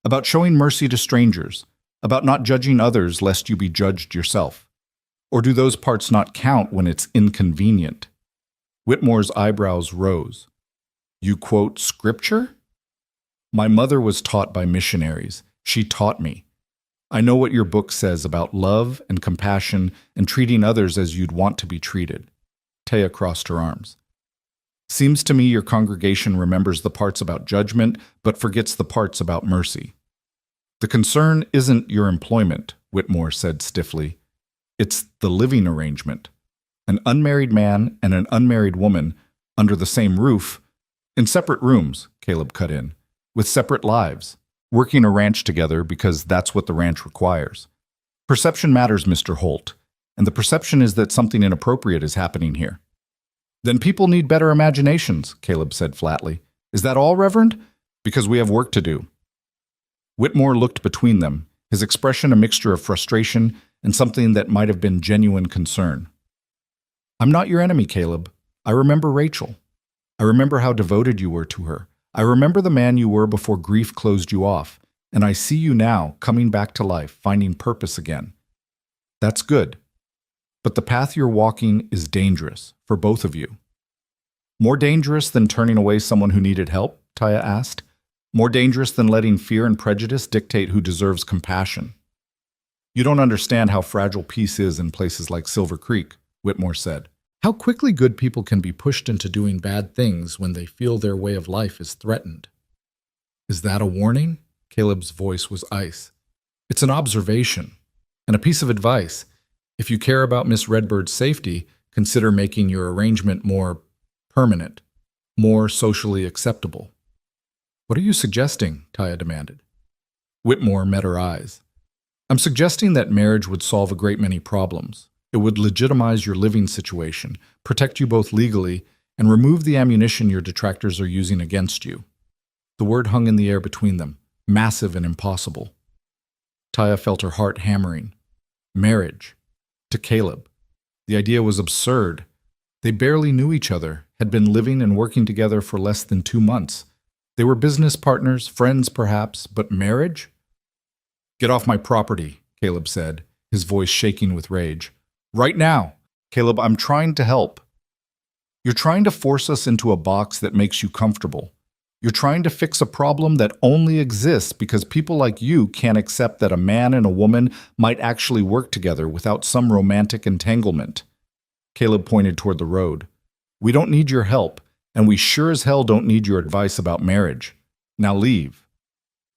"About showing mercy to strangers, about not judging others lest you be judged yourself. Or do those parts not count when it's inconvenient?" Whitmore's eyebrows rose. "You quote scripture?" "My mother was taught by missionaries. She taught me. I know what your book says about love and compassion and treating others as you'd want to be treated." Taya crossed her arms. "Seems to me your congregation remembers the parts about judgment, but forgets the parts about mercy." "The concern isn't your employment," Whitmore said stiffly. "It's the living arrangement. An unmarried man and an unmarried woman under the same roof, in separate rooms," Caleb cut in, "with separate lives, working a ranch together because that's what the ranch requires. Perception matters, Mr. Holt, and the perception is that something inappropriate is happening here." "Then people need better imaginations," Caleb said flatly. "Is that all, Reverend? Because we have work to do." Whitmore looked between them, his expression a mixture of frustration and something that might have been genuine concern. "I'm not your enemy, Caleb. I remember Rachel." I remember how devoted you were to her. I remember the man you were before grief closed you off, and I see you now coming back to life, finding purpose again. That's good. But the path you're walking is dangerous for both of you. More dangerous than turning away someone who needed help? Taya asked. More dangerous than letting fear and prejudice dictate who deserves compassion. You don't understand how fragile peace is in places like Silver Creek, Whitmore said. How quickly good people can be pushed into doing bad things when they feel their way of life is threatened. Is that a warning? Caleb's voice was ice. It's an observation and a piece of advice. If you care about Miss Redbird's safety, consider making your arrangement more permanent, more socially acceptable. What are you suggesting? Taya demanded. Whitmore met her eyes. I'm suggesting that marriage would solve a great many problems. It would legitimize your living situation, protect you both legally, and remove the ammunition your detractors are using against you. The word hung in the air between them, massive and impossible. Taya felt her heart hammering. Marriage. To Caleb. The idea was absurd. They barely knew each other, had been living and working together for less than 2 months. They were business partners, friends perhaps, but marriage? Get off my property, Caleb said, his voice shaking with rage. Right now. Caleb, I'm trying to help. You're trying to force us into a box that makes you comfortable. You're trying to fix a problem that only exists because people like you can't accept that a man and a woman might actually work together without some romantic entanglement. Caleb pointed toward the road. We don't need your help, and we sure as hell don't need your advice about marriage. Now leave.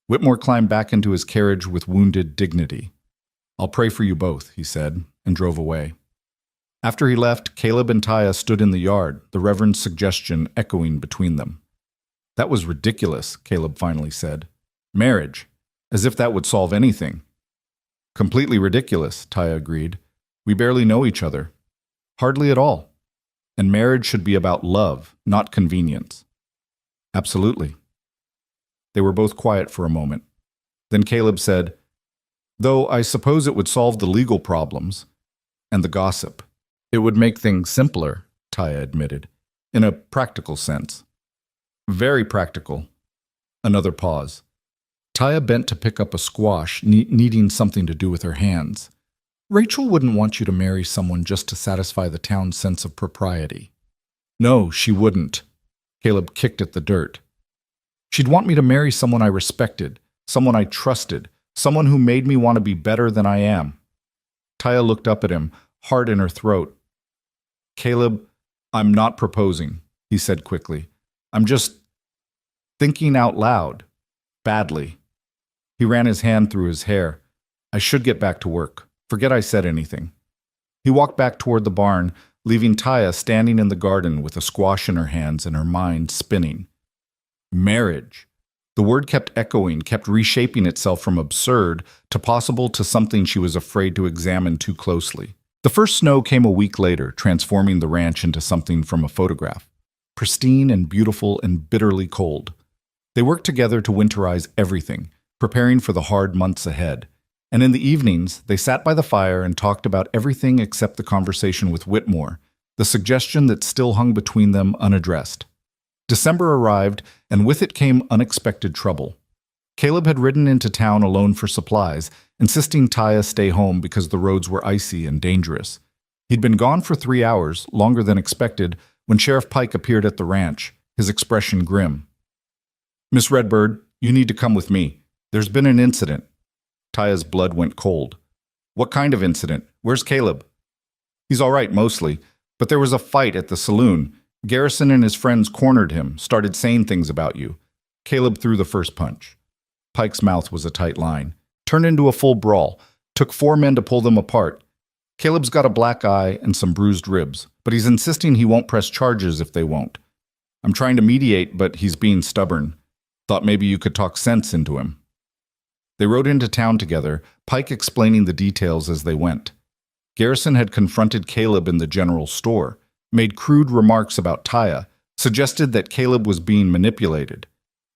Whitmore climbed back into his carriage with wounded dignity. I'll pray for you both, he said, and drove away. After he left, Caleb and Taya stood in the yard, the Reverend's suggestion echoing between them. That was ridiculous, Caleb finally said. Marriage, as if that would solve anything. Completely ridiculous, Taya agreed. We barely know each other. Hardly at all. And marriage should be about love, not convenience. Absolutely. They were both quiet for a moment. Then Caleb said, Though I suppose it would solve the legal problems and the gossip. It would make things simpler, Taya admitted, in a practical sense. Very practical. Another pause. Taya bent to pick up a squash, needing something to do with her hands. Rachel wouldn't want you to marry someone just to satisfy the town's sense of propriety. No, she wouldn't. Caleb kicked at the dirt. She'd want me to marry someone I respected, someone I trusted, someone who made me want to be better than I am. Taya looked up at him, heart in her throat. Caleb, I'm not proposing, he said quickly. I'm just thinking out loud. Badly. He ran his hand through his hair. I should get back to work. Forget I said anything. He walked back toward the barn, leaving Taya standing in the garden with a squash in her hands and her mind spinning. Marriage. The word kept echoing, kept reshaping itself from absurd to possible to something she was afraid to examine too closely. The first snow came a week later, transforming the ranch into something from a photograph. Pristine and beautiful and bitterly cold. They worked together to winterize everything, preparing for the hard months ahead. And in the evenings, they sat by the fire and talked about everything except the conversation with Whitmore, the suggestion that still hung between them unaddressed. December arrived, and with it came unexpected trouble. Caleb had ridden into town alone for supplies, insisting Taya stay home because the roads were icy and dangerous. He'd been gone for 3 hours, longer than expected, when Sheriff Pike appeared at the ranch, his expression grim. Miss Redbird, you need to come with me. There's been an incident. Taya's blood went cold. What kind of incident? Where's Caleb? He's all right, mostly, but there was a fight at the saloon. Garrison and his friends cornered him, started saying things about you. Caleb threw the first punch. Pike's mouth was a tight line. Turned into a full brawl. Took 4 men to pull them apart. Caleb's got a black eye and some bruised ribs, but he's insisting he won't press charges if they won't. I'm trying to mediate, but he's being stubborn. Thought maybe you could talk sense into him. They rode into town together, Pike explaining the details as they went. Garrison had confronted Caleb in the general store, made crude remarks about Taya, suggested that Caleb was being manipulated.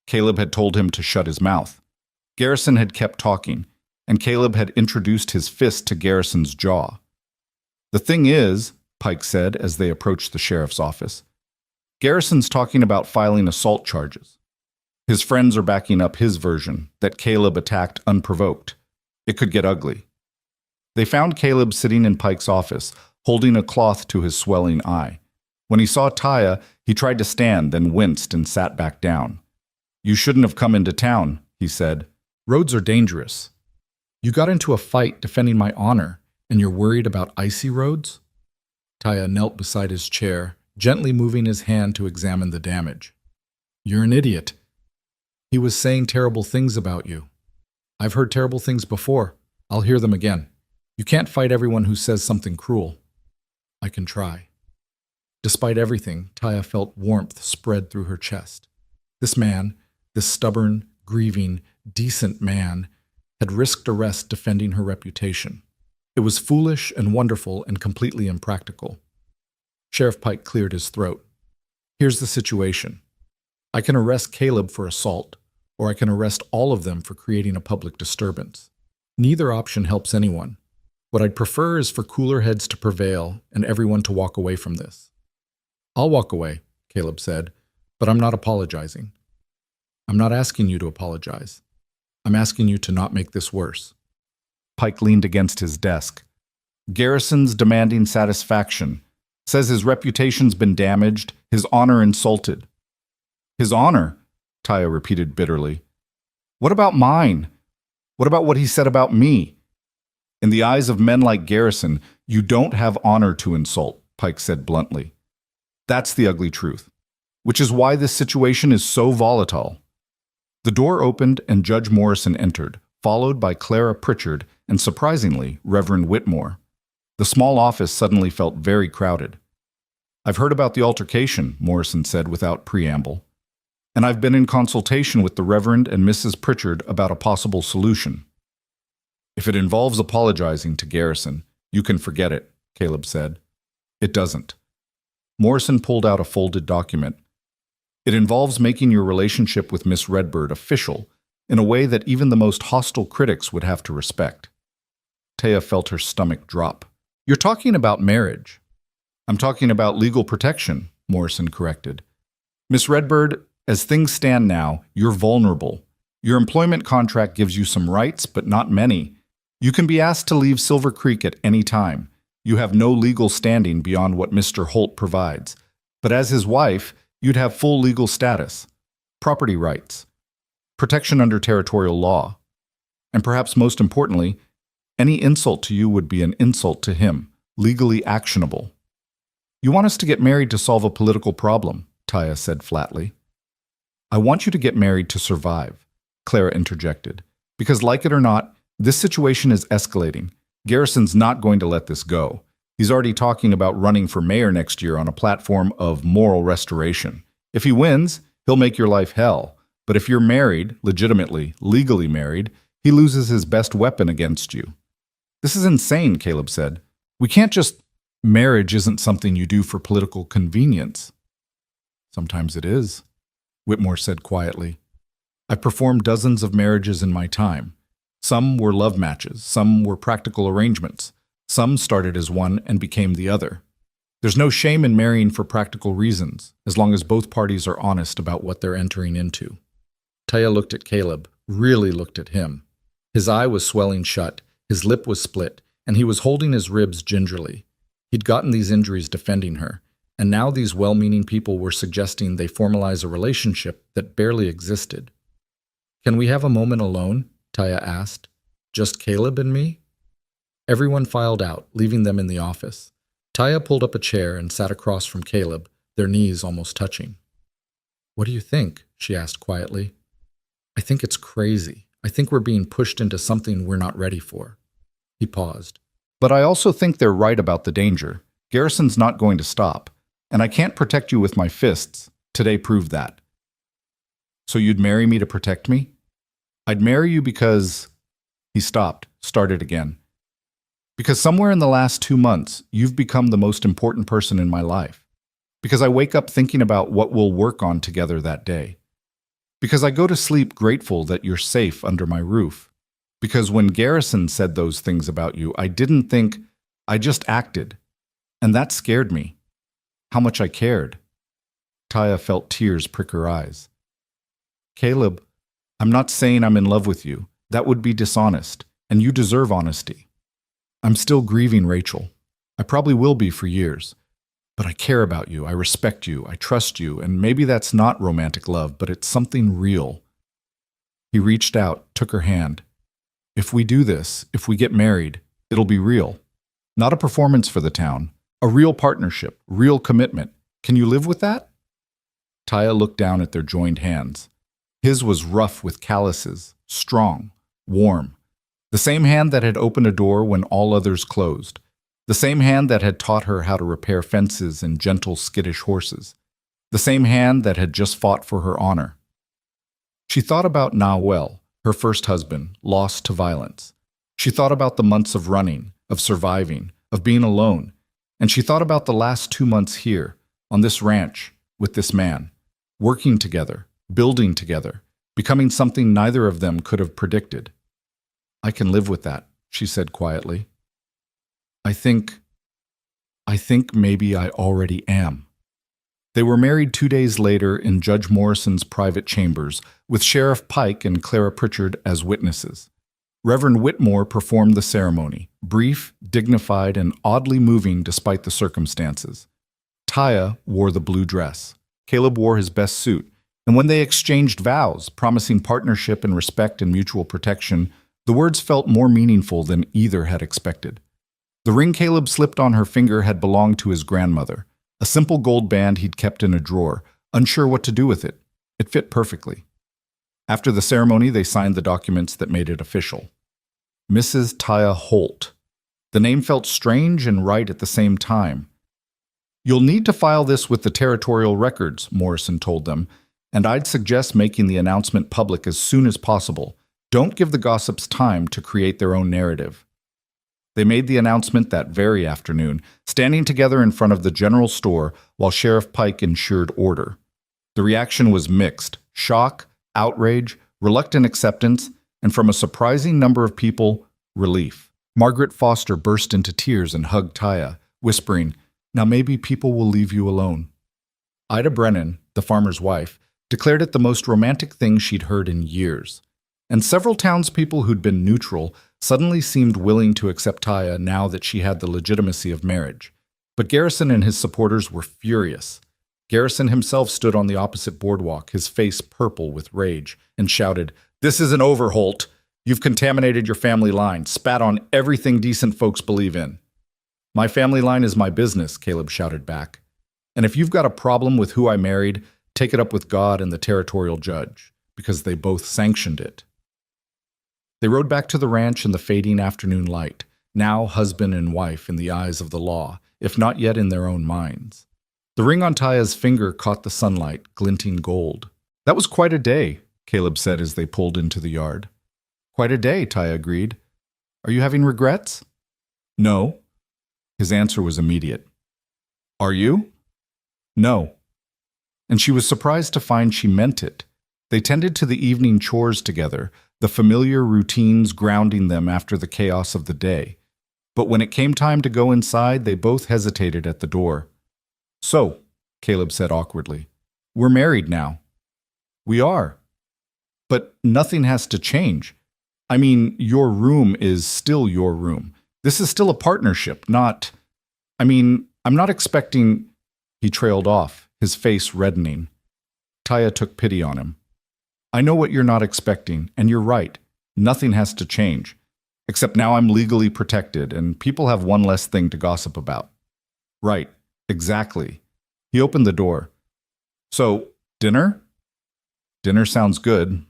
Caleb had told him to shut his mouth. Garrison had kept talking, and Caleb had introduced his fist to Garrison's jaw. The thing is, Pike said as they approached the sheriff's office, Garrison's talking about filing assault charges. His friends are backing up his version, that Caleb attacked unprovoked. It could get ugly. They found Caleb sitting in Pike's office, holding a cloth to his swelling eye. When he saw Taya, he tried to stand, then winced and sat back down. "You shouldn't have come into town," he said. "Roads are dangerous. You got into a fight defending my honor, and you're worried about icy roads?" Taya knelt beside his chair, gently moving his hand to examine the damage. "You're an idiot. He was saying terrible things about you. I've heard terrible things before. I'll hear them again. You can't fight everyone who says something cruel." "I can try." Despite everything, Taya felt warmth spread through her chest. This man, this stubborn, grieving, decent man, had risked arrest defending her reputation. It was foolish and wonderful and completely impractical. Sheriff Pike cleared his throat. "Here's the situation. I can arrest Caleb for assault, or I can arrest all of them for creating a public disturbance. Neither option helps anyone. What I'd prefer is for cooler heads to prevail and everyone to walk away from this." "I'll walk away," Caleb said, "but I'm not apologizing." "I'm not asking you to apologize. I'm asking you to not make this worse." Pike leaned against his desk. "Garrison's demanding satisfaction. Says his reputation's been damaged, his honor insulted." "His honor?" Taya repeated bitterly. "What about mine? What about what he said about me?" "In the eyes of men like Garrison, you don't have honor to insult," Pike said bluntly. "That's the ugly truth, which is why this situation is so volatile." The door opened and Judge Morrison entered, followed by Clara Pritchard and, surprisingly, Reverend Whitmore. The small office suddenly felt very crowded. "I've heard about the altercation," Morrison said without preamble, "and I've been in consultation with the Reverend and Mrs. Pritchard about a possible solution." "If it involves apologizing to Garrison, you can forget it," Caleb said. "It doesn't." Morrison pulled out a folded document. "It involves making your relationship with Miss Redbird official in a way that even the most hostile critics would have to respect." Taya felt her stomach drop. "You're talking about marriage." "I'm talking about legal protection," Morrison corrected. "Miss Redbird, as things stand now, you're vulnerable. Your employment contract gives you some rights, but not many. You can be asked to leave Silver Creek at any time. You have no legal standing beyond what Mr. Holt provides. But as his wife, you'd have full legal status, property rights, protection under territorial law. And perhaps most importantly, any insult to you would be an insult to him, legally actionable." "You want us to get married to solve a political problem," Taya said flatly. "I want you to get married to survive," Clara interjected. "Because like it or not, this situation is escalating. Garrison's not going to let this go. He's already talking about running for mayor next year on a platform of moral restoration. If he wins, he'll make your life hell. But if you're married, legitimately, legally married, he loses his best weapon against you." "This is insane," Caleb said. "We can't just—" "Marriage isn't something you do for political convenience." "Sometimes it is," Whitmore said quietly. "I've performed dozens of marriages in my time. Some were love matches, some were practical arrangements. Some started as one and became the other. There's no shame in marrying for practical reasons, as long as both parties are honest about what they're entering into." Taya looked at Caleb, really looked at him. His eye was swelling shut, his lip was split, and he was holding his ribs gingerly. He'd gotten these injuries defending her, and now these well-meaning people were suggesting they formalize a relationship that barely existed. "Can we have a moment alone?" Taya asked. "Just Caleb and me?" Everyone filed out, leaving them in the office. Taya pulled up a chair and sat across from Caleb, their knees almost touching. "What do you think?" she asked quietly. "I think it's crazy. I think we're being pushed into something we're not ready for." He paused. "But I also think they're right about the danger. Garrison's not going to stop. And I can't protect you with my fists. Today proved that." "So you'd marry me to protect me?" "I'd marry you because—" He stopped, started again. "Because somewhere in the last 2 months, you've become the most important person in my life. Because I wake up thinking about what we'll work on together that day. Because I go to sleep grateful that you're safe under my roof. Because when Garrison said those things about you, I didn't think, I just acted. And that scared me. How much I cared." Taya felt tears prick her eyes. Caleb, I'm not saying I'm in love with you. That would be dishonest, and you deserve honesty. I'm still grieving Rachel. I probably will be for years. But I care about you, I respect you, I trust you, and maybe that's not romantic love, but it's something real. He reached out, took her hand. If we do this, if we get married, it'll be real. Not a performance for the town. A real partnership, real commitment. Can you live with that? Taya looked down at their joined hands. His was rough with calluses, strong, warm. The same hand that had opened a door when all others closed. The same hand that had taught her how to repair fences and gentle, skittish horses. The same hand that had just fought for her honor. She thought about Nawel, her first husband, lost to violence. She thought about the months of running, of surviving, of being alone. And she thought about the last 2 months here, on this ranch, with this man, working together, building together, becoming something neither of them could have predicted. I can live with that, she said quietly. I think maybe I already am. They were married 2 days later in Judge Morrison's private chambers, with Sheriff Pike and Clara Pritchard as witnesses. Reverend Whitmore performed the ceremony, brief, dignified, and oddly moving despite the circumstances. Taya wore the blue dress. Caleb wore his best suit, and when they exchanged vows, promising partnership and respect and mutual protection, the words felt more meaningful than either had expected. The ring Caleb slipped on her finger had belonged to his grandmother, a simple gold band he'd kept in a drawer, unsure what to do with it. It fit perfectly. After the ceremony, they signed the documents that made it official. Mrs. Taya Holt. The name felt strange and right at the same time. You'll need to file this with the territorial records, Morrison told them, and I'd suggest making the announcement public as soon as possible. Don't give the gossips time to create their own narrative. They made the announcement that very afternoon, standing together in front of the general store while Sheriff Pike ensured order. The reaction was mixed: shock, outrage, reluctant acceptance, and from a surprising number of people, relief. Margaret Foster burst into tears and hugged Taya, whispering, "Now maybe people will leave you alone." Ida Brennan, the farmer's wife, declared it the most romantic thing she'd heard in years. And several townspeople who'd been neutral suddenly seemed willing to accept Taya now that she had the legitimacy of marriage. But Garrison and his supporters were furious. Garrison himself stood on the opposite boardwalk, his face purple with rage, and shouted, "This isn't over, Holt. You've contaminated your family line, spat on everything decent folks believe in." "My family line is my business," Caleb shouted back. "And if you've got a problem with who I married, take it up with God and the territorial judge, because they both sanctioned it." They rode back to the ranch in the fading afternoon light, now husband and wife in the eyes of the law, if not yet in their own minds. The ring on Taya's finger caught the sunlight, glinting gold. "That was quite a day," Caleb said as they pulled into the yard. "Quite a day," Taya agreed. "Are you having regrets?" "No." His answer was immediate. "Are you?" "No." And she was surprised to find she meant it. They tended to the evening chores together, the familiar routines grounding them after the chaos of the day. But when it came time to go inside, they both hesitated at the door. "So," Caleb said awkwardly, "we're married now." "We are. But nothing has to change. I mean, your room is still your room. This is still a partnership, not... I'm not expecting..." He trailed off, his face reddening. Taya took pity on him. "I know what you're not expecting, and you're right. Nothing has to change. Except now I'm legally protected, and people have one less thing to gossip about." "Right, exactly." He opened the door. "So, dinner?" "Dinner sounds good."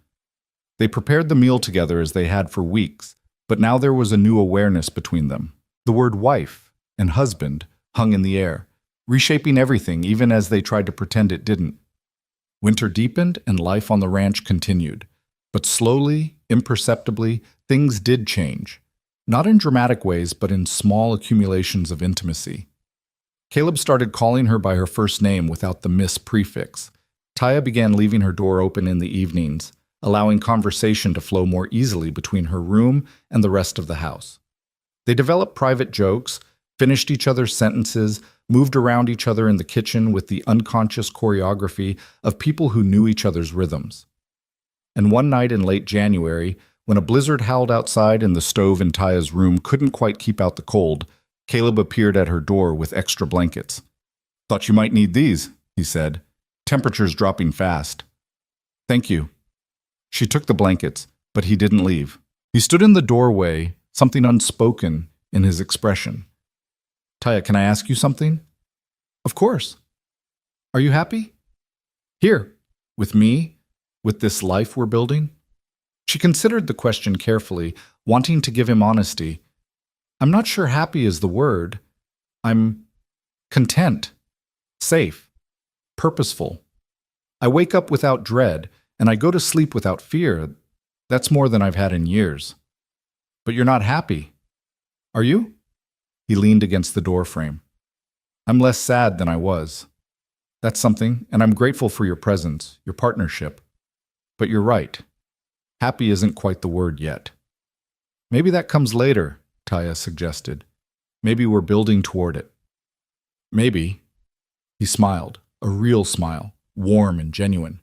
They prepared the meal together as they had for weeks, but now there was a new awareness between them. The word wife and husband hung in the air, reshaping everything even as they tried to pretend it didn't. Winter deepened and life on the ranch continued. But slowly, imperceptibly, things did change. Not in dramatic ways, but in small accumulations of intimacy. Caleb started calling her by her first name without the Miss prefix. Taya began leaving her door open in the evenings, allowing conversation to flow more easily between her room and the rest of the house. They developed private jokes, finished each other's sentences, moved around each other in the kitchen with the unconscious choreography of people who knew each other's rhythms. And one night in late January, when a blizzard howled outside and the stove in Taya's room couldn't quite keep out the cold, Caleb appeared at her door with extra blankets. "Thought you might need these," he said. "Temperature's dropping fast." "Thank you." She took the blankets, but he didn't leave. He stood in the doorway, something unspoken in his expression. "Taya, can I ask you something?" "Of course." "Are you happy?" "Here, with me, with this life we're building?" She considered the question carefully, wanting to give him honesty. "I'm not sure happy is the word. I'm content, safe, purposeful. I wake up without dread, and I go to sleep without fear. That's more than I've had in years." "But you're not happy. Are you?" He leaned against the doorframe. "I'm less sad than I was. That's something, and I'm grateful for your presence, your partnership. But you're right. Happy isn't quite the word yet." "Maybe that comes later," Taya suggested. "Maybe we're building toward it." "Maybe." He smiled, a real smile, warm and genuine.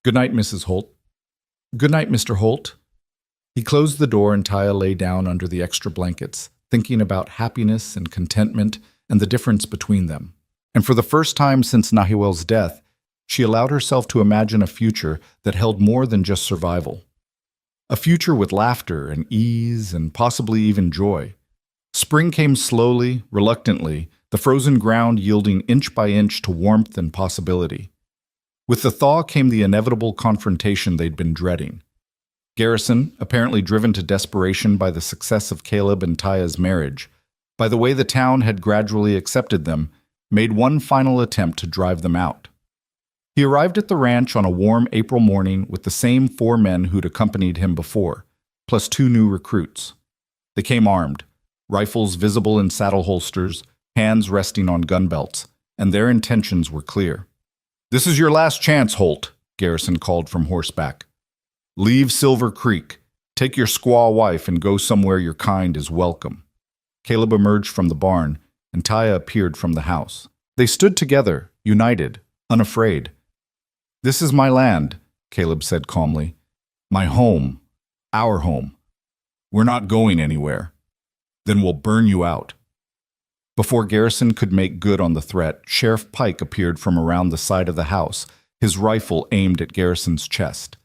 "Good night, Mrs. Holt." "Good night, Mr. Holt." He closed the door and Taya lay down under the extra blankets, thinking about happiness and contentment and the difference between them. And for the first time since Nahuel's death, she allowed herself to imagine a future that held more than just survival. A future with laughter and ease and possibly even joy. Spring came slowly, reluctantly, the frozen ground yielding inch by inch to warmth and possibility. With the thaw came the inevitable confrontation they'd been dreading. Garrison, apparently driven to desperation by the success of Caleb and Taya's marriage, by the way the town had gradually accepted them, made one final attempt to drive them out. He arrived at the ranch on a warm April morning with the same 4 men who'd accompanied him before, plus 2 new recruits. They came armed, rifles visible in saddle holsters, hands resting on gun belts, and their intentions were clear. "This is your last chance, Holt," Garrison called from horseback. "Leave Silver Creek, take your squaw wife and go somewhere your kind is welcome." Caleb emerged from the barn, and Taya appeared from the house. They stood together, united, unafraid. "This is my land," Caleb said calmly. "My home. Our home. We're not going anywhere. Then we'll burn you out." Before Garrison could make good on the threat, Sheriff Pike appeared from around the side of the house, his rifle aimed at Garrison's chest.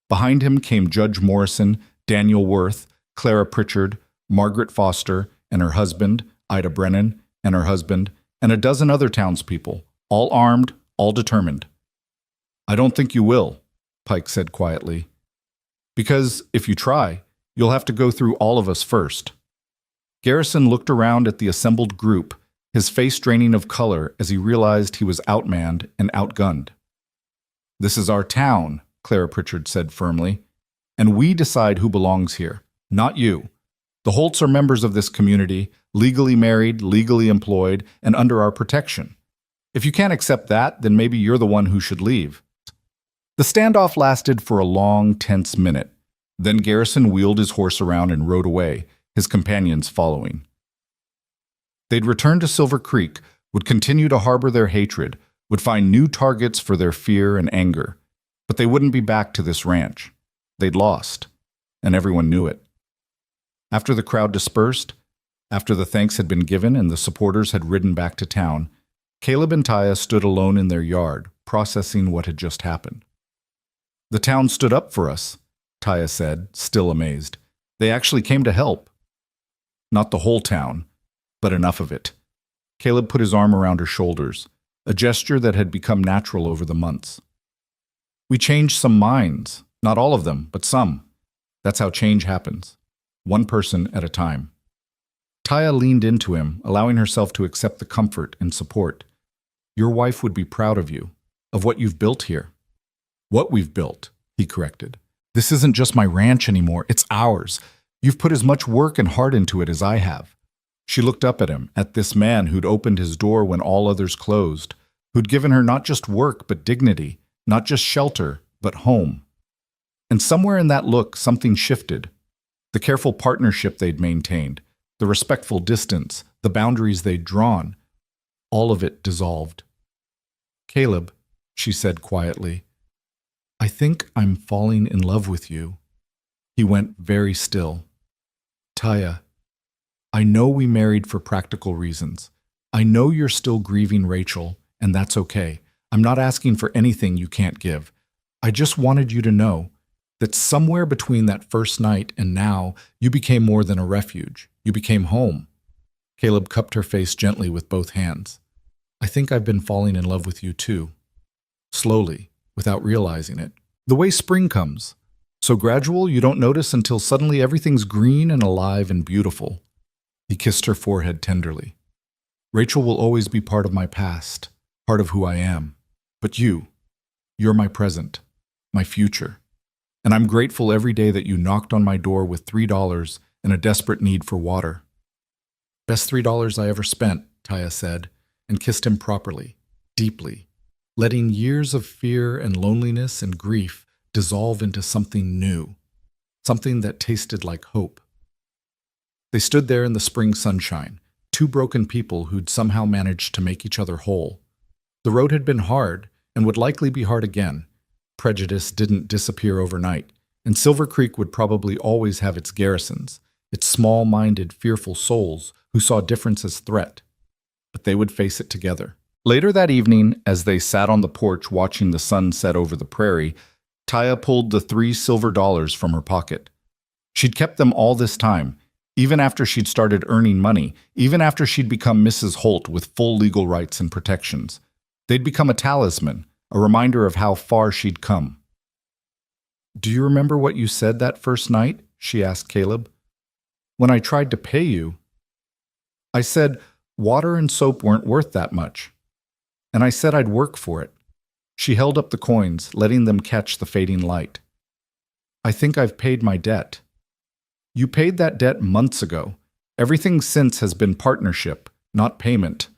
Behind him came Judge Morrison, Daniel Worth, Clara Pritchard, Margaret Foster, and her husband, Ida Brennan, and her husband, and a dozen other townspeople, all armed, all determined. "I don't think you will," Pike said quietly. "Because, if you try, you'll have to go through all of us first." Garrison looked around at the assembled group, his face draining of color as he realized he was outmanned and outgunned. "This is our town," Clara Pritchard said firmly, "and we decide who belongs here, not you. The Holts are members of this community, legally married, legally employed, and under our protection. If you can't accept that, then maybe you're the one who should leave." The standoff lasted for a long, tense minute. Then Garrison wheeled his horse around and rode away, his companions following. They'd return to Silver Creek, would continue to harbor their hatred, would find new targets for their fear and anger. But they wouldn't be back to this ranch. They'd lost, and everyone knew it. After the crowd dispersed, after the thanks had been given and the supporters had ridden back to town, Caleb and Taya stood alone in their yard, processing what had just happened. "The town stood up for us," Taya said, still amazed. "They actually came to help." "Not the whole town, but enough of it." Caleb put his arm around her shoulders, a gesture that had become natural over the months. "We changed some minds, not all of them, but some. That's how change happens, one person at a time." Taya leaned into him, allowing herself to accept the comfort and support. "Your wife would be proud of you, of what you've built here." "What we've built," he corrected. "This isn't just my ranch anymore, it's ours. You've put as much work and heart into it as I have." She looked up at him, at this man who'd opened his door when all others closed, who'd given her not just work but dignity, not just shelter but home. And somewhere in that look, something shifted. The careful partnership they'd maintained, the respectful distance, the boundaries they'd drawn, all of it dissolved. "Caleb," she said quietly, "I think I'm falling in love with you." He went very still. "Taya, I know we married for practical reasons. I know you're still grieving Rachel, and that's okay. I'm not asking for anything you can't give. I just wanted you to know that somewhere between that first night and now, you became more than a refuge. You became home." Caleb cupped her face gently with both hands. "I think I've been falling in love with you too. Slowly, without realizing it. The way spring comes. So gradual you don't notice until suddenly everything's green and alive and beautiful." He kissed her forehead tenderly. "Rachel will always be part of my past, part of who I am. But you're my present, my future. And I'm grateful every day that you knocked on my door with $3 and a desperate need for water." "Best $3 I ever spent," Taya said, and kissed him properly, deeply, letting years of fear and loneliness and grief dissolve into something new, something that tasted like hope. They stood there in the spring sunshine, two broken people who'd somehow managed to make each other whole. The road had been hard and would likely be hard again. Prejudice didn't disappear overnight, and Silver Creek would probably always have its garrisons, its small-minded, fearful souls who saw difference as threat. But they would face it together. Later that evening, as they sat on the porch watching the sun set over the prairie, Taya pulled the $3 from her pocket. She'd kept them all this time, even after she'd started earning money, even after she'd become Mrs. Holt with full legal rights and protections. They'd become a talisman, a reminder of how far she'd come. "Do you remember what you said that first night?" she asked Caleb. "When I tried to pay you, I said water and soap weren't worth that much. And I said I'd work for it." She held up the coins, letting them catch the fading light. "I think I've paid my debt." "You paid that debt months ago. Everything since has been partnership, not payment."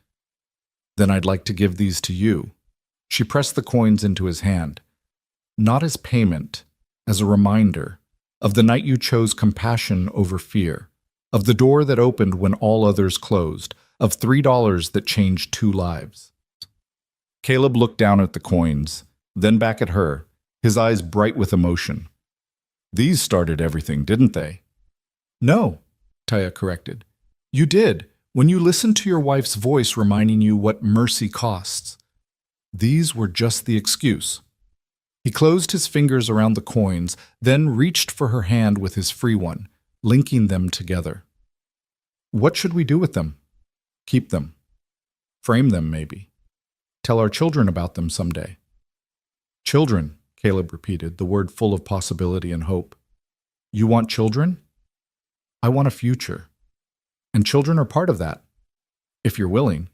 "Then I'd like to give these to you." She pressed the coins into his hand. "Not as payment, as a reminder of the night you chose compassion over fear, of the door that opened when all others closed, of $3 that changed 2 lives. Caleb looked down at the coins, then back at her, his eyes bright with emotion. "These started everything, didn't they?" "No," Taya corrected. "You did, when you listened to your wife's voice reminding you what mercy costs. These were just the excuse." He closed his fingers around the coins, then reached for her hand with his free one, linking them together. "What should we do with them?" "Keep them. Frame them, maybe. Tell our children about them someday." "Children," Caleb repeated, the word full of possibility and hope. "You want children?" "I want a future. And children are part of that. If you're willing."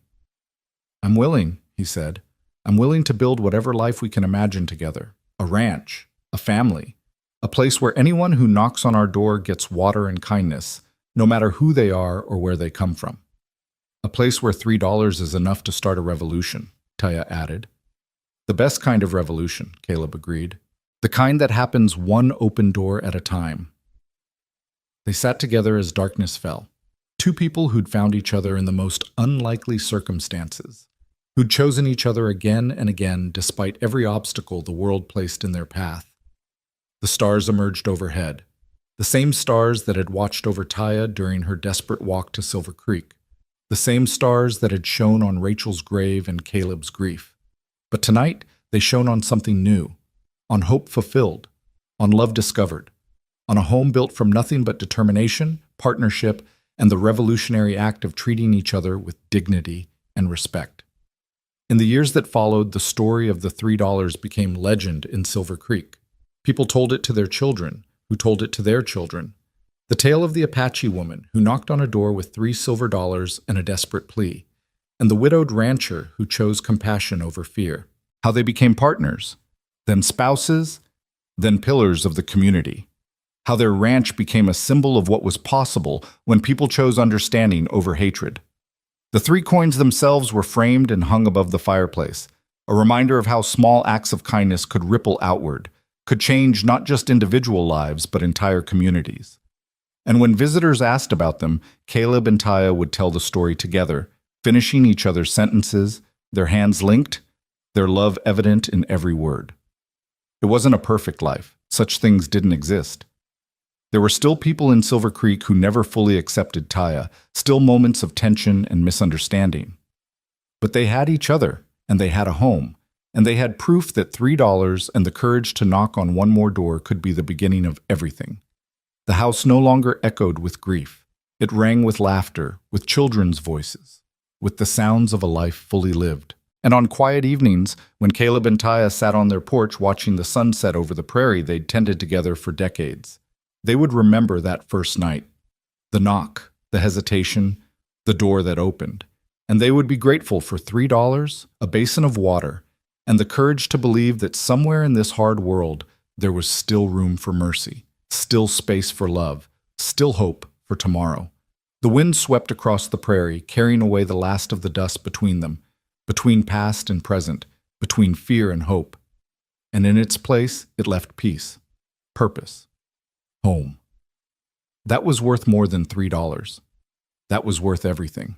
"I'm willing," he said. "I'm willing to build whatever life we can imagine together. A ranch, a family, a place where anyone who knocks on our door gets water and kindness, no matter who they are or where they come from. A place where $3 is enough to start a revolution," Taya added. "The best kind of revolution," Caleb agreed. "The kind that happens one open door at a time." They sat together as darkness fell. Two people who'd found each other in the most unlikely circumstances, who'd chosen each other again and again despite every obstacle the world placed in their path. The stars emerged overhead, the same stars that had watched over Taya during her desperate walk to Silver Creek, the same stars that had shone on Rachel's grave and Caleb's grief. But tonight, they shone on something new, on hope fulfilled, on love discovered, on a home built from nothing but determination, partnership, and the revolutionary act of treating each other with dignity and respect. In the years that followed, the story of the $3 became legend in Silver Creek. People told it to their children, who told it to their children. The tale of the Apache woman who knocked on a door with $3 and a desperate plea, and the widowed rancher who chose compassion over fear. How they became partners, then spouses, then pillars of the community. How their ranch became a symbol of what was possible when people chose understanding over hatred. The 3 coins themselves were framed and hung above the fireplace, a reminder of how small acts of kindness could ripple outward, could change not just individual lives but entire communities. And when visitors asked about them, Caleb and Taya would tell the story together, finishing each other's sentences, their hands linked, their love evident in every word. It wasn't a perfect life. Such things didn't exist. There were still people in Silver Creek who never fully accepted Taya, still moments of tension and misunderstanding. But they had each other, and they had a home, and they had proof that $3 and the courage to knock on one more door could be the beginning of everything. The house no longer echoed with grief. It rang with laughter, with children's voices, with the sounds of a life fully lived. And on quiet evenings, when Caleb and Taya sat on their porch watching the sunset over the prairie they'd tended together for decades, they would remember that first night, the knock, the hesitation, the door that opened, and they would be grateful for $3, a basin of water, and the courage to believe that somewhere in this hard world there was still room for mercy, still space for love, still hope for tomorrow. The wind swept across the prairie, carrying away the last of the dust between them, between past and present, between fear and hope. And in its place, it left peace, purpose, home. That was worth more than $3. That was worth everything.